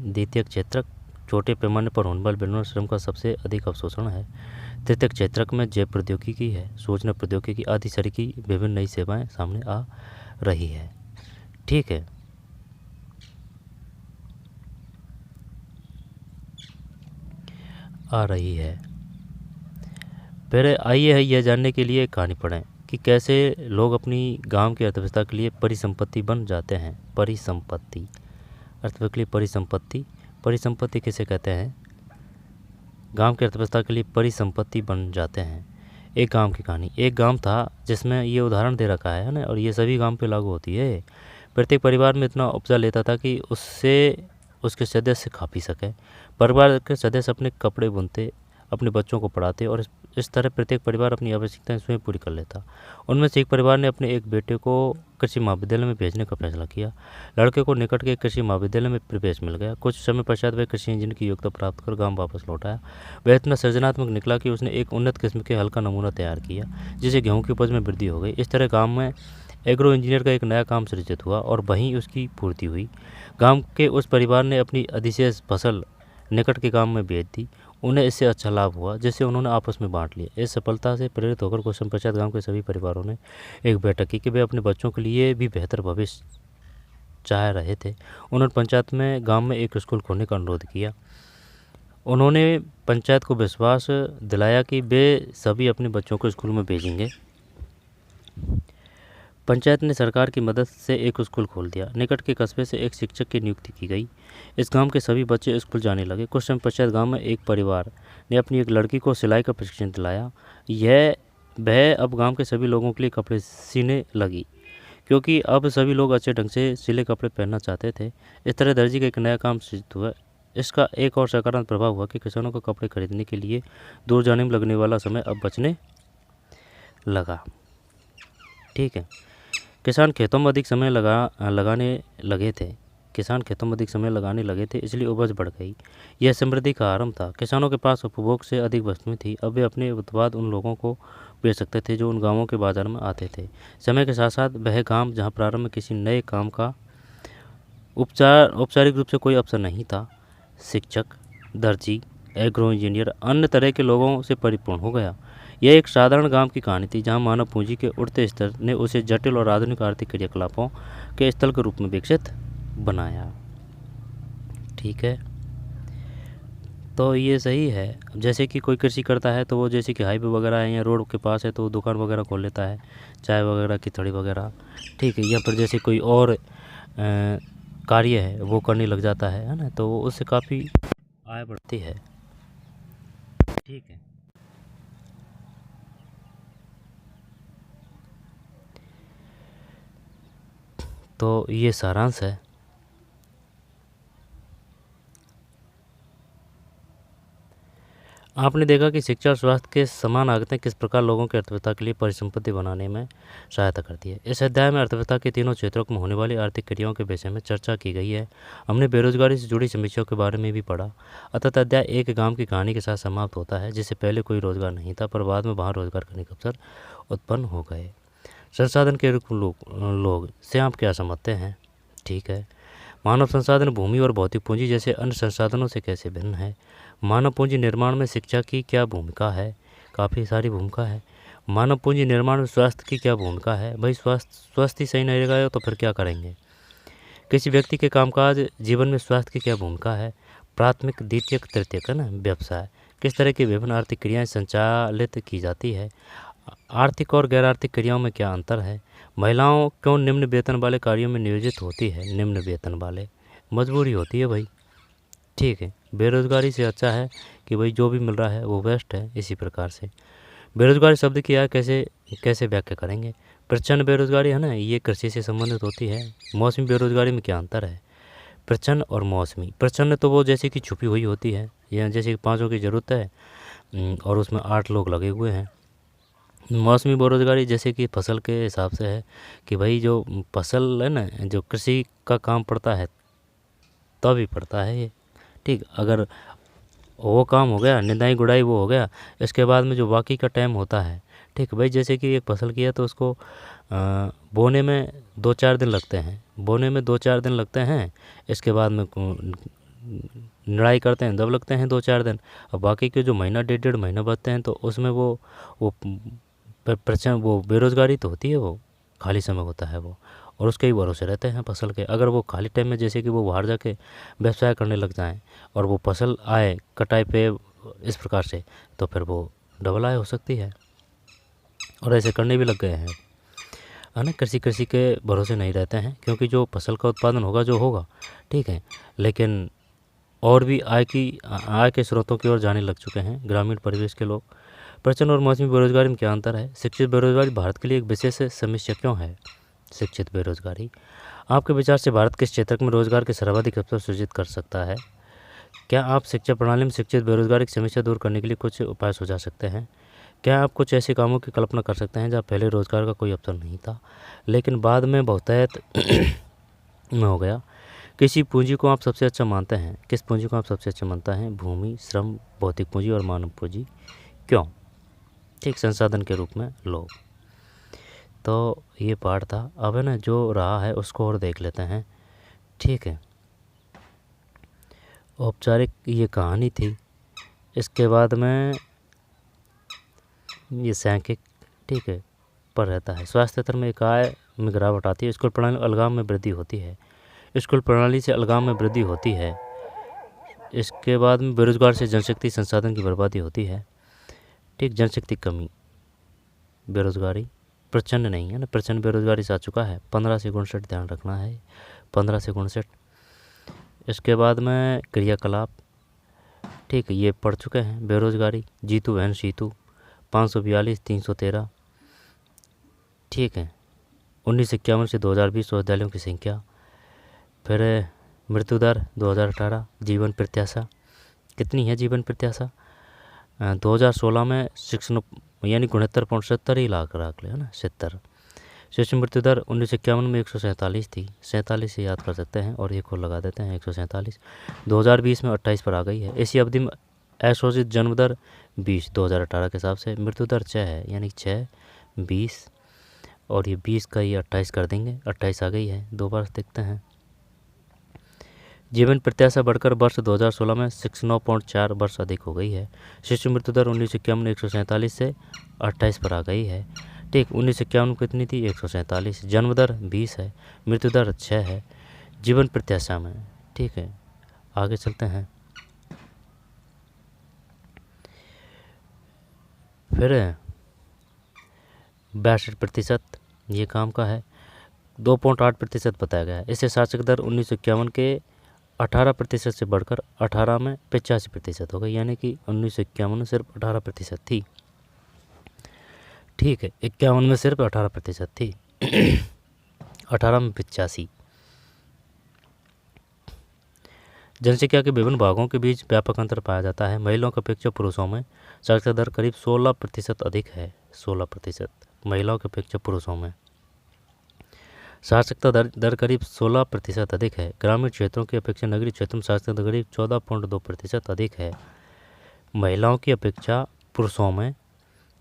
द्वितीयक क्षेत्र छोटे पैमाने पर होने वाले विनिर्माण श्रम का सबसे अधिक अवशोषण है। तृतीयक क्षेत्र में जैव प्रौद्योगिकी है, सूचना प्रौद्योगिकी आदि तरह की विभिन्न नई सेवाएं सामने आ रही है। ठीक है, आ रही है। फिर आइए है यह जानने के लिए कहानी पढ़ें कि कैसे लोग अपनी गांव की अर्थव्यवस्था के लिए परिसंपत्ति बन जाते हैं। परिसंपत्ति, अर्थव्यवस्था के लिए परिसंपत्ति। परिसंपत्ति किसे कहते हैं? गांव की अर्थव्यवस्था के लिए परिसंपत्ति बन जाते हैं। एक गांव की कहानी। एक गांव था जिसमें ये उदाहरण दे रखा है ना, और ये सभी गांव पे लागू होती है। प्रत्येक परिवार में इतना उपजा लेता था कि उससे उसके सदस्य खा पी सकें। परिवार के सदस्य अपने कपड़े बुनते, अपने बच्चों को पढ़ाते, और इस तरह प्रत्येक परिवार अपनी आवश्यकताएं स्वयं पूरी कर लेता। उनमें से एक परिवार ने अपने एक बेटे को कृषि महाविद्यालय में भेजने का फैसला किया। लड़के को निकट के कृषि महाविद्यालय में प्रवेश मिल गया। कुछ समय पश्चात वह कृषि इंजीनियर की योग्यता प्राप्त कर गांव वापस लौट आया। वह इतना सृजनात्मक निकला कि उसने एक उन्नत किस्म के हल का नमूना तैयार किया, जिससे गेहूँ की उपज में वृद्धि हो गई। इस तरह गाँव में एग्रो इंजीनियर का एक नया काम सृजित हुआ और वहीं उसकी पूर्ति हुई। गांव के उस परिवार ने अपनी अधिशेष फसल निकट के गांव में बेच दी। उन्हें इससे अच्छा लाभ हुआ, जिससे उन्होंने आपस में बांट लिया। इस सफलता से प्रेरित होकर कुछ समय पश्चात गांव के सभी परिवारों ने एक बैठक की कि वे अपने बच्चों के लिए भी बेहतर भविष्य चाह रहे थे। उन्होंने पंचायत में गांव में एक स्कूल खोलने का अनुरोध किया। उन्होंने पंचायत को विश्वास दिलाया कि वे सभी अपने बच्चों को स्कूल में भेजेंगे। पंचायत ने सरकार की मदद से एक स्कूल खोल दिया। निकट के कस्बे से एक शिक्षक की नियुक्ति की गई। इस गांव के सभी बच्चे स्कूल जाने लगे। कुछ समय पश्चात गांव में एक परिवार ने अपनी एक लड़की को सिलाई का प्रशिक्षण दिलाया। वह अब गांव के सभी लोगों के लिए कपड़े सीने लगी, क्योंकि अब सभी लोग अच्छे ढंग से सिले कपड़े पहनना चाहते थे। इस तरह दर्जी का एक नया काम सृजित हुआ। इसका एक और सकारात्मक प्रभाव हुआ कि किसानों को कपड़े खरीदने के लिए दूर जाने में लगने वाला समय अब बचने लगा। ठीक है, किसान खेतों में अधिक समय लगाने लगे थे। किसान खेतों में अधिक समय लगाने लगे थे, इसलिए उपज बढ़ गई। यह समृद्धि का आरंभ था। किसानों के पास उपभोग से अधिक वस्तुएं थी। अब वे अपने उत्पाद उन लोगों को बेच सकते थे जो उन गांवों के बाजार में आते थे। समय के साथ साथ वह गांव जहां प्रारंभ में किसी नए काम का औपचारिक रूप से कोई अवसर नहीं था, शिक्षक, दर्जी, एग्रो इंजीनियर, अन्य तरह के लोगों से परिपूर्ण हो गया। यह एक साधारण गांव की कहानी थी जहां मानव पूंजी के उठते स्तर ने उसे जटिल और आधुनिक आर्थिक क्रियाकलापों के स्थल के रूप में विकसित बनाया। ठीक है, तो ये सही है। जैसे कि कोई कृषि करता है तो वो जैसे कि हाईवे वगैरह है या रोड के पास है तो वो दुकान वगैरह खोल लेता है, चाय वगैरह की थड़ी वगैरह। ठीक है, या फिर जैसे कोई और कार्य है वो करने लग जाता है ना, तो उससे काफ़ी आय बढ़ती है। ठीक है, तो ये सारांश है। आपने देखा कि शिक्षा और स्वास्थ्य के समान आगतें किस प्रकार लोगों की अर्थव्यवस्था के लिए परिसंपत्ति बनाने में सहायता करती है। इस अध्याय में अर्थव्यवस्था के तीनों क्षेत्रों में होने वाली आर्थिक क्रियाओं के विषय में चर्चा की गई है। हमने बेरोजगारी से जुड़ी समस्याओं के बारे में भी पढ़ा। अतः अध्याय एक गांव की कहानी के साथ समाप्त होता है जिससे पहले कोई रोजगार नहीं था, पर बाद में वहाँ रोजगार करने के अवसर उत्पन्न हो गए। संसाधन के लोग से आप क्या समझते हैं? ठीक है, मानव संसाधन भूमि और भौतिक पूंजी जैसे अन्य संसाधनों से कैसे भिन्न है? मानव पूंजी निर्माण में शिक्षा की क्या भूमिका है? काफ़ी सारी भूमिका है। मानव पूंजी निर्माण में स्वास्थ्य की क्या भूमिका है? भाई स्वास्थ्य ही सही नहीं रहेगा तो फिर क्या करेंगे? किसी व्यक्ति के कामकाज जीवन में स्वास्थ्य की क्या भूमिका है? प्राथमिक, द्वितीयक, तृतीयक, है ना, व्यवसाय। किस तरह की विभिन्न आर्थिक क्रियाएं संचालित की जाती है? आर्थिक और गैर आर्थिक क्रियाओं में क्या अंतर है? महिलाओं क्यों निम्न वेतन वाले कार्यों में नियोजित होती है? निम्न वेतन वाले, मजबूरी होती है भाई। ठीक है, बेरोजगारी से अच्छा है कि भाई जो भी मिल रहा है वो बेस्ट है। इसी प्रकार से बेरोजगारी शब्द की कैसे कैसे व्याख्या करेंगे? प्रच्छन्न बेरोजगारी है ना, ये कृषि से संबंधित होती है। मौसमी बेरोजगारी में क्या अंतर है? प्रच्छन्न और मौसमी। प्रच्छन्न तो वो जैसे कि छुपी हुई होती है, या जैसे कि 5 की ज़रूरत है और उसमें 8 लोग लगे हुए हैं। मौसमी बेरोजगारी जैसे कि फसल के हिसाब से है कि भाई जो फसल है ना, जो कृषि का काम पड़ता है तभी पड़ता है ये। ठीक, अगर वो काम हो गया, निदाई गुड़ाई वो हो गया, इसके बाद में जो बाकी का टाइम होता है, ठीक भाई, जैसे कि एक फसल किया तो उसको बोने में 2-4 दिन लगते हैं, बोने में 2-4 दिन लगते हैं, इसके बाद में निराई करते हैं तब लगते हैं 2-4 दिन, और बाकी के जो महीना 1.5 महीना बचते हैं तो उसमें वो वो बेरोजगारी तो होती है, वो खाली समय होता है वो, और उसके ही भरोसे रहते हैं फसल के। अगर वो खाली टाइम में जैसे कि वो बाहर जाके व्यवसाय करने लग जाएं और वो फसल आए कटाई पे इस प्रकार से, तो फिर वो डबल आय हो सकती है, और ऐसे करने भी लग गए हैं, है ना। कृषि के भरोसे नहीं रहते हैं, क्योंकि जो फसल का उत्पादन होगा जो होगा, ठीक है, लेकिन और भी आय के स्रोतों की ओर जाने लग चुके हैं ग्रामीण परिवेश के लोग। प्रचंड और मौसमी बेरोजगारी में क्या अंतर है? शिक्षित बेरोजगारी भारत के लिए एक विशेष समस्या क्यों है? शिक्षित बेरोजगारी, आपके विचार से भारत किस क्षेत्र में रोजगार के सर्वाधिक अवसर सृजित कर सकता है? क्या आप शिक्षा प्रणाली में शिक्षित बेरोजगारी की समस्या दूर करने के लिए कुछ उपाय सुझा सकते हैं? क्या आप कुछ ऐसे कामों की कल्पना कर सकते हैं जहाँ पहले रोजगार का कोई अवसर नहीं था लेकिन बाद में बहुतायत में हो गया? किसी पूंजी को आप सबसे अच्छा मानते हैं? किस पूंजी को आप सबसे अच्छा मानता है? भूमि, श्रम, भौतिक पूंजी और मानव पूंजी। क्यों? ठीक, संसाधन के रूप में लोग। तो ये पार्ट था। अब है ना, जो रहा है उसको और देख लेते हैं। ठीक है, औपचारिक ये कहानी थी, इसके बाद में ये सांख्यिक, ठीक है, पर रहता है। स्वास्थ्य क्षेत्र में एक आय में गिरावट आती है। स्कूल प्रणाली अलगाव में वृद्धि होती है। स्कूल प्रणाली से अलगाव में वृद्धि होती है। इसके बाद में बेरोजगार से जनशक्ति संसाधन की बर्बादी होती है। ठीक, जनशक्ति कमी, बेरोजगारी प्रचंड नहीं है ना, प्रचंड बेरोजगारी से आ चुका है। 15 से 59 ध्यान रखना है, 15 से 59। इसके बाद में क्रियाकलाप, ठीक है, ये पढ़ चुके हैं। बेरोजगारी, जीतू बहन सीतू, 542, 313। ठीक है, 1951 से 2020 विश्वविद्यालयों की संख्या। फिर मृत्यु दर 2018, जीवन प्रत्याशा कितनी है? जीवन प्रत्याशा 2016 में 6 यानी 69.70 ही लाख रख ले, है ना, 70। शिशु मृत्यु दर 1951 में 147 थी, 47 से याद कर सकते हैं और एक और लगा देते हैं 147। 2020 में 28 पर आ गई है। इसी अवधि में अशोषित जन्म दर 20, 2018 के हिसाब से मृत्यु दर 6 है, यानी 6, 20 और ये 20 का ये 28 कर देंगे, 28 आ गई है। दो बार देखते हैं। जीवन प्रत्याशा बढ़कर वर्ष 2016 में 69.4 वर्ष अधिक हो गई है। शिशु मृत्यु दर 1951 में 147 से 28 पर आ गई है। ठीक, 1951 में कितनी थी? 147। जन्म दर 20 है, मृत्यु दर 6 है जीवन प्रत्याशा में। ठीक है, आगे चलते हैं। फिर 62% ये काम का है, 2.8% बताया गया है। इससे साक्षरता दर 1951 के 18% से बढ़कर 18 में 85% हो गई, यानी कि 1951 में सिर्फ 18% थी। ठीक है, 51 में सिर्फ 18% थी, 18 में 85। जनसंख्या के विभिन्न भागों के बीच व्यापक अंतर पाया जाता है। महिलाओं की अपेक्षा पुरुषों में साक्षरता दर करीब 16% अधिक है, 16% महिलाओं की अपेक्षा पुरुषों में। साक्षरता दर करीब 16% अधिक है। ग्रामीण क्षेत्रों की अपेक्षा नगरीय क्षेत्रों में साक्षरता दर करीब 14.2% अधिक है। महिलाओं की अपेक्षा पुरुषों में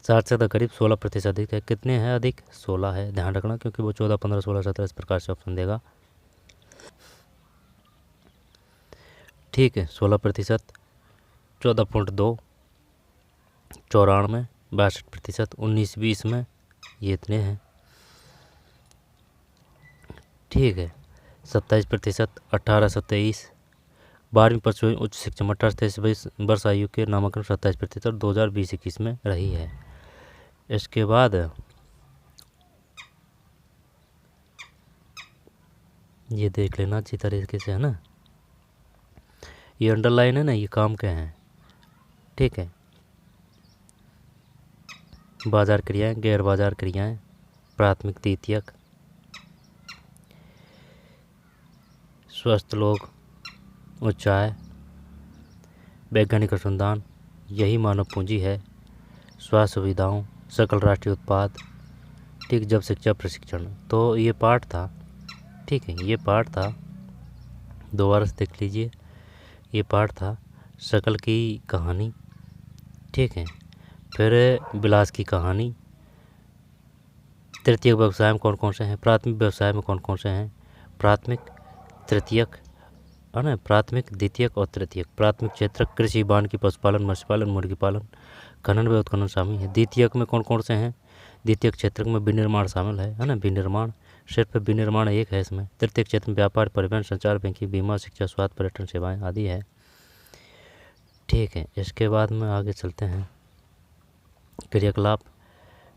साक्षरता दर करीब 16% अधिक है। कितने हैं अधिक? 16 है, ध्यान रखना, क्योंकि वो 14, 15, 16, 17 इस प्रकार से ऑप्शन देगा। ठीक है, 16%, 14.2, 94, 62%, 19-20 में ये इतने हैं। ठीक है, 27%, 18 से 23, 12वीं पश्चिमी उच्च शिक्षा में 18 से 23 वर्ष आयु के नामांकन 27% 2020-21 में रही है। इसके बाद ये देख लेना अच्छी तरीके से, है ना। ये अंडरलाइन है ना, ये काम के हैं। ठीक है, बाजार क्रियाएं, गैर बाजार क्रियाएं, प्राथमिक, द्वितीयक, स्वस्थ लोग, ऊंचाई, वैज्ञानिक अनुसंधान, यही मानव पूंजी है, स्वास्थ्य सुविधाओं, सकल राष्ट्रीय उत्पाद। ठीक, जब शिक्षा प्रशिक्षण, तो ये पाठ था। ठीक है, ये पाठ था, दोबारा से देख लीजिए। ये पाठ था सकल की कहानी। ठीक है, फिर विलास की कहानी, तृतीयक व्यवसाय में कौन कौन से हैं, प्राथमिक व्यवसाय में कौन कौन से हैं, प्राथमिक, तृतीयक, है ना, प्राथमिक, द्वितीयक और तृतीयक। प्राथमिक क्षेत्र कृषि, वानिकी, पशुपालन, मत्स्य पालन, मुर्गी पालन, खनन व उत्खनन शामिल है। द्वितीयक में कौन कौन से हैं? द्वितीयक क्षेत्र में विनिर्माण शामिल है ना, विनिर्माण, सिर्फ विनिर्माण एक है इसमें। तृतीयक क्षेत्र में व्यापार, परिवहन, संचार, बैंकिंग, बीमा, शिक्षा, स्वास्थ्य, पर्यटन सेवाएं आदि है। ठीक है, इसके बाद में आगे चलते हैं। क्रियाकलाप,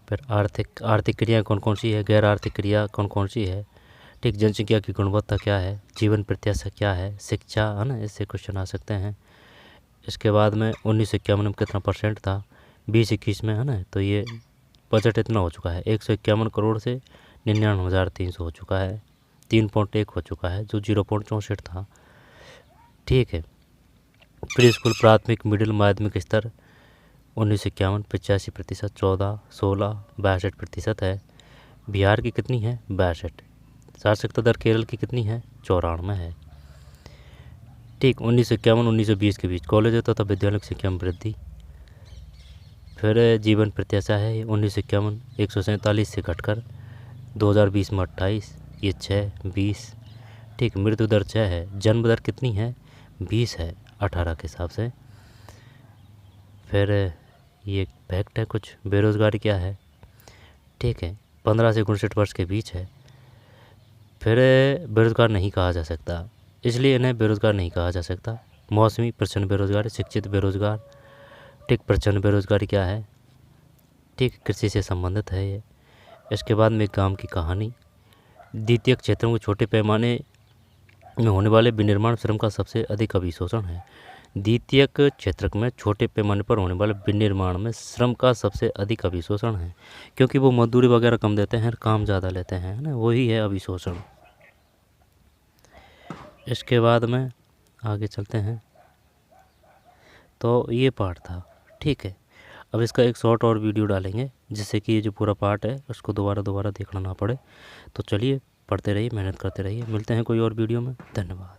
फिर आर्थिक क्रिया कौन कौन सी है, गैर आर्थिक क्रिया कौन कौन सी है। ठीक, जनसंख्या की गुणवत्ता क्या है, जीवन प्रत्याशा क्या है, शिक्षा, है ना, इससे क्वेश्चन आ सकते हैं। इसके बाद में 1951 में कितना % था, 20-21 में, है ना, तो ये बजट इतना हो चुका है 151 करोड़ से 99,300 हो चुका है, 3.1 हो चुका है, जो 0.64 था। ठीक है, प्री स्कूल, प्राथमिक, मिडिल, माध्यमिक स्तर 1951 85%, 14, 16, 62% है। बिहार की कितनी है? 62। साक्षरता दर केरल की कितनी है? 94 है। ठीक, 1951 1920 के बीच कॉलेज तथा विद्यालय की संख्या में वृद्धि। फिर जीवन प्रत्याशा है 1951 147 से घटकर 2020 में 28, ये 6, 20। ठीक, मृत्यु दर 6 है, जन्म दर कितनी है? 20 है 18 के हिसाब से। फिर ये फैक्ट है कुछ, बेरोज़गारी क्या है? ठीक है, 15 से 59 वर्ष के बीच है। फिर बेरोज़गार नहीं कहा जा सकता, इसलिए इन्हें बेरोज़गार नहीं कहा जा सकता। मौसमी, प्रचंड बेरोज़गारी, शिक्षित बेरोज़गार। ठीक, प्रचंड बेरोज़गारी क्या है? ठीक, कृषि से संबंधित है ये। इसके बाद में गांव की कहानी, द्वितीयक क्षेत्रों में छोटे पैमाने में होने वाले विनिर्माण श्रम का सबसे अधिक अभिशोषण है। द्वितीयक क्षेत्र में छोटे पैमाने पर होने वाले विनिर्माण में श्रम का सबसे अधिक अभिशोषण है, क्योंकि वो मजदूरी वगैरह कम देते हैं, काम ज़्यादा लेते हैं, है ना, वही है अभिशोषण। इसके बाद में आगे चलते हैं, तो ये पार्ट था। ठीक है, अब इसका एक शॉर्ट और वीडियो डालेंगे जिससे कि ये जो पूरा पार्ट है उसको दोबारा देखना ना पड़े। तो चलिए पढ़ते रहिए, मेहनत करते रहिए, मिलते हैं कोई और वीडियो में। धन्यवाद।